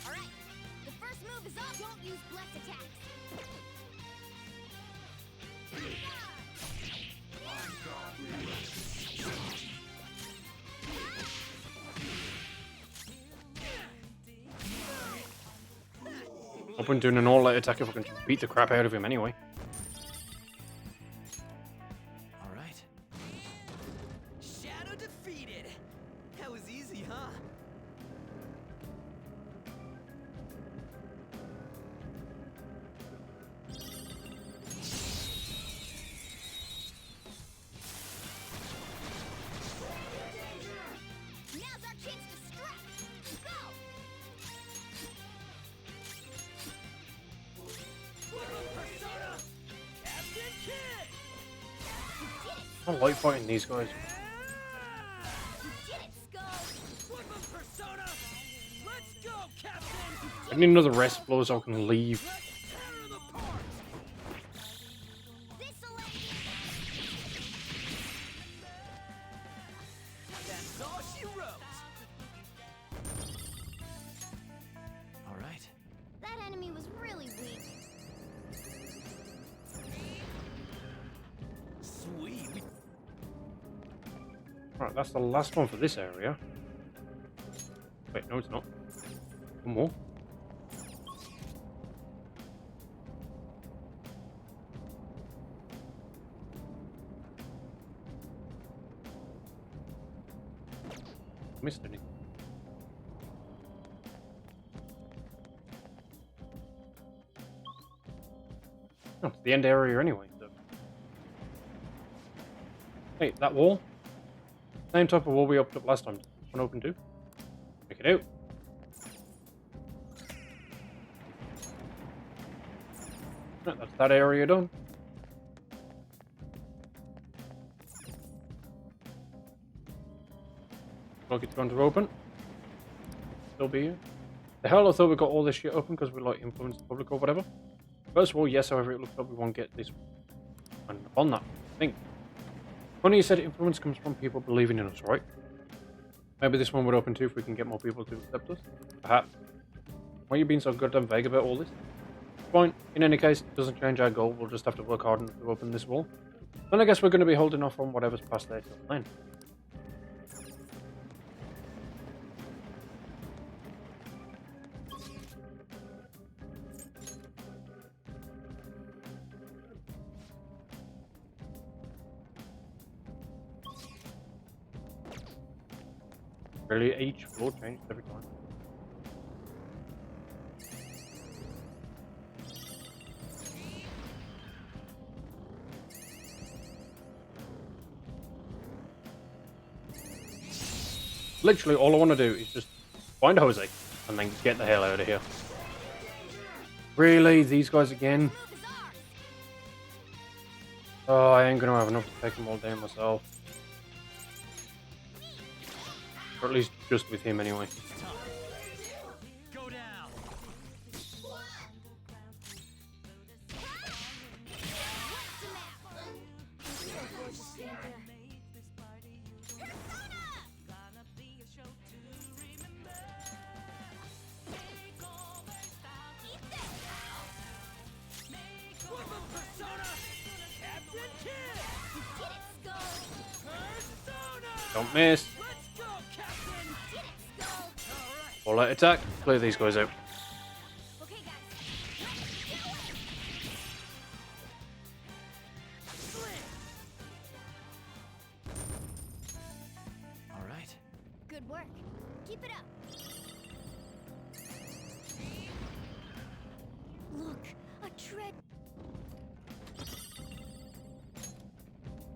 All right. The first move is up. Don't use bless attacks. Open doing an all-out attack if I can just beat the crap out of him anyway. All right. Shadow defeated. That was easy, huh? Now's our chance to strike. Go. Persona! Captain Kid! I like fighting these guys. You did it, Skull. Flip of Persona! Let's go, Captain! I need another rest floor so I can leave. Let's tear them apart! This'll end. That's all she wrote! All right. That enemy was really weak. Sweet. Right, that's the last one for this area. Wait, no, it's not. One more. Missed anything. Oh, it's the end area anyway. So. Hey, that wall? Same type of wall we opened up last time. One open too. Check it out. Right, that's that area done. Like it's going to open. Still be here. The hell I thought we got all this shit open because we like influence the public or whatever. First of all, yes, however, it looks like we won't get this one on that thing. Funny you said influence comes from people believing in us, right? Maybe this one would open too if we can get more people to accept us. Perhaps. Why are you being so goddamn vague about all this? Fine. In any case, it doesn't change our goal. We'll just have to work hard enough to open this wall. Then I guess we're going to be holding off on whatever's past there till then. Really, each floor changes every time. Literally, all I want to do is just find Jose and then get the hell out of here. Really? These guys again? Move is ours. Oh, I ain't gonna have enough to take them all down myself. Or at least just with him anyway. Go down. Don't miss. All out attack. Clear these guys out. Okay, guys. All right. Good work. Keep it up. Look, a tread.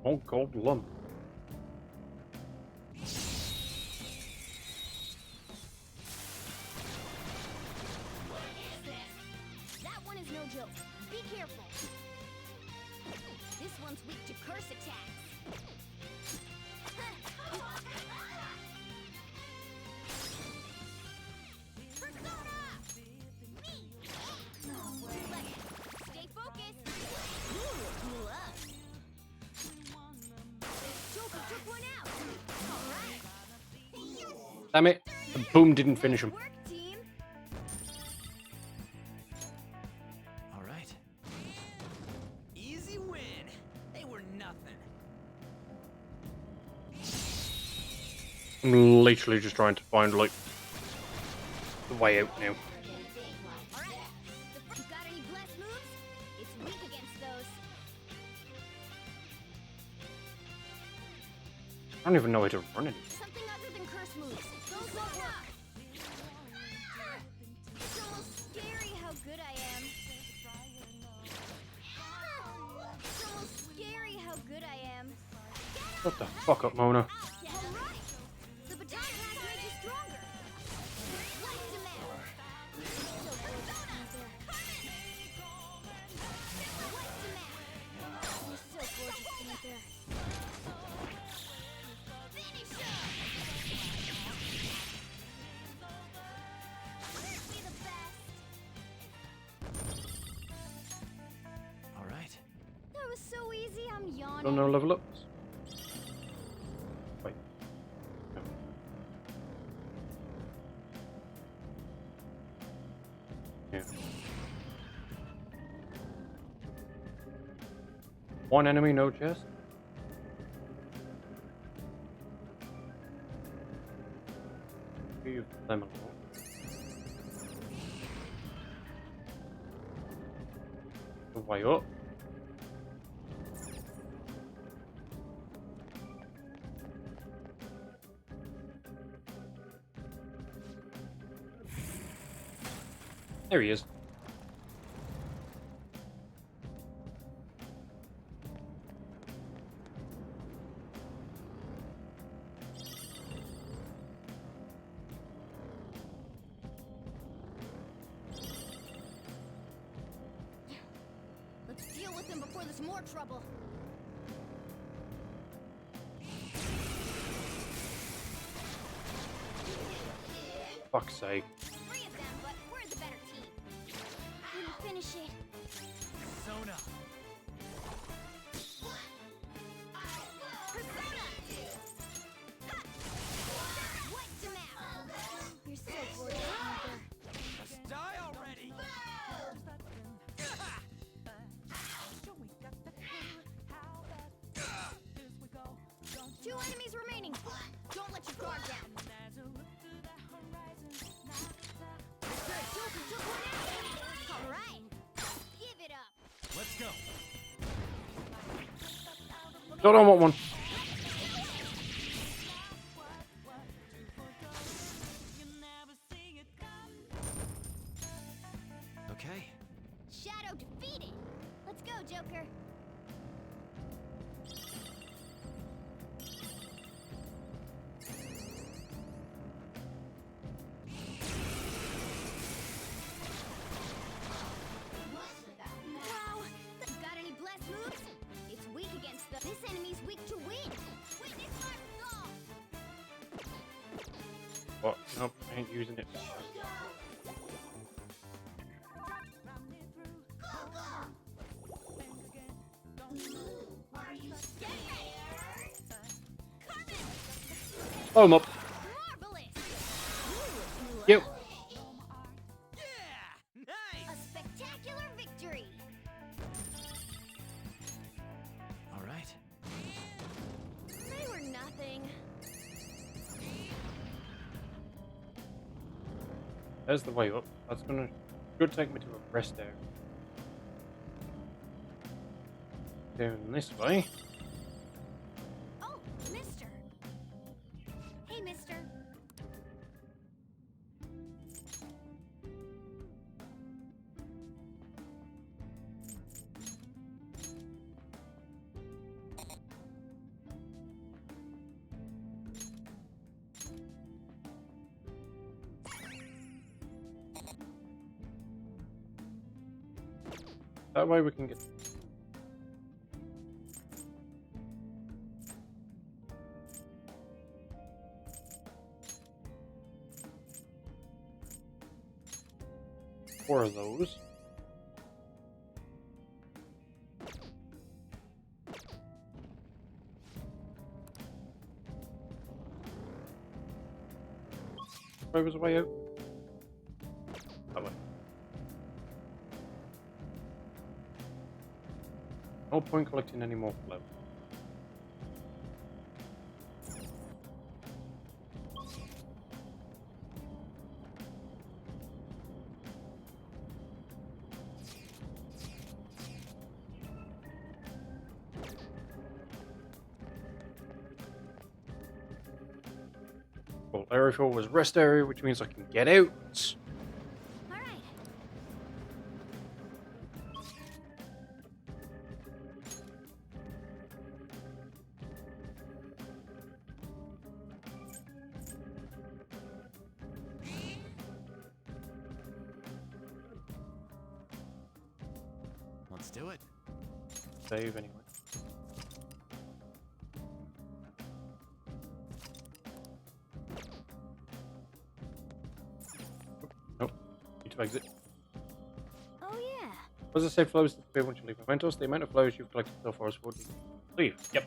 Oh, gold lump. That one is no joke. Be careful. This one's weak to curse attacks. Stay focused. Cool up. Joker took one out. All right. Damn it. The boom didn't finish him. Work, team. All right. Easy win. They were nothing. I'm literally just trying to find, like, the way out now. All right. You got any blessed moves? It's weak against those. I don't even know how to run it. Something other than curse moves. Those won't work. It's almost scary how good I am. It's almost scary how good I am. Shut the fuck up, Mona. All right. The baton has made you stronger. Light him out. So persona. Light him out. You're so gorgeous, Panther. Finish him. Aren't we the best? All right. That was so easy. I'm yawning. Don't know level ups. Wait. No. Yeah. One enemy, no chest. Leave them alone. The way up. There he is. Let's deal with him before there's more trouble. Fuck's sake. Three of them, but we're the better team. We'll finish it. Persona. Persona! Ha! Wiped him out. You're so gorgeous, Panther. Just die already. 2 enemies remaining. Don't let your guard down. Joker took one out. All right. Give it up. Let's go. Don't know what one. Okay. Shadow defeated. Let's go, Joker. Wow. Got any blessed moves? It's weak Nope, I ain't using it. Blow him up. Marvelous! You. Yeah! Nice! A spectacular victory! All right. They were nothing. There's the way up. That's gonna should take me to a rest area. Down this way. Oh, mister! Hey, mister! That way we can get. Four of those. Where was the way out? That way. No point collecting any more flow. Well, area 4 was rest area, which means I can get out. All right. Let's do it. Save anyway. Nope. Need to exit. Oh, yeah. As I said, flows disappear once you leave Mementos. The amount of flows you've collected so far is 40. Leave. Yep.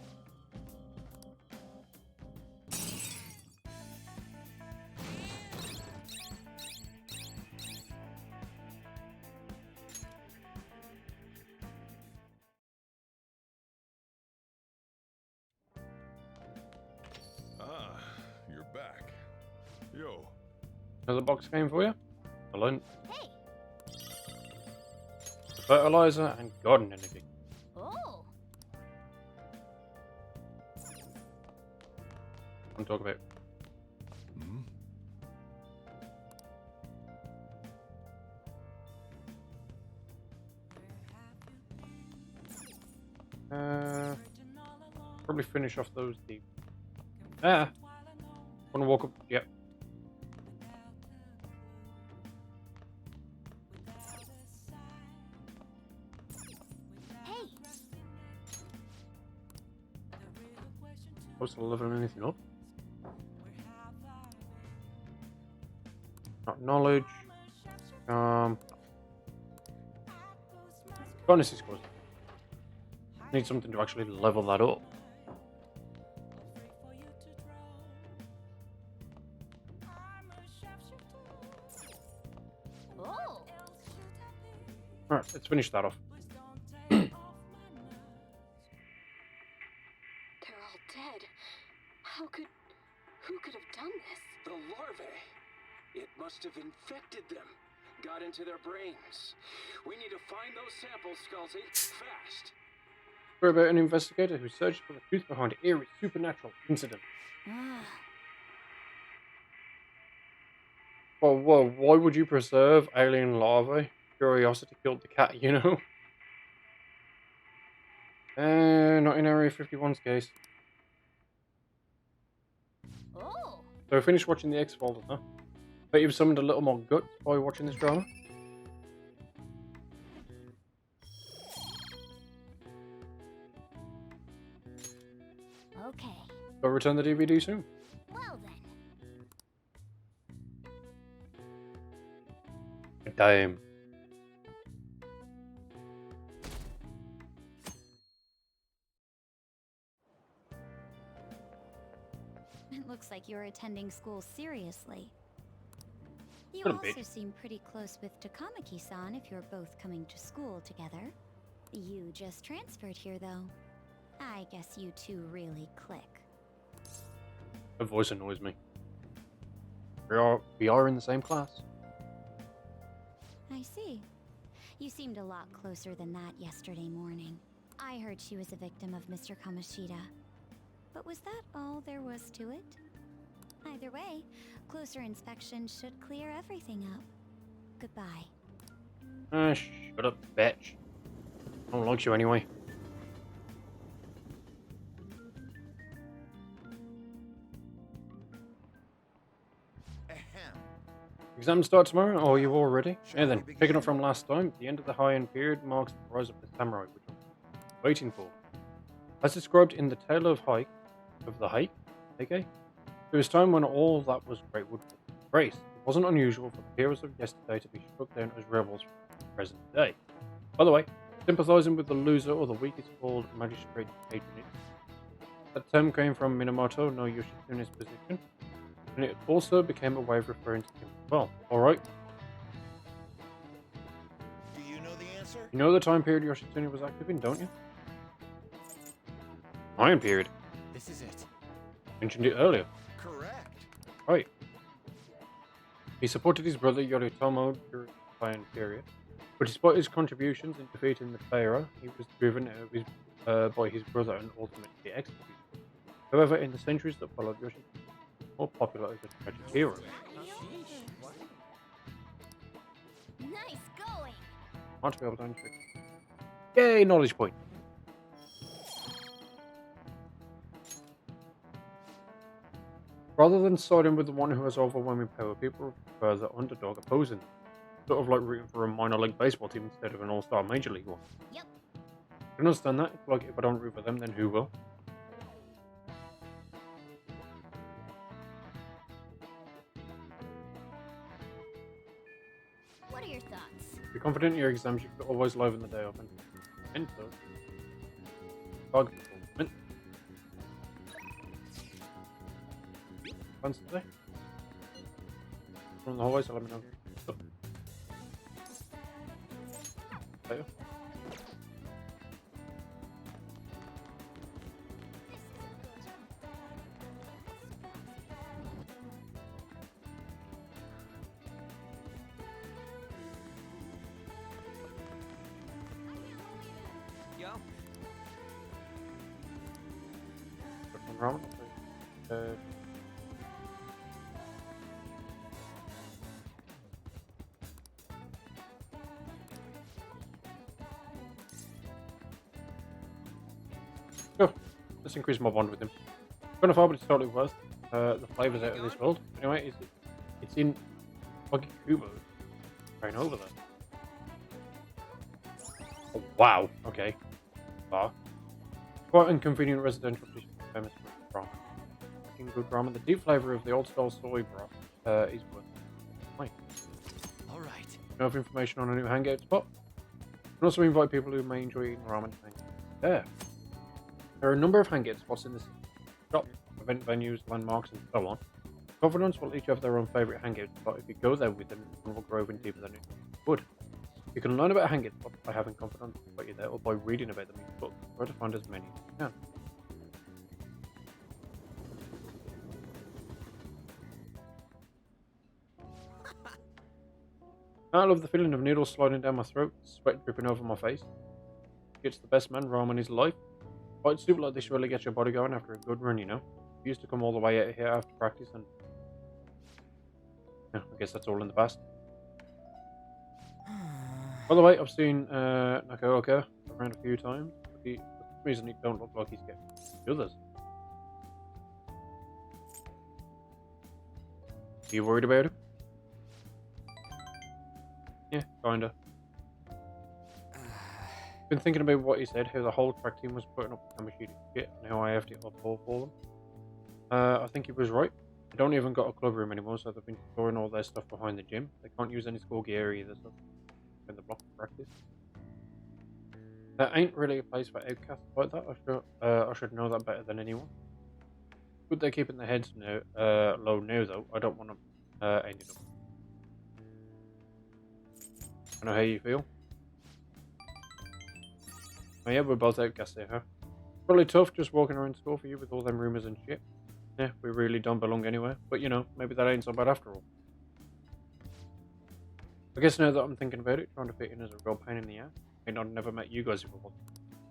Ah, you're back. Yo, Another box game for you. Alone. Hey! Fertilizer and garden energy. Oh! I'm talking about. hmm? Probably finish off those deep. Ah! Wanna walk up? Yep. Hey! Supposed to level anything up? Not knowledge. Bonus scores. Need something to actually level that up. Oh! Alright, let's finish that off. They're all dead. Who could have done this? The larvae. It must have infected them. Got into their brains. We need to find those samples, Scalzi. Fast. We're about an investigator who searched for the truth behind an eerie supernatural incident. Ah. Whoa, why would you preserve alien larvae? Curiosity killed the cat, you know? Not in Area 51's case. Oh! So finish watching the X-Files, huh? Bet you've summoned a little more guts by watching this drama? Okay. So return the DVD soon. Well then. Damn. It looks like you're attending school seriously. You Couldn't be. also seem pretty close with Takamaki-san if you're both coming to school together. You just transferred here, though. I guess you two really click. Her voice annoys me. We are in the same class. I see. You seemed a lot closer than that yesterday morning. I heard she was a victim of Mr. Kamoshida. But was that all there was to it? Either way, closer inspection should clear everything up. Goodbye. Shut up, bitch. I don't like you anyway. Exams start tomorrow? Oh, you all ready? Yeah then, picking up from last time, the end of the high-end period marks the rise of the samurai, which I'm waiting for. As described in the Tale of the Hike, okay? There was a time when all that was great would grace. It wasn't unusual for the heroes of yesterday to be struck down as rebels from the present day. By the way, sympathizing with the loser or the weak is called magistrate patronage. That term came from Minamoto no Yoshitsune's position, and it also became a way of referring to him as well. Alright. Do you know the answer? You know the time period Yoshitsune was active in, don't you? Iron period. This is it. Mentioned it earlier. Correct. Right. He supported his brother Yoritomo during the Iron period, but despite his contributions in defeating the Taira, he was driven out of by his brother and ultimately executed. However, in the centuries that followed, Yoshitsune was more popular as a tragic hero. Nice going! Want to be able to answer it. Yay, knowledge point. Rather than siding with the one who has overwhelming power, people prefer the underdog opposing them. Sort of like rooting for a minor league baseball team instead of an all-star major league one. Yep. I can understand that. Like, if I don't root for them, then who will? What are your thoughts? Be confident in your exams. You could always liven the day up and enter. Target performance. Plans today? From the hallway, so let me know. Oh. Later. Yo. From ramen. Oh, let's increase my bond with him. Kind of far, but it's totally worth the flavors out of this world. Anyway, it's in Kubo. Right over there. Oh, wow. Okay. Far. Quite inconvenient residential dish famous for its ramen. Making good ramen. The deep flavor of the old style soy broth is worth it. All right. Enough information on a new hangout spot. You can also invite people who may enjoy eating ramen to hang out there. There are a number of hangout spots in the shop, event venues, landmarks, and so on. Confidants will each have their own favourite hangout spot. If you go there with them, one will grow even deeper than it would. You can learn about hangout spots by having confidants about you there, or by reading about them in books. Try to find as many as you can. I love the feeling of needles sliding down my throat, sweat dripping over my face. It's the best man ramen in his life. Fight soup like this really gets your body going after a good run, you know. I used to come all the way out here after practice, and yeah, I guess that's all in the past. By the way, I've seen Nakaoka around a few times, but for some reason he don't look like he's getting the others. Are you worried about him? Yeah, kinda. Been thinking about what he said, how the whole track team was putting up with Kamoshida's shit, and how I have to uphold for them. I think he was right. They don't even got a club room anymore, so they've been storing all their stuff behind the gym. They can't use any school gear either, so in the block for practice. There ain't really a place for outcasts like that. I should know that better than anyone. Good they're keeping their heads low now, though. I don't want them ending up. I know how you feel. Oh yeah, we're both outcasts here, huh? Probably tough just walking around school for you with all them rumours and shit. Yeah, we really don't belong anywhere. But you know, maybe that ain't so bad after all. I guess now that I'm thinking about it, trying to fit in is a real pain in the ass. I mean, I've never met you guys before,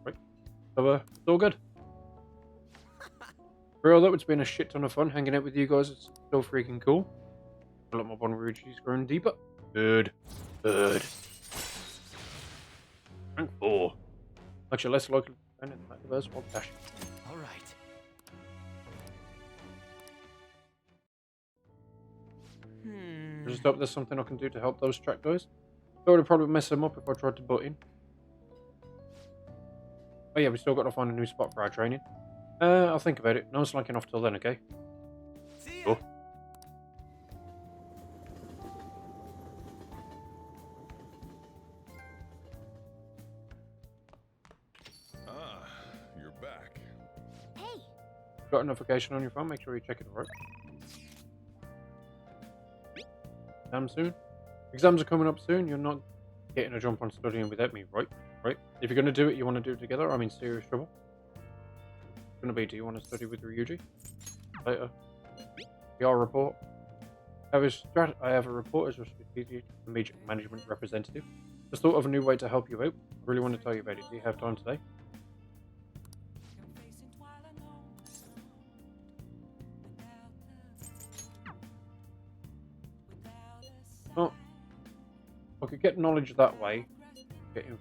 right? So, it's all good. Real though, it's been a shit ton of fun hanging out with you guys. It's so freaking cool. I like my bond with Ryuji's growing deeper. Good. Good. Rank 4. Actually, less likely to spend in the metaverse while dashing. All right. I just hope there's something I can do to help those track guys. I would probably mess them up if I tried to butt in. Oh yeah, we still got to find a new spot for our training. I'll think about it. No slacking off till then, okay? See ya. Cool. Ah, you're back. Hey, Got a notification on your phone? Make sure you check it right. Exam soon? Exams are coming up soon. You're not getting a jump on studying without me, right? Right? If you're going to do it, you want to do it together. I'm in serious trouble. It's going to be, do you want to study with Ryuji? Later. PR report. I have a report as a strategic management representative. Just thought of a new way to help you out. I really want to tell you about it. Do you have time today? Well, I could get knowledge that way. Get him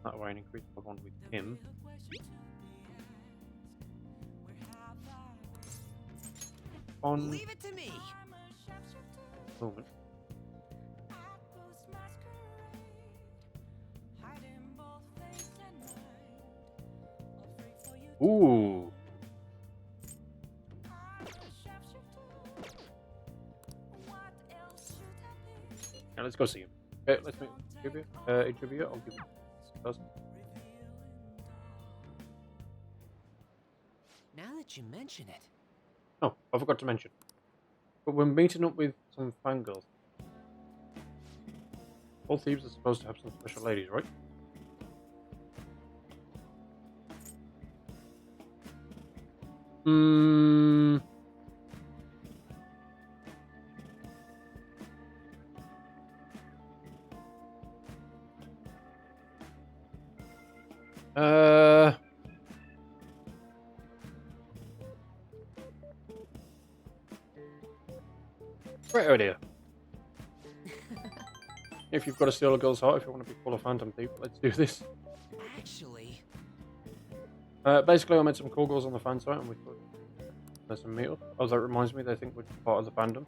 that way and increase my bond with him. On Leave it to me. moment. Ooh. Now let's go see him. Okay, let's make interview. I'll give him 1,000. Now that you mention it. Oh, I forgot to mention. But we're meeting up with some fangirls. All thieves are supposed to have some special ladies, right? Hmm. Great idea. If you've got to steal a girl's heart, if you want to be full of Phantom Thief, let's do this. Actually, Basically, I met some cool girls on the fan site and we thought there's some meet up. Oh, that reminds me, they think we're part of the fandom.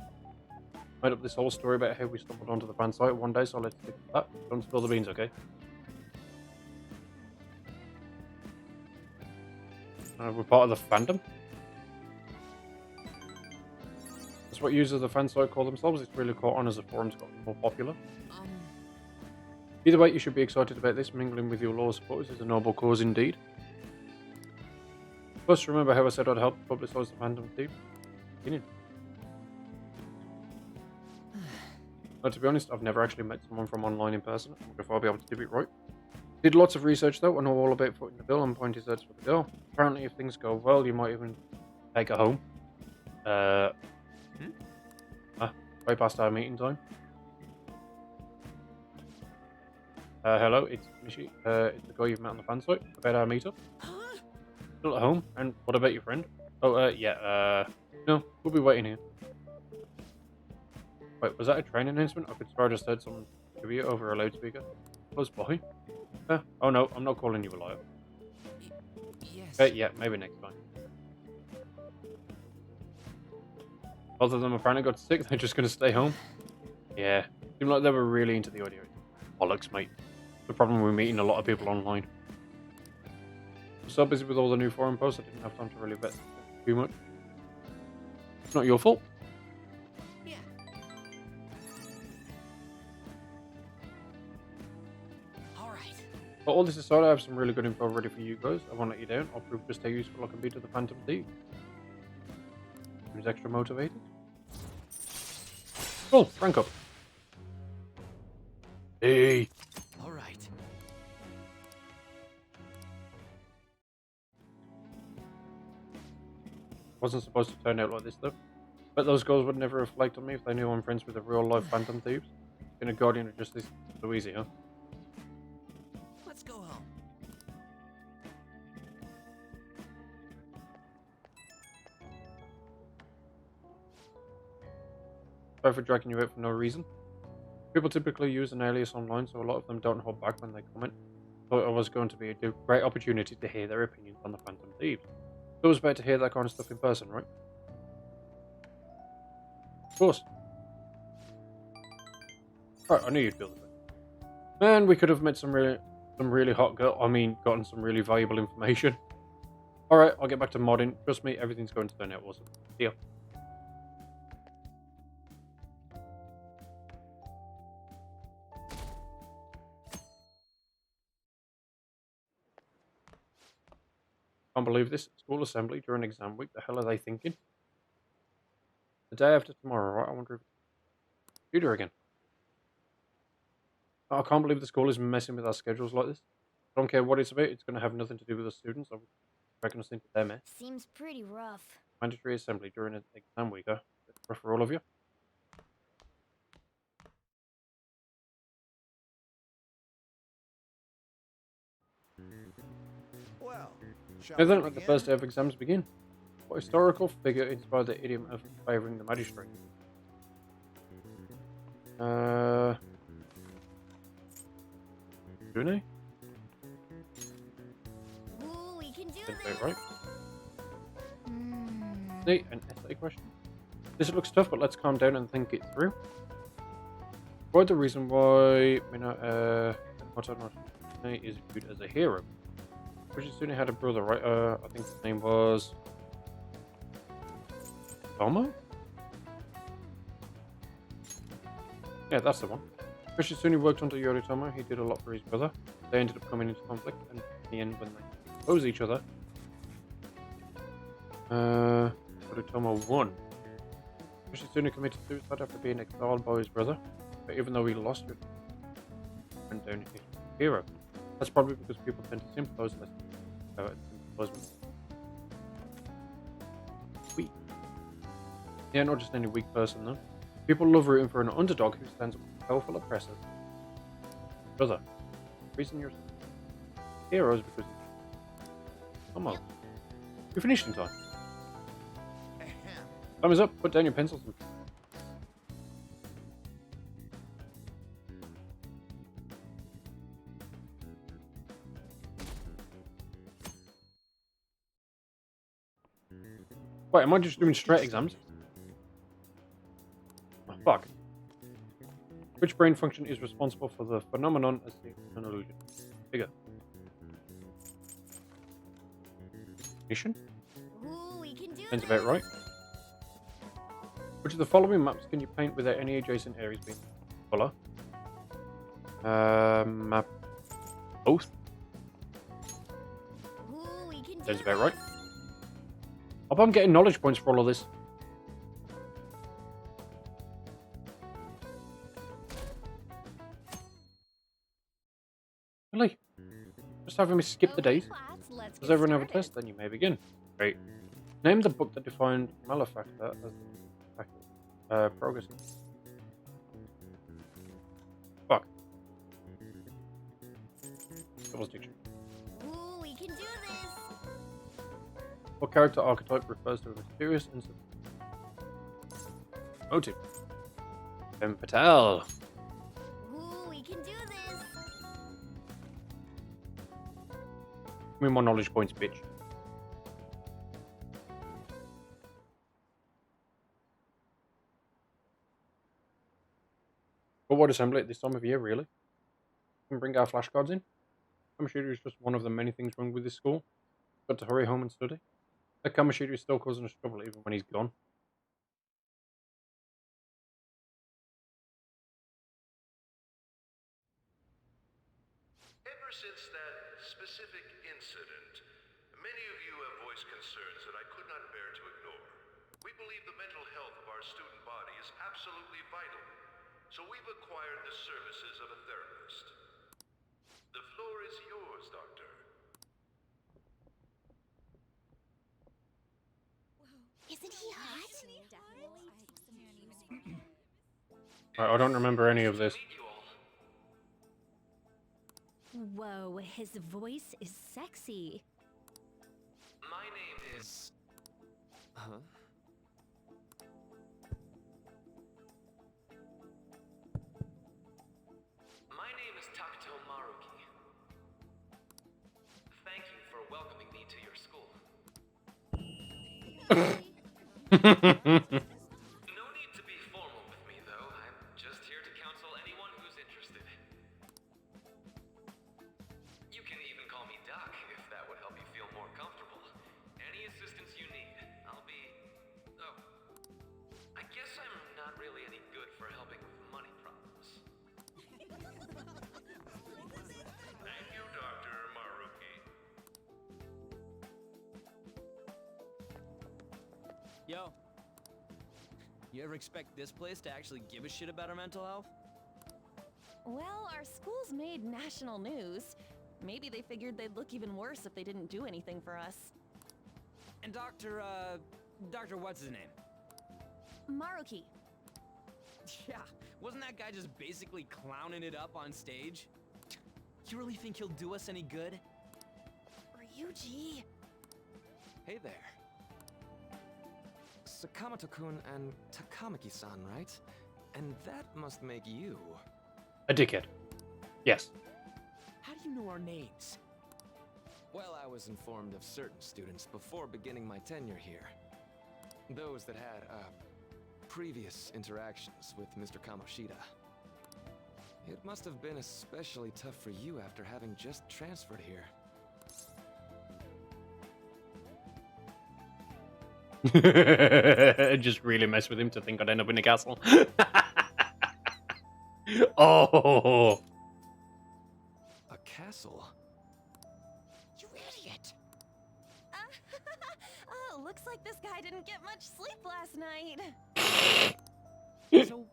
Made up this whole story about how we stumbled onto the fan site one day, so let's stick to that. Don't spill the beans, okay? We're part of the fandom. That's what users of the fan site call themselves. It's really caught on as the forums got more popular. Either way, you should be excited about this. Mingling with your loyal supporters is a noble cause indeed. Plus, remember how I said I'd help publicise the fandom team? Beginning. But to be honest, I've never actually met someone from online in person. I wonder if I'll be able to do it right. Did lots of research though. I know all about footing the bill and pointy search for the girl. Apparently, if things go well, you might even take her home. Way past our meeting time. Hello, it's Mishi. It's the guy you've met on the fan site about our meetup. Still at home? And what about your friend? Oh, yeah, no, we'll be waiting here. Wait, was that a train announcement? I could swear I just heard someone give you over a loudspeaker. Close by. Oh no, I'm not calling you a liar. Yes. Yeah, maybe next time. Both of them apparently got sick, they're just gonna stay home. Yeah, seemed like they were really into the audio. Bollocks, mate. The problem with meeting a lot of people online. I'm so busy with all the new forum posts, I didn't have time to really vet too much. It's not your fault. But all this aside, I have some really good info ready for you guys. I won't let you down. I'll prove just how useful I can be to the Phantom Thief. Who's extra motivated? Cool, rank up. Hey. All right. Wasn't supposed to turn out like this though. But those girls would never reflect on me if they knew I'm friends with the real life Phantom Thieves. Being a Guardian of Justice is so easy, huh? Let's go home. Sorry for dragging you out for no reason. People typically use an alias online, so a lot of them don't hold back when they comment. Thought it was going to be a great opportunity to hear their opinions on the Phantom Thieves. It's always better to hear that kind of stuff in person, right? Of course. Right, I knew you'd feel the same. And we could have met some really hot girl. I mean, gotten some really valuable information. All right, I'll get back to modding. Trust me, everything's going to turn out awesome. See ya. Can't believe this. School assembly during exam week. The hell are they thinking? The day after tomorrow, right? I wonder if it's computer again. I can't believe the school is messing with our schedules like this. I don't care what it's about. It's going to have nothing to do with the students. I reckon us into their mess. Seems pretty rough. Mandatory assembly during an exam week, huh? That's rough for all of you. Well, Now then, let the first day of exams begin. What historical figure inspired the idiom of favouring the magistrate? Brunei? Ooh, we can do Didn't this. say it right. Hmm. Neat, an essay question. This looks tough, but let's calm down and think it through. What the reason why Brunei is viewed as a hero? Yoshitsune had a brother, right? I think his name was Tomo? Yeah, that's the one. Yoshitsune worked under Yoritomo. He did a lot for his brother. They ended up coming into conflict, and in the end, when they opposed each other, Yoritomo won. Yoshitsune committed suicide after being exiled by his brother, but even though he lost it, he went down as a hero. That's probably because people tend to sympathize less. Weak. Yeah, not just any weak person though. People love rooting for an underdog who stands up to powerful oppressors. Brother, the reason you're heroes because come on. You finished in time. Time is up, put down your pencils and wait, am I just doing straight exams? Oh, fuck. Which brain function is responsible for the phenomenon as an illusion? Figure. Mission? Ooh, we can do Sounds this. about right. Which of the following maps can you paint without any adjacent areas being color? Map both. Ooh, we can do Sounds about this. right. I hope I'm getting knowledge points for all of this. Really? Just having me skip the days? Class, let's Does get everyone have a started. test? Then you may begin. Great. Name the book that defined malefactor as progress. Fuck. Devil's Dictionary. Ooh, we can do this. What character archetype refers to a mysterious incident? Motive. Ben Patel. Ooh, we can do this. Give me more knowledge points, bitch. But what assembly at this time of year, really? Can bring our flashcards in? Kamoshida is just one of the many things wrong with this school. Got to hurry home and study. That Kamoshida is still causing us trouble even when he's gone. Ever since that specific incident, many of you have voiced concerns that I could not bear to ignore. We believe the mental health of our student body is absolutely vital, so we've acquired the services of a therapist. The floor is yours, Doctor. Isn't he hot? I don't remember any of this. Whoa, his voice is sexy. My name is... Huh? My name is Takuto Maruki. Thank you for welcoming me to your school. No need to be formal with me, though. I'm just here to counsel anyone who's interested. You can even call me Doc, if that would help you feel more comfortable. Any assistance you need, I'll be... Oh. I guess I'm not really any good for helping with money problems. Thank you, Dr. Maruki. Yo. You ever expect this place to actually give a shit about our mental health? Well, our school's made national news. Maybe they figured they'd look even worse if they didn't do anything for us. And Dr. what's his name? Maruki. Yeah, wasn't that guy just basically clowning it up on stage? You really think he'll do us any good? Ryuji. Hey there. Sakamoto-kun and Takamaki-san, right? And that must make you... A dickhead. Yes. How do you know our names? Well, I was informed of certain students before beginning my tenure here. Those that had, previous interactions with Mr. Kamoshida. It must have been especially tough for you after having just transferred here. Just really mess with him to think I'd end up in the castle. Oh! A castle? You idiot! Oh, looks like this guy didn't get much sleep last night. So,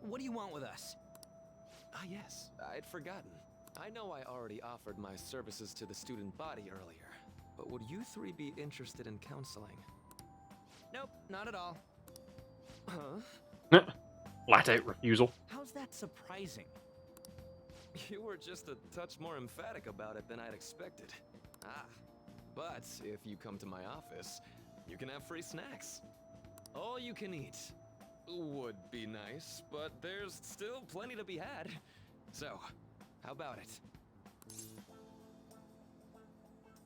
what do you want with us? Ah, yes, I'd forgotten. I know I already offered my services to the student body earlier, but would you three be interested in counseling? Nope, not at all. Huh? Flat out refusal. How's that surprising? You were just a touch more emphatic about it than I'd expected. Ah, but if you come to my office, you can have free snacks. All you can eat. Would be nice, but there's still plenty to be had. So, how about it?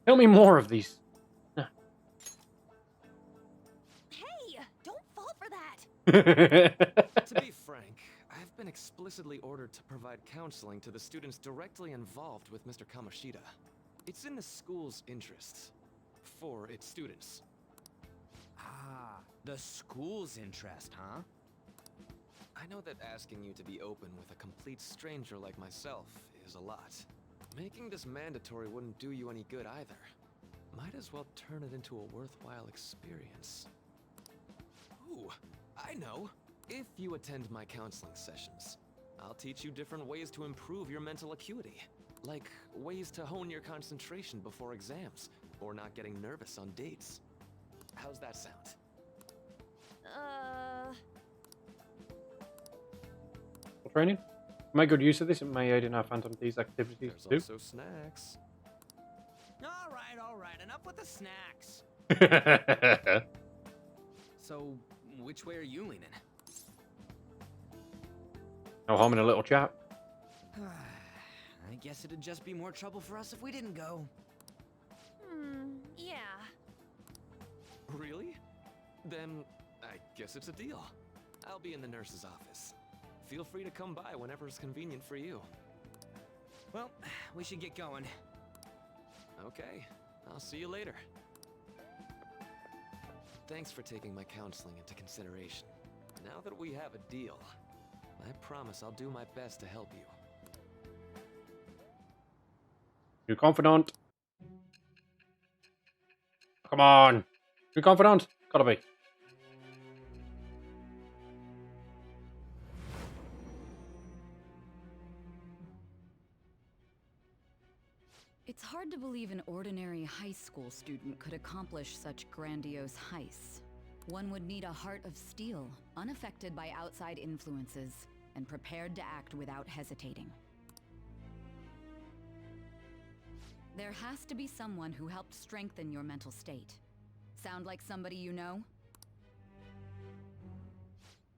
Tell me more of these. Hey, don't fall for that. To be frank, I've been explicitly ordered to provide counseling to the students directly involved with Mr. Kamoshida. It's in the school's interests. For its students. Ah, the school's interest, huh? I know that asking you to be open with a complete stranger like myself is a lot. Making this mandatory wouldn't do you any good either. Might as well turn it into a worthwhile experience. Ooh, I know! If you attend my counseling sessions, I'll teach you different ways to improve your mental acuity. Like ways to hone your concentration before exams, or not getting nervous on dates. How's that sound? Training? Make good use of this. It may aid in our Phantom Thieves activities too. There's also snacks. All right, enough with the snacks. So, which way are you leaning? No harm in a little chat. I guess it'd just be more trouble for us if we didn't go. Yeah. Really? Then, I guess it's a deal. I'll be in the nurse's office. Feel free to come by whenever it's convenient for you. Well, we should get going. Okay, I'll see you later. Thanks for taking my counseling into consideration. Now that we have a deal, I promise I'll do my best to help you. New confidant. Come on. New confidant. Gotta be. It's hard to believe an ordinary high school student could accomplish such grandiose heists. One would need a heart of steel, unaffected by outside influences, and prepared to act without hesitating. There has to be someone who helped strengthen your mental state. Sound like somebody you know?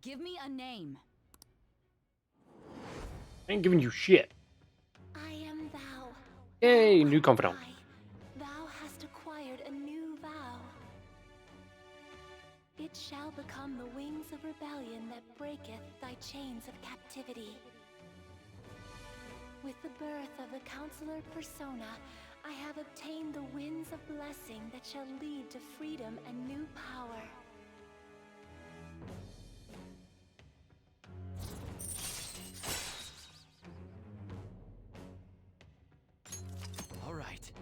Give me a name. I ain't giving you shit. I am thou. Yay, new confidant. Thou hast acquired a new vow. It shall become the wings of rebellion that breaketh thy chains of captivity. With the birth of the Counselor Persona, I have obtained the winds of blessing that shall lead to freedom and new power. All right.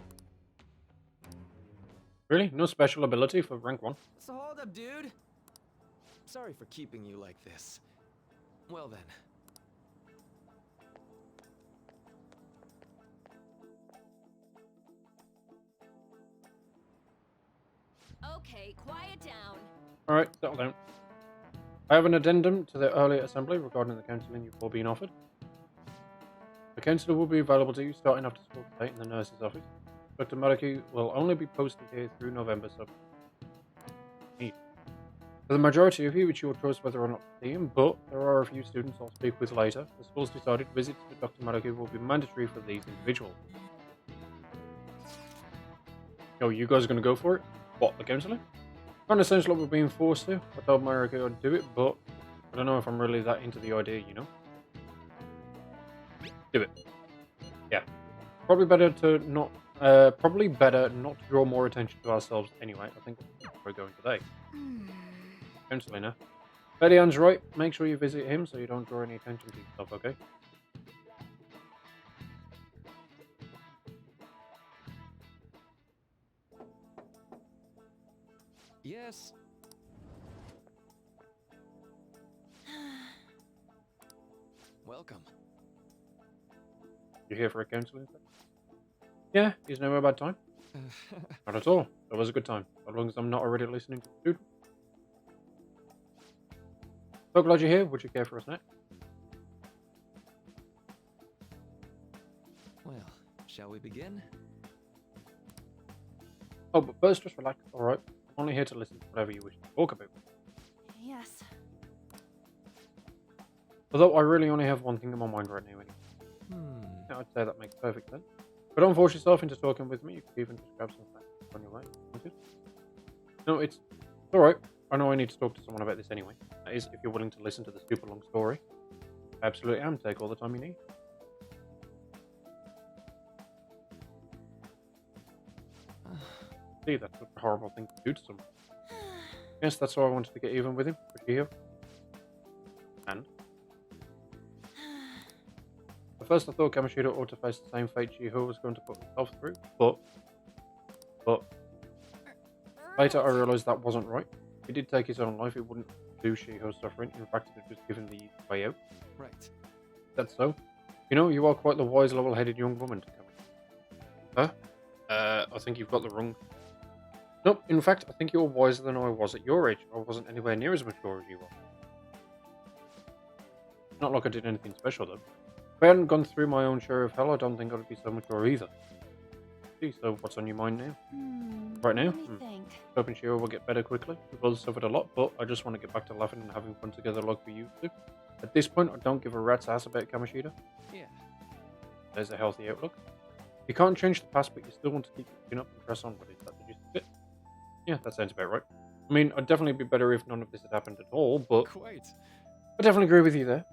Really? No special ability for rank 1? So hold up, dude. Sorry for keeping you like this. Well then. Okay, quiet down. Alright, settle down. I have an addendum to the earlier assembly regarding the counselling you've all been offered. The counsellor will be available to you starting after school today in the nurse's office. Dr. Maraku will only be posted here through November, so for the majority of you, it's your choice whether or not to see him, but there are a few students I'll speak with later. The school's decided visits to Dr. Maraku will be mandatory for these individuals. Oh, you guys are going to go for it? What, the counselling? Kind of sounds like we're being forced to. I told Maraku I'd do it, but I don't know if I'm really that into the idea, you know? Do it. Yeah. Probably better not to draw more attention to ourselves anyway. I think we're going today. Counselling now. Lady Ann's right. Make sure you visit him so you don't draw any attention to yourself, okay? Yes. Welcome. You here for a counselling thing? Yeah, is now a bad time? Not at all. That was a good time, as long as I'm not already listening to the student. So glad you're here. Would you care for a snack? Well, shall we begin? Oh, but first, just relax, alright? I'm only here to listen to whatever you wish to talk about. Yes. Although I really only have one thing in my mind right now anyway. Yeah, I'd say that makes perfect sense. But don't force yourself into talking with me. You could even just grab some snacks on your way. No, it's alright. I know I need to talk to someone about this anyway. That is, if you're willing to listen to the super long story. I absolutely am. Take all the time you need. See, that's a horrible thing to do to someone. Yes, that's why I wanted to get even with him, for Shiho. And? At first I thought Kamoshida ought to face the same fate Shiho was going to put himself through, but later I realised that wasn't right. If he did take his own life, it wouldn't do Shiho's suffering. In fact, it would just give him the way out. Right. That's so. You know, you are quite the wise, level-headed young woman to come in. Huh? I think you've got the wrong... Nope, in fact, I think you're wiser than I was at your age. I wasn't anywhere near as mature as you are. Not like I did anything special, though. If I hadn't gone through my own share of hell, I don't think I'd be so mature either. See, so what's on your mind now? Right now? Let me think. Hoping Shiro will get better quickly. We've both suffered a lot, but I just want to get back to laughing and having fun together like we used to. At this point, I don't give a rat's ass about Kamoshida. Yeah. There's a healthy outlook. You can't change the past, but you still want to keep your chin up and press on. But is that the gist of it? Yeah, that sounds about right. I mean, I'd definitely be better if none of this had happened at all, but... Quite. I definitely agree with you there.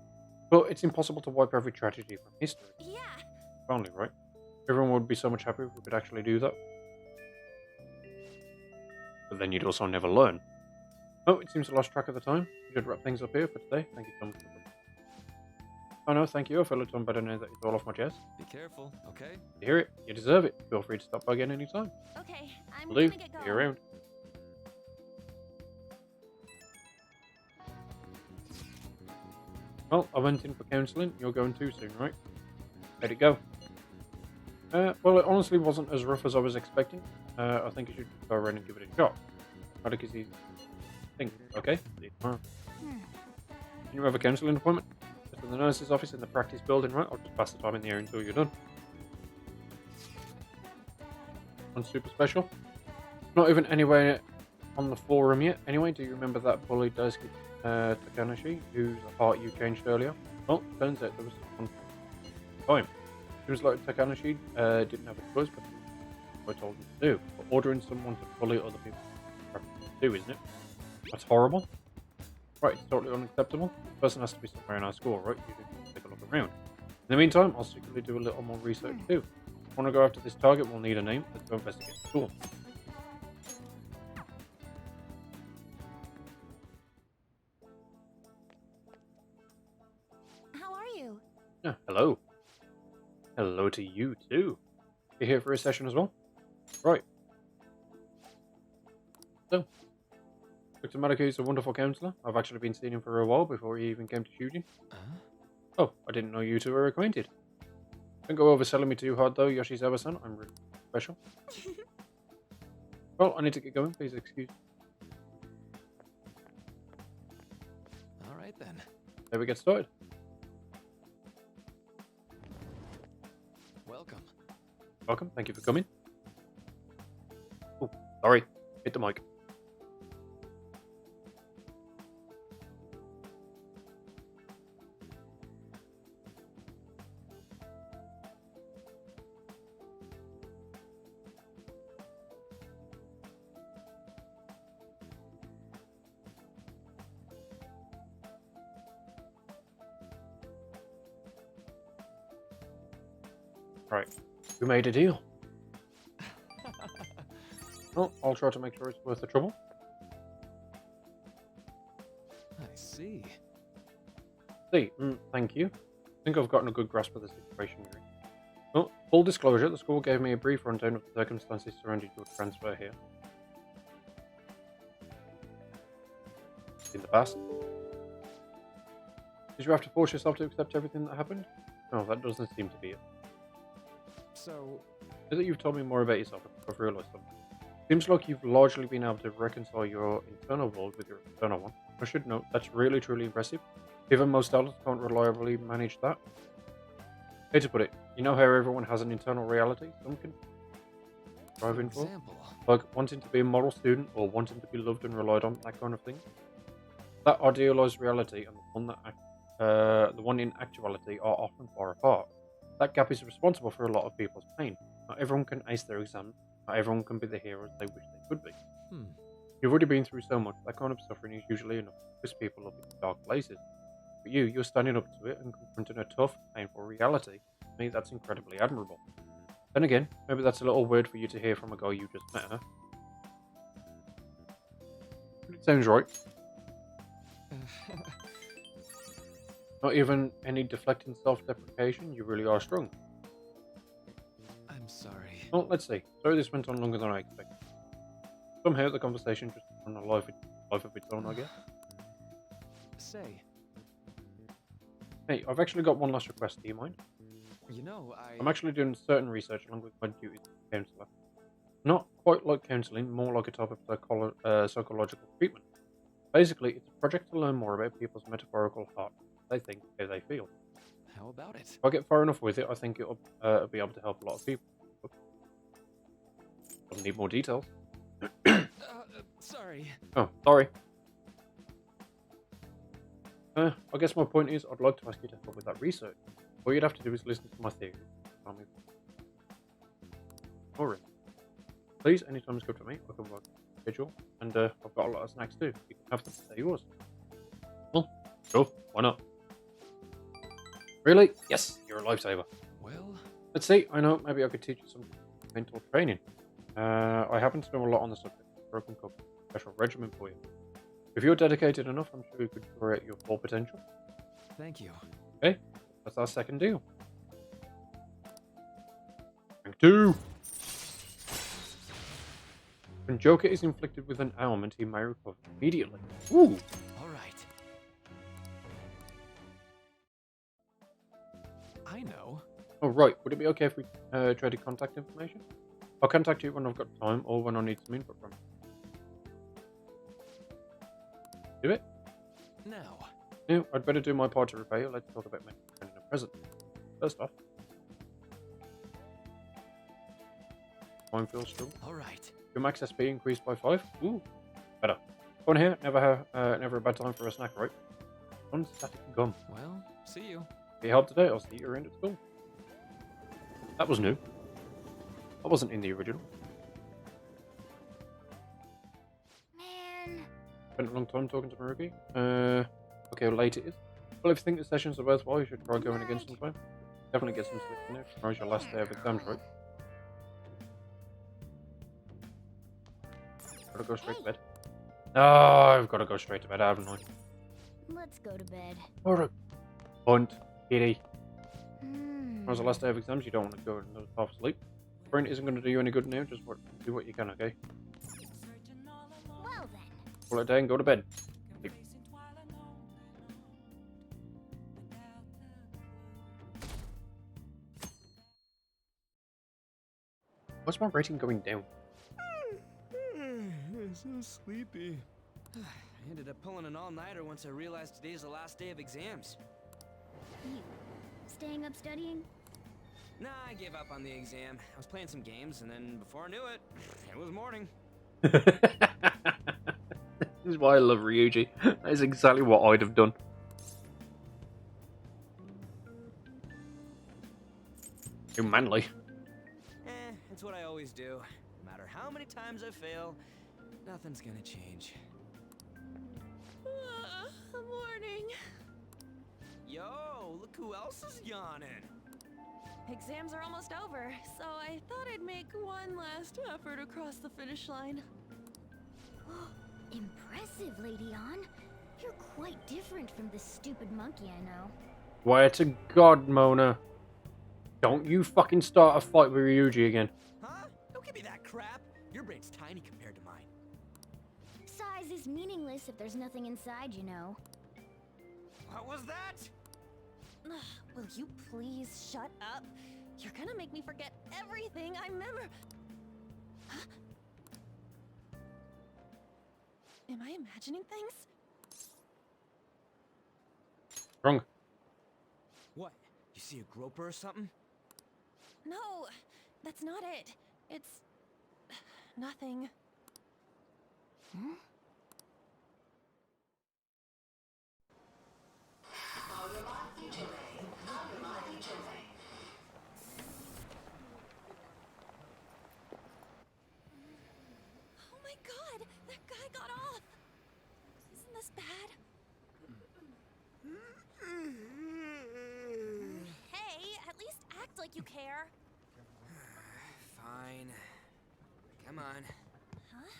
But it's impossible to wipe every tragedy from history. Yeah. Only, right? Everyone would be so much happier if we could actually do that. But then you'd also never learn. Oh, it seems I lost track of the time. We should wrap things up here for today. Thank you so much for coming. Oh no, thank you. I feel it's on better now that it's all off my chest. Be careful, okay? You hear it? You deserve it. Feel free to stop by again anytime. Okay, I'm Leave. gonna get See going. you around. Well, I went in for counselling. You're going too soon, right? How'd it go? Well, it honestly wasn't as rough as I was expecting. I think you should go around and give it a shot. Not because you think, okay? See you tomorrow. Can you have a counselling appointment? Just in the nurse's office in the practice building, right? I'll just pass the time in there until you're done. One super special. Not even anywhere on the forum yet. Anyway, do you remember that bully Daisuke Takanashi, whose heart you changed earlier? Well, turns out there was one time. Seems like Takanashi didn't have a choice, but what I told him to do. But ordering someone to bully other people do, isn't it? That's horrible. Right, it's totally unacceptable. The person has to be somewhere in our school, right? You can take a look around. In the meantime, I'll secretly do a little more research too. If you want to go after this target, we'll need a name. Let's go investigate the school. How are you? Yeah, hello. Hello to you too. You're here for a session as well? Right. So, Dr. Madako is a wonderful counsellor. I've actually been seeing him for a while before he even came to shooting. Oh, I didn't know you two were acquainted. Don't go overselling me too hard though, Yoshizawa-san. I'm really special. Well, I need to get going. Please excuse me. Alright then. There we get started. Welcome. Welcome. Thank you for coming. Oh, sorry. Hit the mic. Right. We made a deal. Well, I'll try to make sure it's worth the trouble. I see. Thank you. I think I've gotten a good grasp of the situation here. Well, full disclosure, the school gave me a brief rundown of the circumstances surrounding your transfer here. In the past. Did you have to force yourself to accept everything that happened? No, that doesn't seem to be it. So, now that you've told me more about yourself, I've realised something. Seems like you've largely been able to reconcile your internal world with your external one. I should note, that's really truly impressive. Even most adults can't reliably manage that. How to put it, you know how everyone has an internal reality some can drive in for? Like wanting to be a model student or wanting to be loved and relied on, that kind of thing. That idealised reality and the one in actuality are often far apart. That gap is responsible for a lot of people's pain. Not everyone can ace their exams. Not everyone can be the heroes they wish they could be. You've already been through so much, that kind of suffering is usually enough to twist people up in dark places. But you're standing up to it and confronting a tough, painful reality. To me, that's incredibly admirable. Then again, maybe that's a little weird for you to hear from a guy you just met, huh? But it sounds right. Not even any deflecting self-deprecation, you really are strong. I'm sorry. Well, let's see. Sorry this went on longer than I expected. Somehow the conversation just on a life of its own, I guess. Say. Hey, I've actually got one last request, do you mind? You know, I'm actually doing certain research along with my duties as a counsellor. Not quite like counselling, more like a type of psychological treatment. Basically, it's a project to learn more about people's metaphorical heart. They think, how they feel. How about it? If I get far enough with it, I think it'll be able to help a lot of people. I'll need more details. Sorry. Oh, sorry. I guess my point is, I'd like to ask you to help with that research. All you'd have to do is listen to my theory. Tell me. Alright. Please, anytime it's good for me, I can work on the schedule. And I've got a lot of snacks too. You can have them. They're yours. Well, sure. Why not? Really? Yes, you're a lifesaver. Well, let's see. I know. Maybe I could teach you some mental training. I happen to know a lot on the subject. Broken Cup, special regimen for you. If you're dedicated enough, I'm sure you could create your full potential. Thank you. Okay. That's our second deal. Rank 2. When Joker is inflicted with an ailment, he may recover immediately. Ooh. All right. I know. Oh, right. Would it be okay if we traded contact information? I'll contact you when I've got time or when I need some input from you. Do it? Now. No, I'd better do my part to repay you. Let's talk about making a friend and a present. First off, time feels strong. All right. Your max SP increased by 5. Ooh, better. Go on here. Never a bad time for a snack, right? Unstatic gum. Well, see you. Get help today. I'll see you around at school. That was new. That wasn't in the original. Man. Spent a long time talking to Maruki. Okay, how late it is. Well, if you think the sessions are worthwhile, you should try going again sometime. Definitely get some sleep in there. Tomorrow's your last day of exams, right? Gotta go straight to bed. Oh, I've got to go straight to bed, haven't I? Let's go to bed. Alright. Bunt. Kitty. Tomorrow's the last day of exams. You don't want to go into half sleep. Brain isn't going to do you any good now. Just do what you can, okay? Well then. Call it a day and go to bed. Sleep. What's my rating going down? I'm so sleepy. I ended up pulling an all-nighter once I realized today's the last day of exams. You staying up studying? Nah, I gave up on the exam. I was playing some games, and then before I knew it, it was morning. This is why I love Ryuji. That is exactly what I'd have done. Too manly. It's what I always do. No matter how many times I fail, nothing's gonna change. Morning. Yo, look who else is yawning. Exams are almost over, so I thought I'd make one last effort across the finish line. Impressive, Lady Ann. You're quite different from this stupid monkey I know. Swear to God, Mona. Don't you fucking start a fight with Ryuji again. Huh? Don't give me that crap. Your brain's tiny compared to mine. Size is meaningless if there's nothing inside, you know. What was that? Will you please shut up? You're gonna make me forget everything I remember. Huh? Am I imagining things? Wrong. What? You see a groper or something? No, that's not it. It's nothing. Hmm? Oh my god, that guy got off. Isn't this bad? Hey, at least act like you care. Fine. Come on. Huh?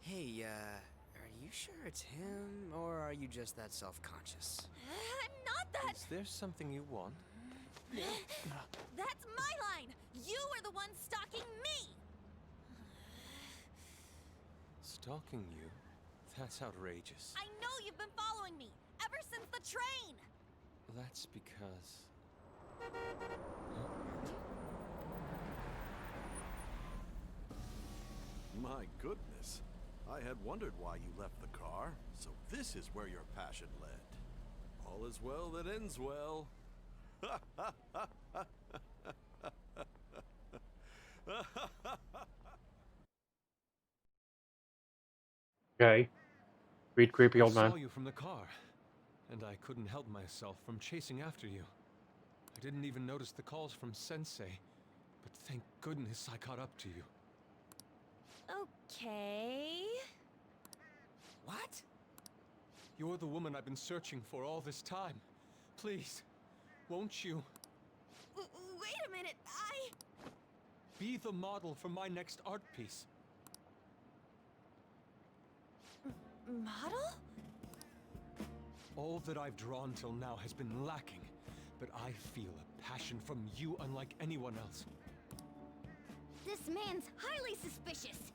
Hey, are you sure it's him, or are you just that self-conscious? I'm not that. Is there something you want? That's my line. You are the one stalking me. Stalking you? That's outrageous. I know you've been following me ever since the train. That's because... My goodness. I had wondered why you left the car, so this is where your passion led. All is well that ends well. Okay. Read creepy old I man. saw you from the car, and I couldn't help myself from chasing after you. I didn't even notice the calls from Sensei, but thank goodness I caught up to you. Okay. What? You're the woman I've been searching for all this time. Please, won't you Wait a minute, be the model for my next art piece? Model? All that I've drawn till now has been lacking, but I feel a passion from you unlike anyone else. This man's highly suspicious.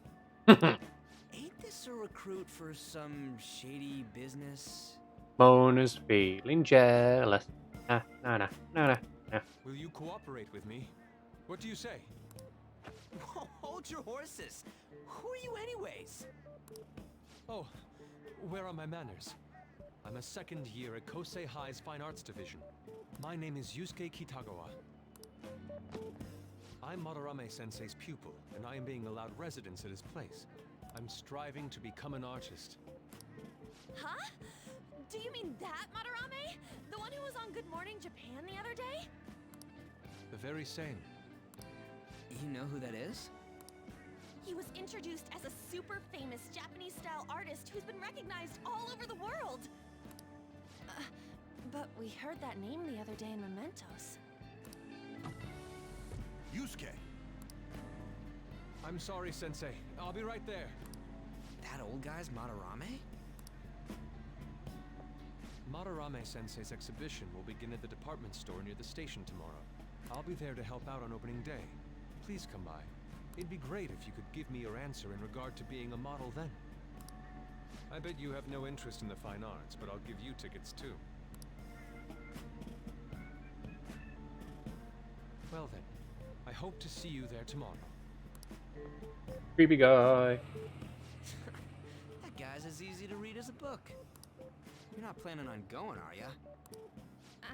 Ain't this a recruit for some shady business? Mona's feeling jealous. Nah, nah, nah, nah, nah, nah. Will you cooperate with me? What do you say? Hold your horses. Who are you anyways? Oh, where are my manners? I'm a second year at Kosei High's Fine Arts Division. My name is Yusuke Kitagawa. I'm Madarame-sensei's pupil, and I am being allowed residence at his place. I'm striving to become an artist. Huh? Do you mean that Madarame? The one who was on Good Morning Japan the other day? The very same. You know who that is? He was introduced as a super famous Japanese-style artist who's been recognized all over the world. But we heard that name the other day in Mementos. Yusuke! I'm sorry, Sensei. I'll be right there. That old guy's Madarame? Madarame-sensei's exhibition will begin at the department store near the station tomorrow. I'll be there to help out on opening day. Please come by. It'd be great if you could give me your answer in regard to being a model then. I bet you have no interest in the fine arts, but I'll give you tickets too. Well then, I hope to see you there tomorrow. Creepy guy. That guy's as easy to read as a book. You're not planning on going, are ya?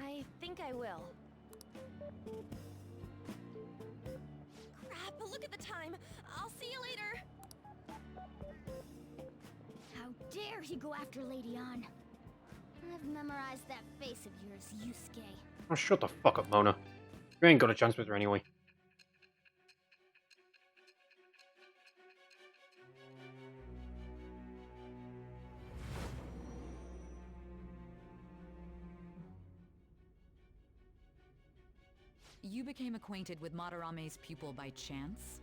I think I will. Crap, look at the time. I'll see you later. How dare he go after Lady Ann? I've memorized that face of yours, Yusuke. Oh, shut the fuck up, Mona. You ain't got a chance with her anyway. You became acquainted with Madarame's pupil by chance?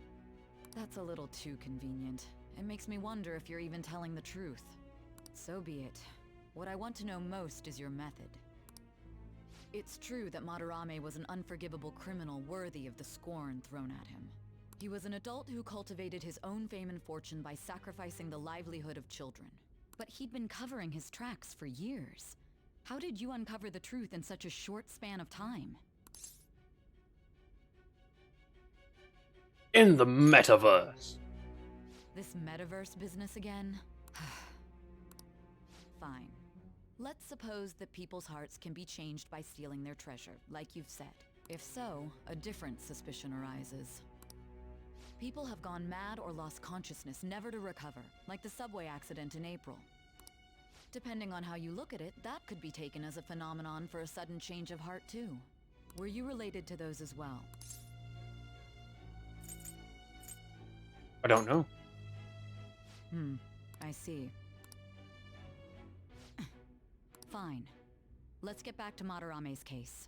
That's a little too convenient. It makes me wonder if you're even telling the truth. So be it. What I want to know most is your method. It's true that Madarame was an unforgivable criminal worthy of the scorn thrown at him. He was an adult who cultivated his own fame and fortune by sacrificing the livelihood of children. But he'd been covering his tracks for years. How did you uncover the truth in such a short span of time? In the metaverse. This metaverse business again? Fine. Let's suppose that people's hearts can be changed by stealing their treasure, like you've said. If so, a different suspicion arises. People have gone mad or lost consciousness, never to recover, like the subway accident in April. Depending on how you look at it, that could be taken as a phenomenon for a sudden change of heart too. Were you related to those as well? I don't know. I see. Fine. Let's get back to Madarame's case.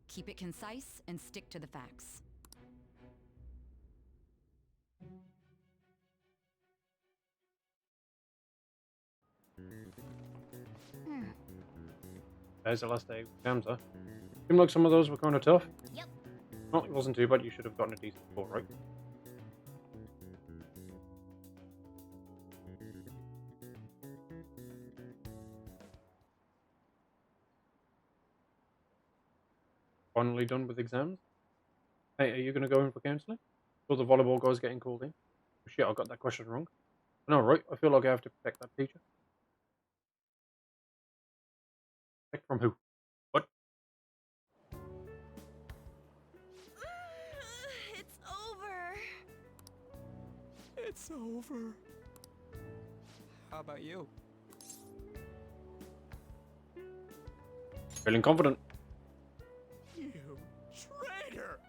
Keep it concise and stick to the facts. There's the last day of exams, huh? Seemed like some of those were kind of tough. Yep. Well, it wasn't too bad. You should have gotten a decent score, right? Finally done with exams? Hey, are you going to go in for counselling? So the volleyball guy's getting called in? Oh, shit, I got that question wrong. I know, right? I feel like I have to protect that teacher. Protect from who? What? It's over. It's over. How about you? Feeling confident. You traitor!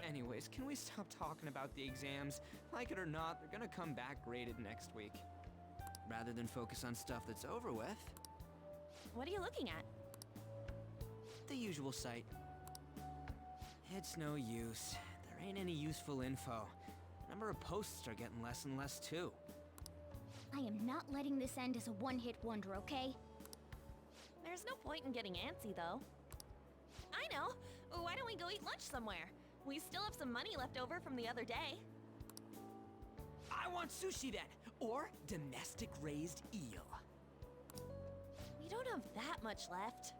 Anyways, can we stop talking about the exams? Like it or not, they're gonna come back graded next week. Rather than focus on stuff that's over with. What are you looking at? The usual site. It's no use. There ain't any useful info. Number of posts are getting less and less too. I am not letting this end as a one-hit wonder, okay? There's no point in getting antsy, though. I know! Why don't we go eat lunch somewhere? We still have some money left over from the other day. I want sushi then! Or domestic-raised eel. We don't have that much left.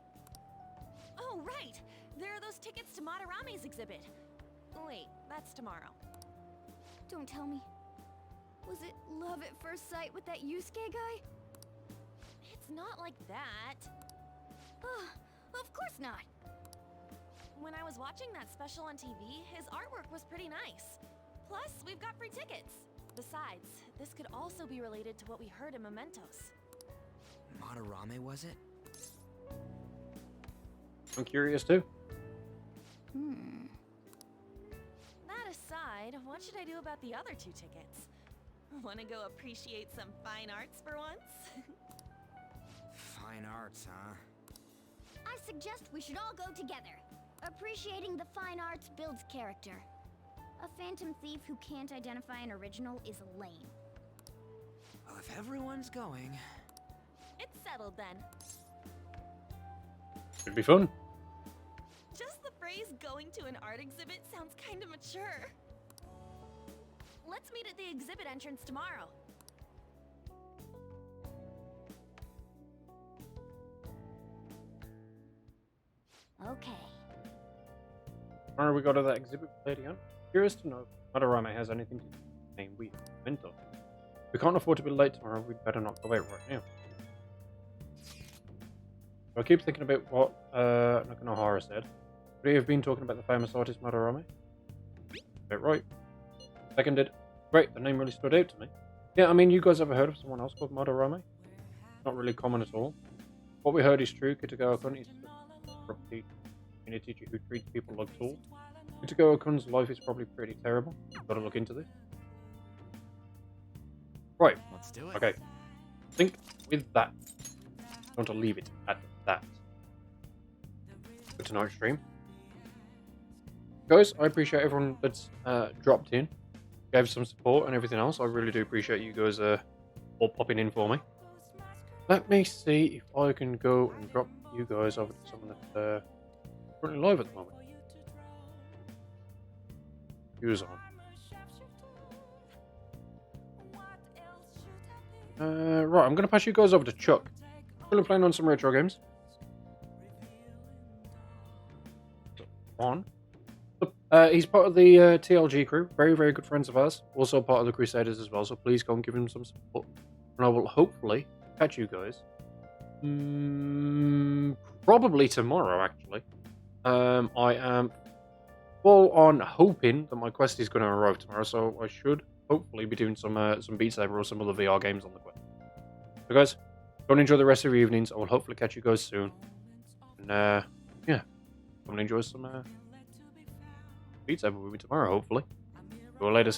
Oh, right! There are those tickets to Madarame's exhibit. Wait, that's tomorrow. Don't tell me. Was it love at first sight with that Yusuke guy? It's not like that. Of course not. When I was watching that special on TV, his artwork was pretty nice. Plus, we've got free tickets. Besides, this could also be related to what we heard in Mementos. Madarame, was it? I'm curious too. That aside, what should I do about the other 2 tickets? Wanna go appreciate some fine arts for once? Fine arts, huh? I suggest we should all go together. Appreciating the fine arts builds character. A phantom thief who can't identify an original is lame. Well, if everyone's going... It's settled then. Should be fun. Just the phrase going to an art exhibit sounds kinda mature. Let's meet at the exhibit entrance tomorrow. Okay. Tomorrow we go to that exhibit lady on. Curious to know if Madarame has anything to do with the name we have. Mental. We can't afford to be late tomorrow, we'd better not go out right now. So I keep thinking about what Nakanohara said. Would he have been talking about the famous artist Madarame? About right. Seconded. Great, the name really stood out to me. Yeah, I mean, you guys ever heard of someone else called Madarame? Not really common at all. What we heard is true. Kitagawa-kun is a teacher who treats people like tools. Kitagawa-kun's life is probably pretty terrible. Gotta look into this. Right. Let's do it. Okay. I think with that, I want to leave it at that for tonight's stream. Guys, I appreciate everyone that's dropped in, gave some support and everything else. I really do appreciate you guys all popping in for me. Let me see if I can go and drop you guys over to someone that's currently live at the moment. Who's on? Right, I'm going to pass you guys over to Chuck. Still playing on some retro games. On. He's part of the TLG crew. Very, very good friends of ours. Also part of the Crusaders as well. So please go and give him some support. And I will hopefully catch you guys. Probably tomorrow, actually. I am full on hoping that my quest is going to arrive tomorrow. So I should hopefully be doing some Beat Saber or some other VR games on the quest. So guys, go and enjoy the rest of your evenings. I will hopefully catch you guys soon. And yeah, come and enjoy some Beat Saber with me tomorrow, hopefully. See you later.